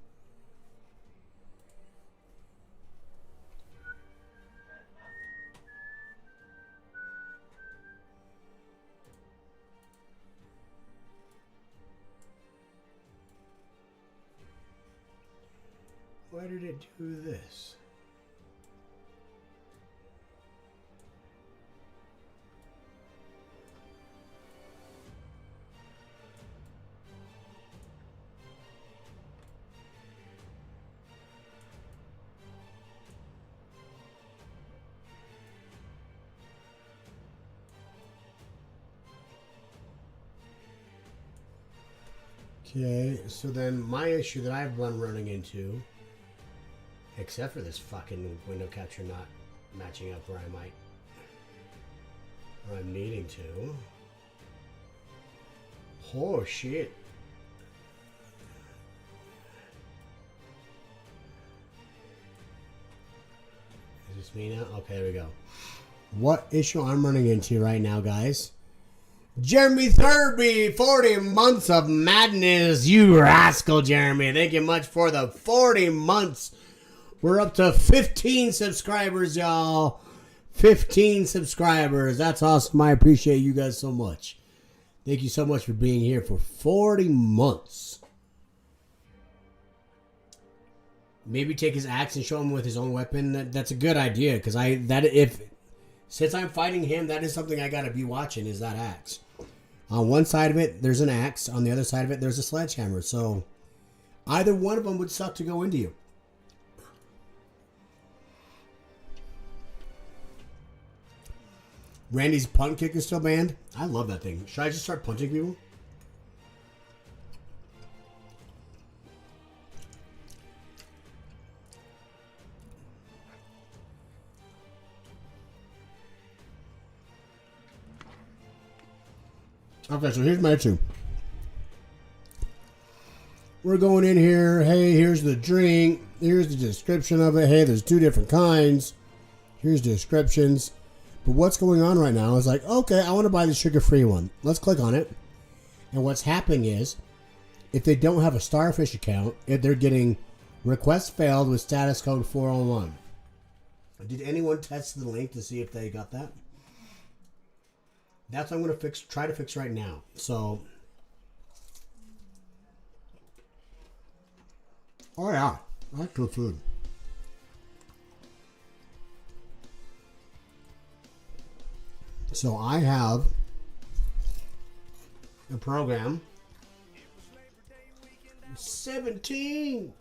[SPEAKER 2] Why did it do this? Okay, so then my issue that I've been running into, except for this fucking window capture not matching up where I'm needing to. Oh shit. Is this me now? Okay, there we go. What issue I'm running into right now, guys? Jeremy Thurby, 40 months of madness. You rascal, Jeremy. Thank you much for the 40 months. We're up to 15 subscribers, y'all. 15 subscribers. That's awesome. I appreciate you guys so much. Thank you so much for being here for 40 months. Maybe take his axe and show him with his own weapon. That's a good idea, because since I'm fighting him, that is something I gotta be watching, is that axe. On one side of it, there's an axe. On the other side of it, there's a sledgehammer. So either one of them would suck to go into you. Randy's punt kick is still banned. I love that thing. Should I just start punching people? Okay, so here's my issue. We're going in here. Hey, here's the drink. Here's the description of it. Hey, there's 2 different kinds. Here's descriptions. But what's going on right now is like, okay, I want to buy the sugar-free one. Let's click on it. And what's happening is, if they don't have a Starfish account, if they're getting request failed with status code 401. Did anyone test the link to see if they got that? That's what I'm going to try to fix right now. So, oh yeah, that's good food. So I have a program. 17.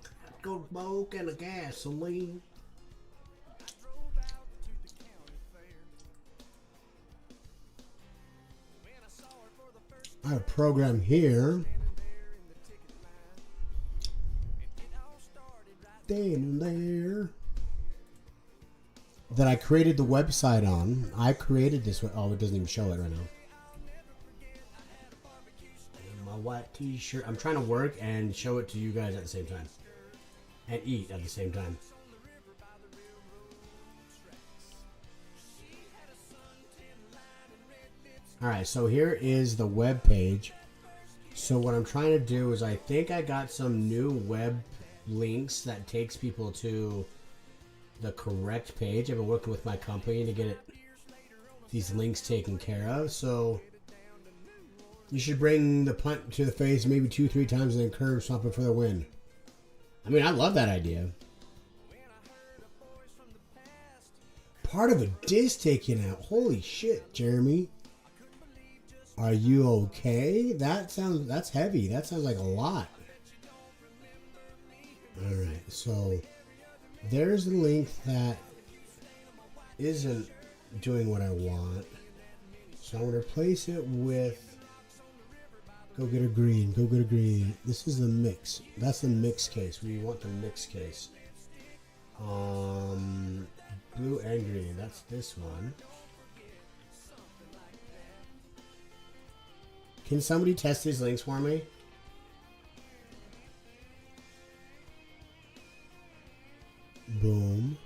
[SPEAKER 2] Go smoke and a gasoline. I have a program here. There. That I created the website on. I created this one. Oh, it doesn't even show it right now. My white t-shirt. I'm trying to work and show it to you guys at the same time. And eat at the same time. Alright, so here is the web page. So what I'm trying to do is I think I got some new web links that takes people to the correct page. I've been working with my company to get these links taken care of. So you should bring the punt to the face maybe 2-3 times and then curve something for the win. I mean, I love that idea. Part of a disc taken out. Holy shit, Jeremy. Are you okay? That's heavy. That sounds like a lot. so there's the link that isn't doing what I want. So I'm going to replace it with Go Get a Green. Go Get a Green. This is the mix. That's the mix case. We want the mix case. Blue and green. That's this one. Can somebody test these links for me? Boom.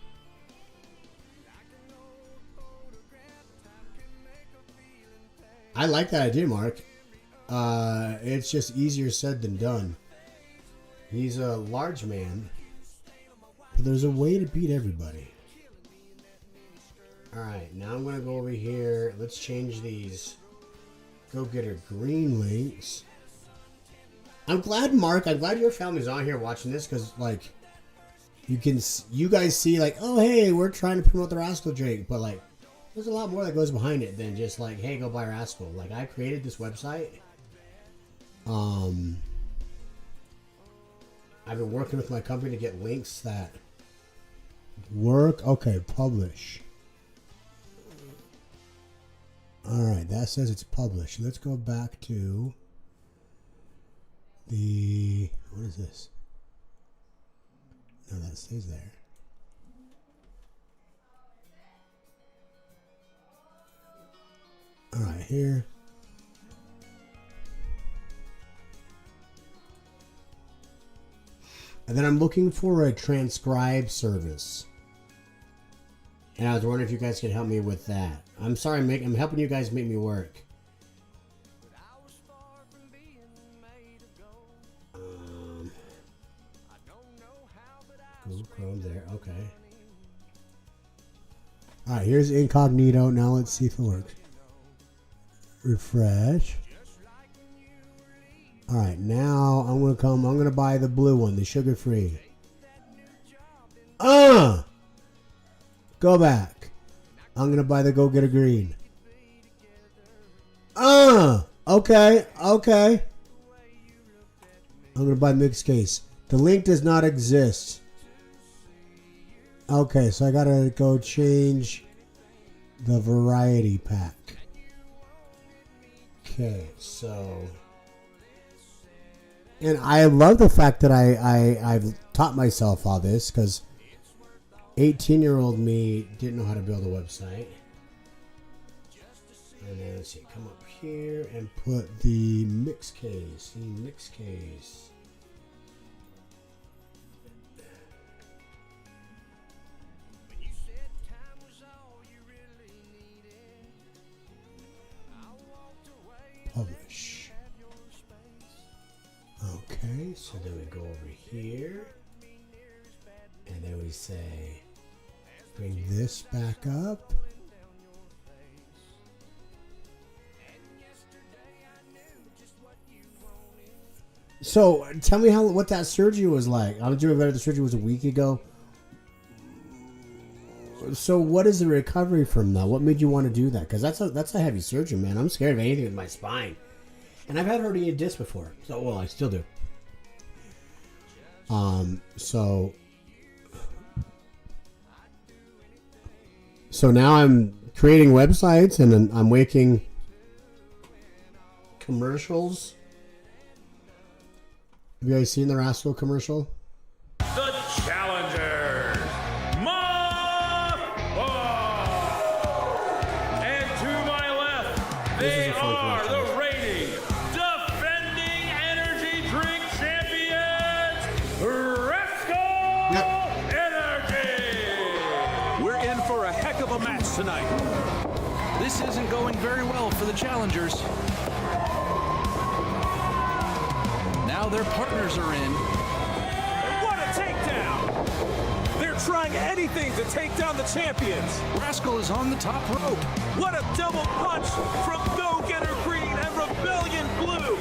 [SPEAKER 2] I like that idea, Mark. It's just easier said than done. He's a large man, but there's a way to beat everybody. Alright, now I'm going to go over here. Let's change these Go Get a Green links. I'm glad, Mark, I'm glad your family's on here watching this, because, like, you guys see, like, oh, hey, we're trying to promote the Rascal Drake, but, like, there's a lot more that goes behind it than just, like, hey, go buy Rascal. Like, I created this website. I've been working with my company to get links that work. Okay, publish. Alright, that says it's published. Let's go back to the... What is this? No, that stays there. Alright, here. And then I'm looking for a transcribe service. And I was wondering if you guys could help me with that. I'm sorry, I'm helping you guys make me work. Google Chrome there, okay. Alright, here's incognito. Now let's see if it works. Refresh. Alright, now I'm gonna buy the blue one, the sugar free. Go back. I'm gonna buy the Go Get a Green. Okay. I'm gonna buy the mixed case. The link does not exist. Okay, so I gotta go change the variety pack. Okay, so, and I love the fact that I've taught myself all this, because 18-year-old me didn't know how to build a website. And then let's see, come up here and put the mix case. Publish. Okay, so then we go over here, and then we say, bring this back up. So tell me what that surgery was like. I was doing better. The surgery was a week ago. So what is the recovery from that? What made you want to do that? Because that's a heavy surgery, man. I'm scared of anything with my spine. And I've had herniated disc before. So, well, I still do. So now I'm creating websites, and I'm making commercials. Have you guys seen the Rascal commercial?
[SPEAKER 7] The Challengers, Moth! And to my left, they are the reigning, defending energy drink champions, Rascal Energy!
[SPEAKER 10] We're in for a heck of a match tonight. This isn't going very well for the Challengers. Now their partners are in.
[SPEAKER 11] What a takedown! They're trying anything to take down the champions.
[SPEAKER 10] Rascal is on the top rope.
[SPEAKER 11] What a double punch from Go Getter Green and Rebellion Blue.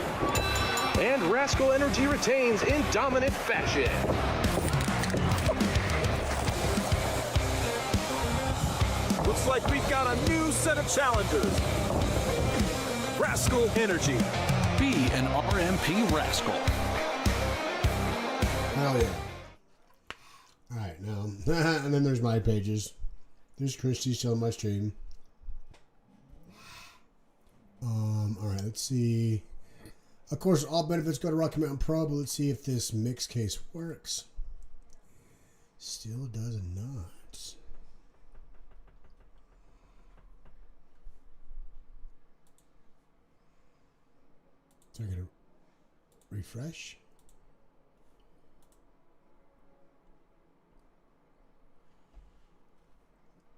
[SPEAKER 12] And Rascal Energy retains in dominant fashion.
[SPEAKER 11] Looks like we've got a new set of challengers. Rascal Energy.
[SPEAKER 10] Be an RMP Rascal.
[SPEAKER 2] Hell yeah. And then there's my pages. There's Christy still on my stream. Alright, let's see. Of course, all benefits go to Rocky Mountain Pro, but let's see if this mix case works. Still does not. So I'm going to refresh.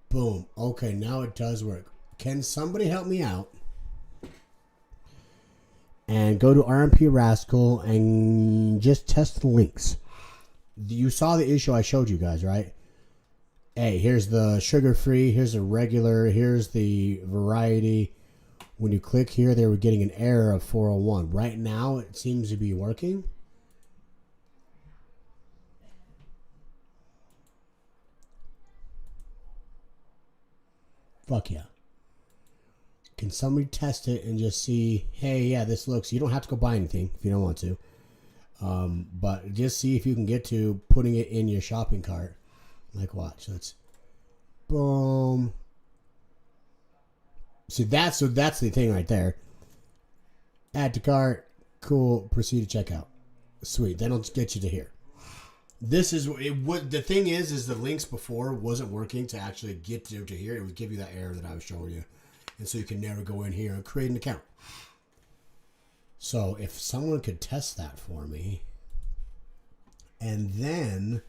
[SPEAKER 2] Boom. Okay, now it does work. Can somebody help me out? And go to RMP Rascal and just test the links. You saw the issue I showed you guys, right? Hey, here's the sugar-free, here's the regular, here's the variety. When you click here, they were getting an error of 401. Right now, it seems to be working. Fuck yeah. Can somebody test it and just see, hey, yeah, this looks... You don't have to go buy anything if you don't want to. But just see if you can get to putting it in your shopping cart. Like, watch. Let's... Boom. See, that's the thing right there. Add to cart. Cool. Proceed to checkout. Sweet. That'll get you to here. This is... the thing is the links before wasn't working to actually get to here. It would give you that error that I was showing you. And so you can never go in here and create an account. So if someone could test that for me. And then,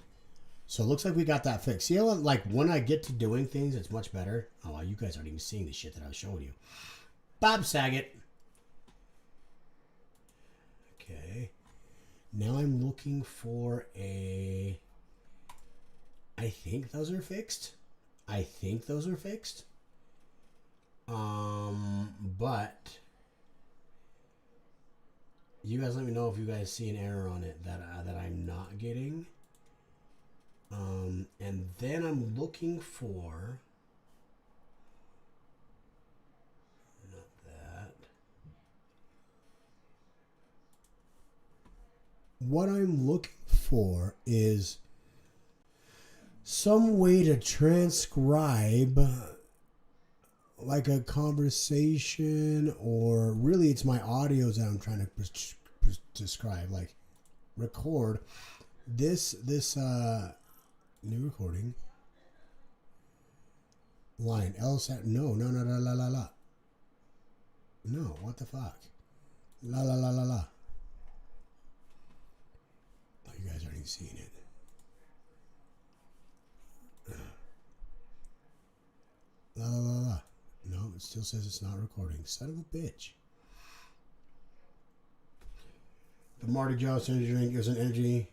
[SPEAKER 2] so it looks like we got that fixed. See how, like, when I get to doing things, it's much better. Oh, wow, you guys aren't even seeing the shit that I was showing you. Bob Saget. Okay. Now I'm looking for a... I think those are fixed. But you guys let me know if you guys see an error on it that I'm not getting. And then I'm looking for not that. What I'm looking for is some way to transcribe like a conversation, or really it's my audios that I'm trying to describe, like record this new recording line no, what the fuck, la. Oh, you guys aren't even seeing it. La. No, it still says it's not recording. Son of a bitch. The Marty Jones energy drink is an energy.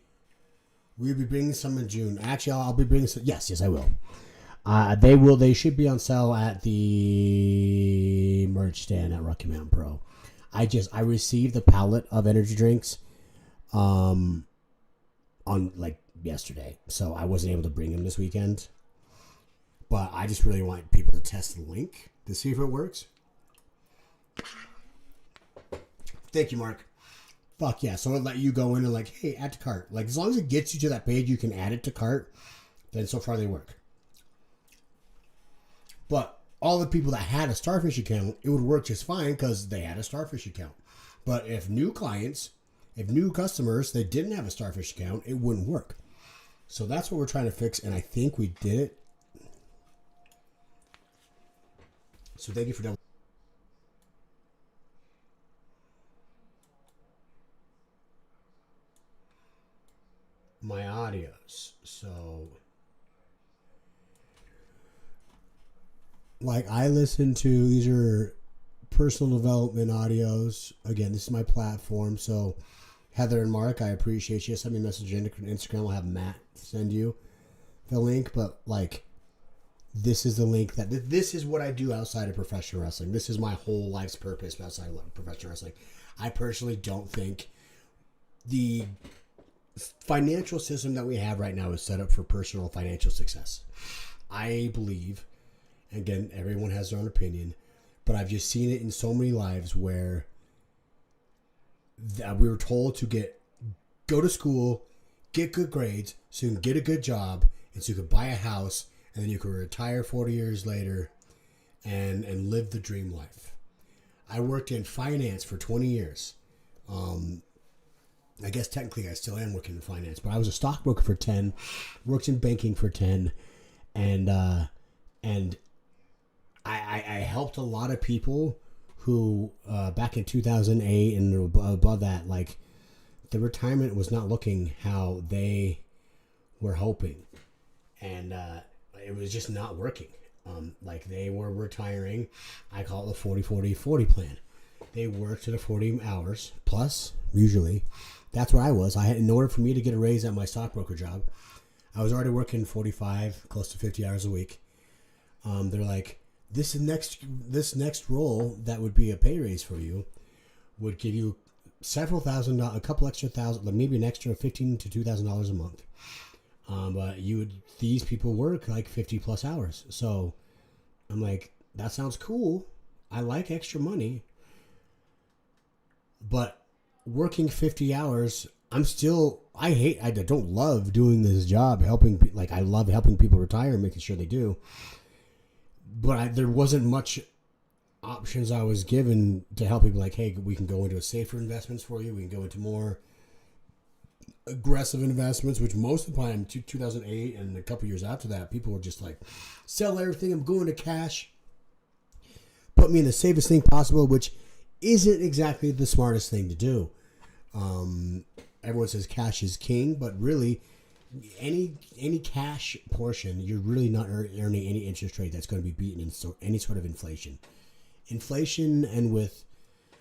[SPEAKER 2] We'll be bringing some in June. Actually, I'll be bringing some. Yes, I will. They should be on sale at the merch stand at Rocky Mountain Pro. I received the pallet of energy drinks on like yesterday, so I wasn't able to bring them this weekend. But I just really want people to test the link to see if it works. Thank you, Mark. Fuck yeah. So it'll let you go in and like, hey, add to cart. Like, as long as it gets you to that page, you can add it to cart. Then so far they work. But all the people that had a Starfish account, it would work just fine because they had a Starfish account. But if new customers, they didn't have a Starfish account, it wouldn't work. So that's what we're trying to fix, and I think we did it. So thank you for double. My audios. So, like, I listen to, these are personal development audios. Again, this is my platform. So, Heather and Mark, I appreciate you. Send me a message on Instagram. I'll have Matt send you the link. But, like, this is the link that this is what I do outside of professional wrestling. This is my whole life's purpose outside of professional wrestling. I personally don't think the financial system that we have right now is set up for personal financial success. I believe, again, everyone has their own opinion, but I've just seen it in so many lives where we were told to go to school, get good grades, so you can get a good job, And so you could buy a house, and then you could retire 40 years later and live the dream life. I worked in finance for 20 years. I guess technically I still am working in finance, but I was a stockbroker for 10, worked in banking for 10, and I helped a lot of people who back in 2008 and above that, like the retirement was not looking how they were hoping, and it was just not working. Like they were retiring. I call it the 40-40-40 plan. They worked to the 40 hours plus, usually. That's what I was. In order for me to get a raise at my stockbroker job, I was already working 45, close to 50 hours a week. They're like, this next role that would be a pay raise for you would give you several $1,000, a couple extra thousand, maybe an extra $1,500 to $2,000 a month. But these people work like 50 plus hours. So I'm like, that sounds cool. I like extra money. But working 50 hours, I don't love doing this job, I love helping people retire and making sure they do. But there wasn't much options I was given to help people, like, hey, we can go into safer investments for you. We can go into more aggressive investments, which most of the time, 2008 and a couple years after that, people were just like, sell everything, I'm going to cash. Put me in the safest thing possible, which isn't exactly the smartest thing to do. Everyone says cash is king, but really, any cash portion, you're really not earning any interest rate that's going to be beaten in any sort of inflation. Inflation, and with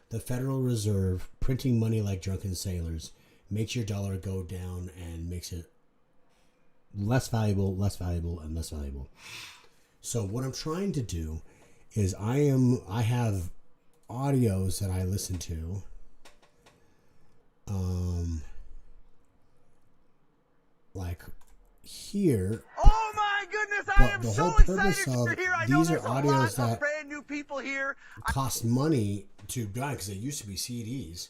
[SPEAKER 2] the Federal Reserve printing money like drunken sailors, makes your dollar go down and makes it less valuable, and less valuable. So what I'm trying to do is I have audios that I listen to. Like here.
[SPEAKER 13] Oh my goodness, I am so excited you're here. I know there's a lot of brand new people here.
[SPEAKER 2] Cost money to buy because they used to be CDs.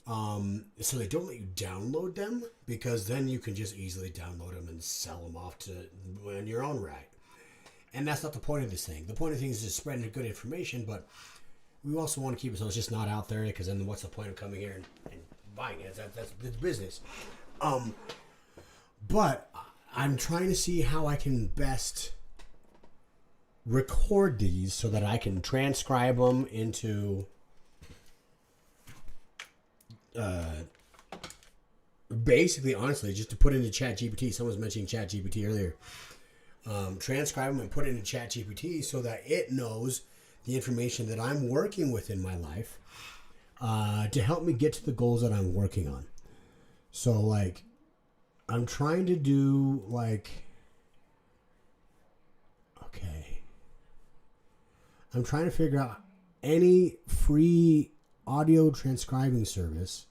[SPEAKER 2] So they don't let you download them, because then you can just easily download them and sell them off in your own right. And that's not the point of this thing. The point of things is just spreading good information, but we also want to keep it so it's just not out there, because then what's the point of coming here and buying it? That's business. But I'm trying to see how I can best record these so that I can transcribe them into basically, honestly, just to put into ChatGPT. Someone was mentioning ChatGPT earlier. Transcribe them and put it into ChatGPT so that it knows the information that I'm working with in my life to help me get to the goals that I'm working on. So, like, I'm trying to do, I'm trying to figure out any free audio transcribing service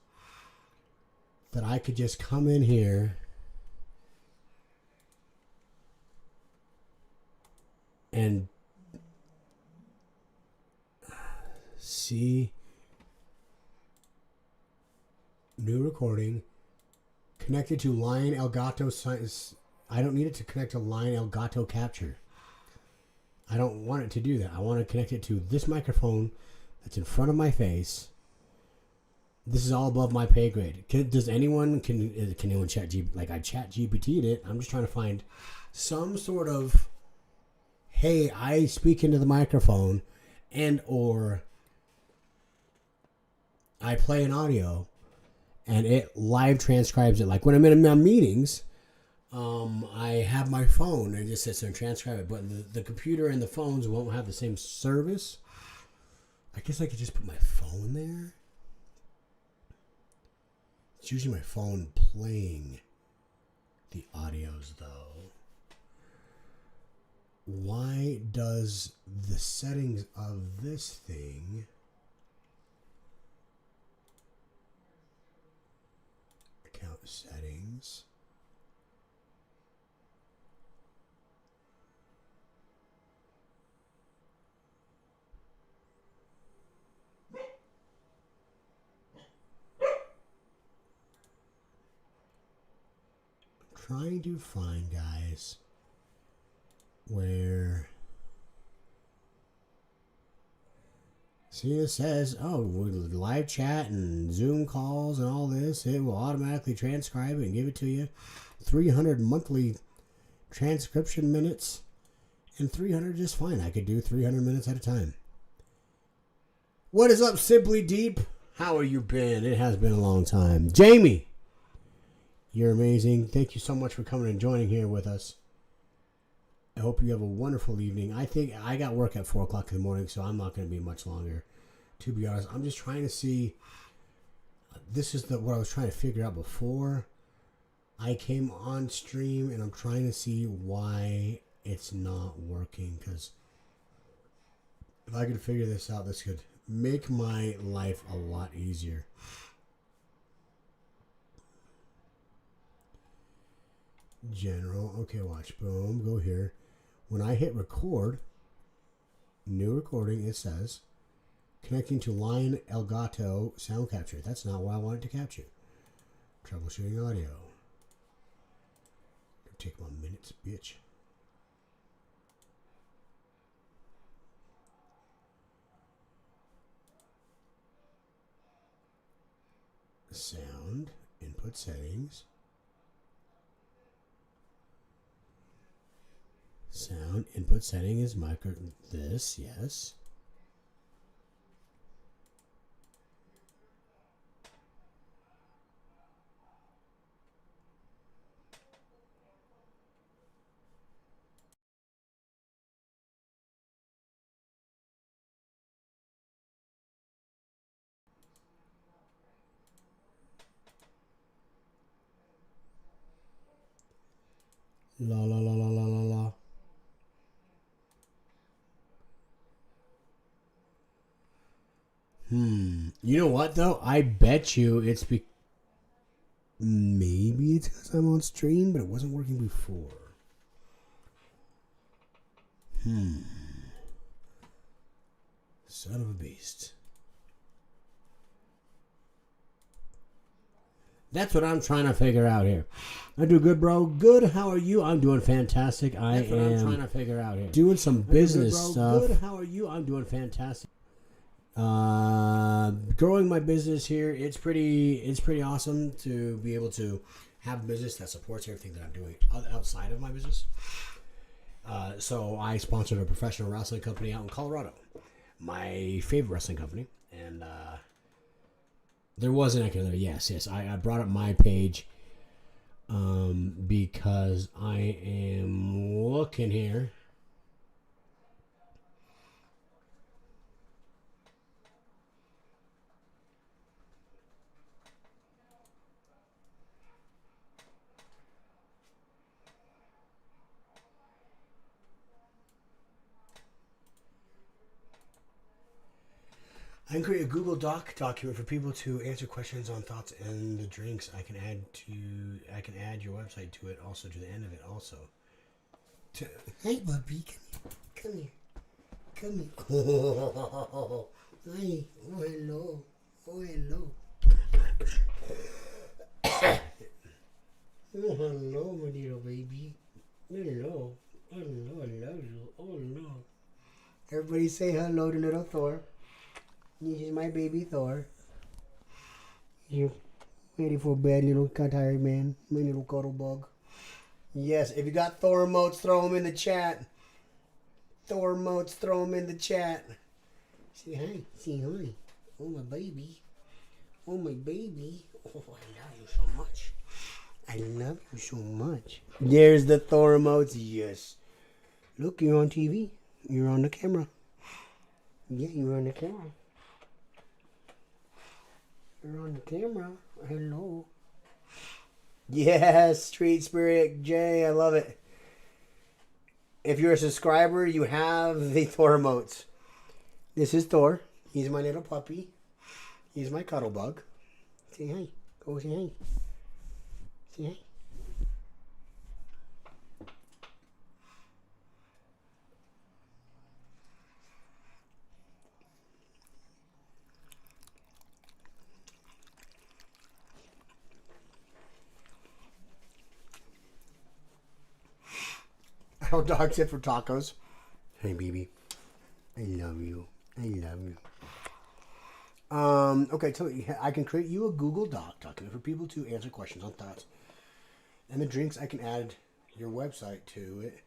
[SPEAKER 2] that I could just come in here and see new recording connected to Line Elgato. I don't need it to connect to Line Elgato Capture. I don't want it to do that. I want to connect it to this microphone that's in front of my face. This is all above my pay grade. Can anyone chat GPT? Like, I chat GPT'd it. I'm just trying to find some sort of, hey, I speak into the microphone, and or I play an audio and it live transcribes it. Like when I'm in my meetings, I have my phone and it just sits there and transcribe it. But the computer and the phones won't have the same service. I guess I could just put my phone there. It's usually my phone playing the audios, though. Why does the settings of this thing... Account settings... trying to find, guys, where... See, it says, oh, with live chat and Zoom calls and all this, it will automatically transcribe it and give it to you. 300 monthly transcription minutes and 300 just fine. I could do 300 minutes at a time. What is up, Simply Deep? How have you been? It has been a long time. Jamie, you're amazing. Thank you so much for coming and joining here with us. I hope you have a wonderful evening. I think I got work at 4 o'clock in the morning, so I'm not going to be much longer. To be honest, I'm just trying to see. This is what I was trying to figure out before I came on stream, and I'm trying to see why it's not working. Because if I could figure this out, this could make my life a lot easier. General. Okay, watch. Boom. Go here. When I hit record, new recording, it says, connecting to Lion Elgato sound capture. That's not what I wanted to capture. Troubleshooting audio. It'll take my minutes, bitch. Sound, input settings. Sound input setting is micro this, yes. La la la la la la la. You know what though? I bet you it's maybe it's because I'm on stream, but it wasn't working before. Son of a beast. That's what I'm trying to figure out here. I do good, bro. Good. How are you? I'm doing fantastic. That's what I'm trying to figure out here. Doing some business stuff. Good. How are you? I'm doing fantastic. Growing my business here. It's pretty awesome to be able to have a business that supports everything that I'm doing outside of my business. So I sponsored a professional wrestling company out in Colorado. My favorite wrestling company. And there was an echo there. Yes. I brought up my page because I am looking here. I can create a Google Doc document for people to answer questions on thoughts and the drinks. I can add your website to it also, to the end of it also. Hey, Bubby, come here. Oh, hi. Oh, hello. Oh, hello. Oh, hello, my little baby. Hello. I love you. Oh, no. Everybody say hello to little Thor. This is my baby Thor. You ready for bed, little tired man? My little cuddle bug. Yes, if you got Thor emotes, throw them in the chat. Thor emotes, throw them in the chat. Say hi. Say hi. Oh, my baby. Oh, my baby. Oh, I love you so much. I love you so much. There's the Thor emotes. Yes. Look, you're on TV. You're on the camera. Yeah, you're on the camera. You're on the camera. Hello. Yes, Street Spirit J. I love it. If you're a subscriber, you have the Thor emotes. This is Thor. He's my little puppy. He's my cuddle bug. Say hi. Go say hi. Say hi. Carl Dog said for tacos. Hey, baby. I love you. I love you. Okay, tell me, I can create you a Google Doc document for people to answer questions on thoughts. And the drinks, I can add your website to it.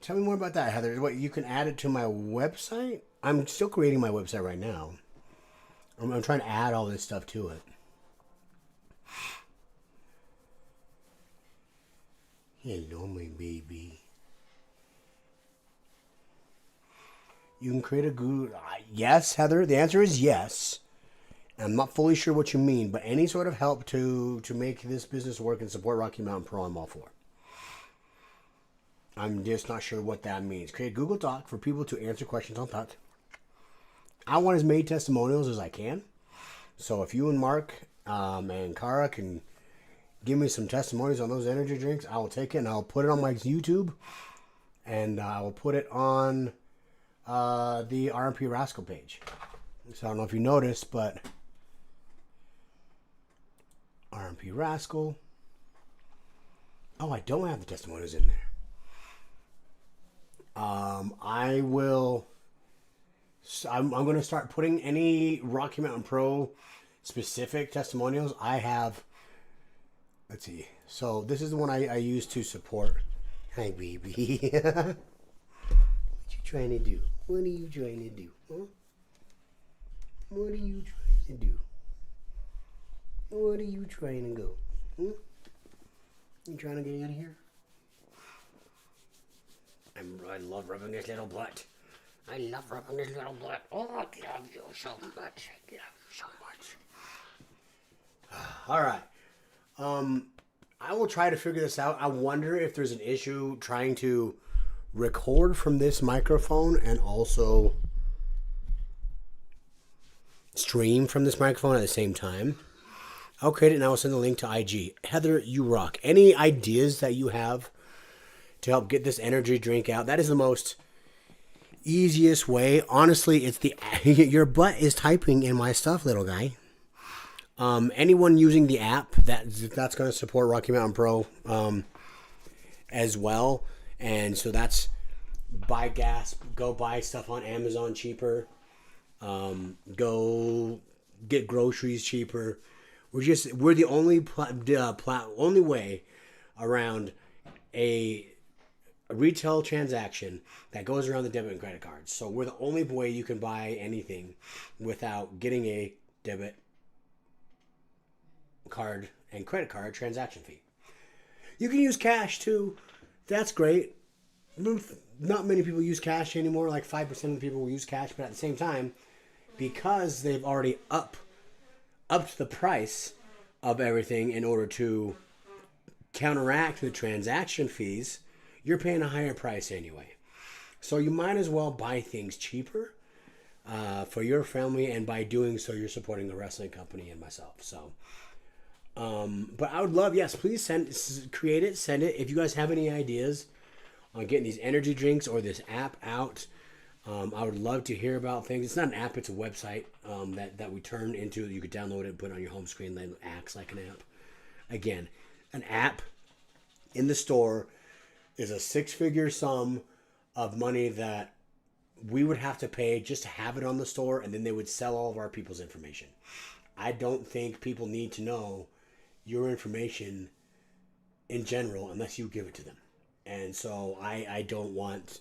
[SPEAKER 2] Tell me more about that, Heather. What, you can add it to my website? I'm still creating my website right now. I'm trying to add all this stuff to it. Hello, my baby. You can create a Google... yes, Heather. The answer is yes. I'm not fully sure what you mean, but any sort of help to make this business work and support Rocky Mountain Pro, I'm all for. I'm just not sure what that means. Create a Google Doc for people to answer questions on thoughts. I want as many testimonials as I can. So if you and Mark and Kara can give me some testimonies on those energy drinks, I will take it and I'll put it on my YouTube. And I will put it on the RMP Rascal page. So I don't know if you noticed, but RMP Rascal. Oh, I don't have the testimonials in there. I will. I'm going to start putting any Rocky Mountain Pro specific testimonials. I have. Let's see. So this is the one I use to support. Hi, baby. What you trying to do? What are you trying to do? Huh? What are you trying to do? What are you trying to go? Hmm? You trying to get out of here? I love rubbing his little butt. I love rubbing his little butt. Oh, I love you so much. I love you so much. All right. I will try to figure this out. I wonder if there's an issue trying to record from this microphone and also stream from this microphone at the same time. I'll create it and I will send the link to IG. Heather, you rock. Any ideas that you have to help get this energy drink out? That is the most easiest way. Honestly, it's the your butt is typing in my stuff, little guy. Anyone using the app that's going to support Rocky Mountain Pro as well, and so that's buy gas, go buy stuff on Amazon cheaper, go get groceries cheaper. We're the only only way around a retail transaction that goes around the debit and credit cards. So we're the only way you can buy anything without getting a debit card and credit card transaction fee. You can use cash too. That's great. Not many people use cash anymore. Like 5% of the people will use cash, but at the same time, because they've already upped the price of everything in order to counteract the transaction fees, you're paying a higher price anyway. So you might as well buy things cheaper for your family, and by doing so, you're supporting the wrestling company and myself. So, but I would love, yes, please create it, send it. If you guys have any ideas on getting these energy drinks or this app out, I would love to hear about things. It's not an app, it's a website that we turn into. You could download it and put it on your home screen that acts like an app. Again, an app in the store is a six-figure sum of money that we would have to pay just to have it on the store, and then they would sell all of our people's information. I don't think people need to know your information in general unless you give it to them. And so I don't want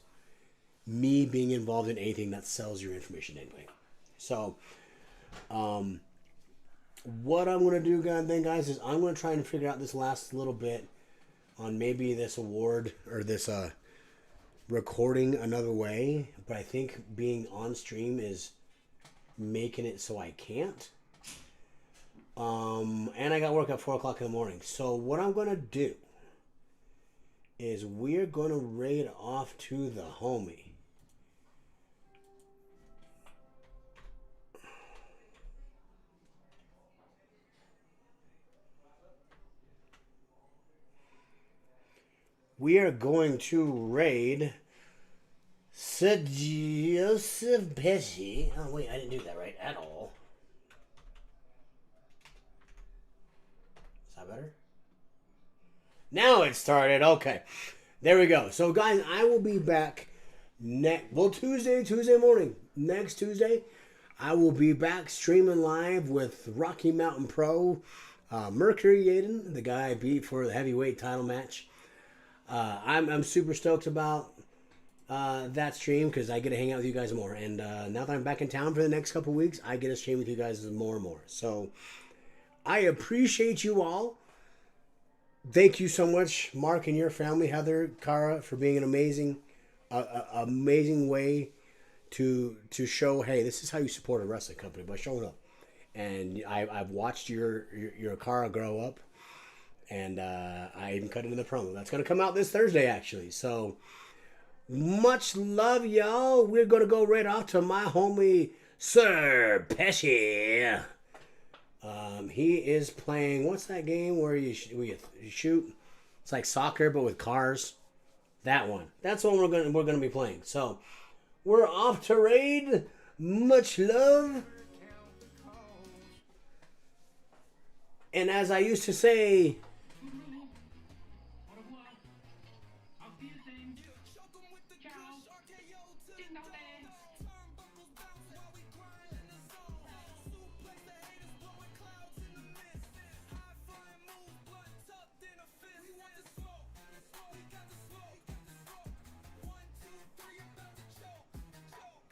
[SPEAKER 2] me being involved in anything that sells your information anyway. So what I'm going to do, guys, is I'm going to try and figure out this last little bit on maybe this award or this recording another way. But I think being on stream is making it so I can't. And I got work at 4 o'clock in the morning. So what I'm going to do is we're going to raid off to the homie. We are going to raid Sir Joseph Pesci. Oh, wait, I didn't do that right at all. Is that better? Now it started. Okay. There we go. So, guys, I will be back Tuesday morning. Next Tuesday, I will be back streaming live with Rocky Mountain Pro, Mercury Yaden, the guy I beat for the heavyweight title match. I'm super stoked about that stream because I get to hang out with you guys more. And now that I'm back in town for the next couple weeks, I get to stream with you guys more and more. So, I appreciate you all. Thank you so much, Mark and your family, Heather, Cara, for being an amazing way to show, hey, this is how you support a wrestling company, by showing up. And I've watched your Cara grow up, and I even cut into the promo. That's going to come out this Thursday, actually. So, much love, y'all. We're going to go right off to my homie, Sir Pesci. He is playing, what's that game where you shoot? It's like soccer, but with cars. That one. That's what we're gonna be playing. So, we're off to raid. Much love. And as I used to say,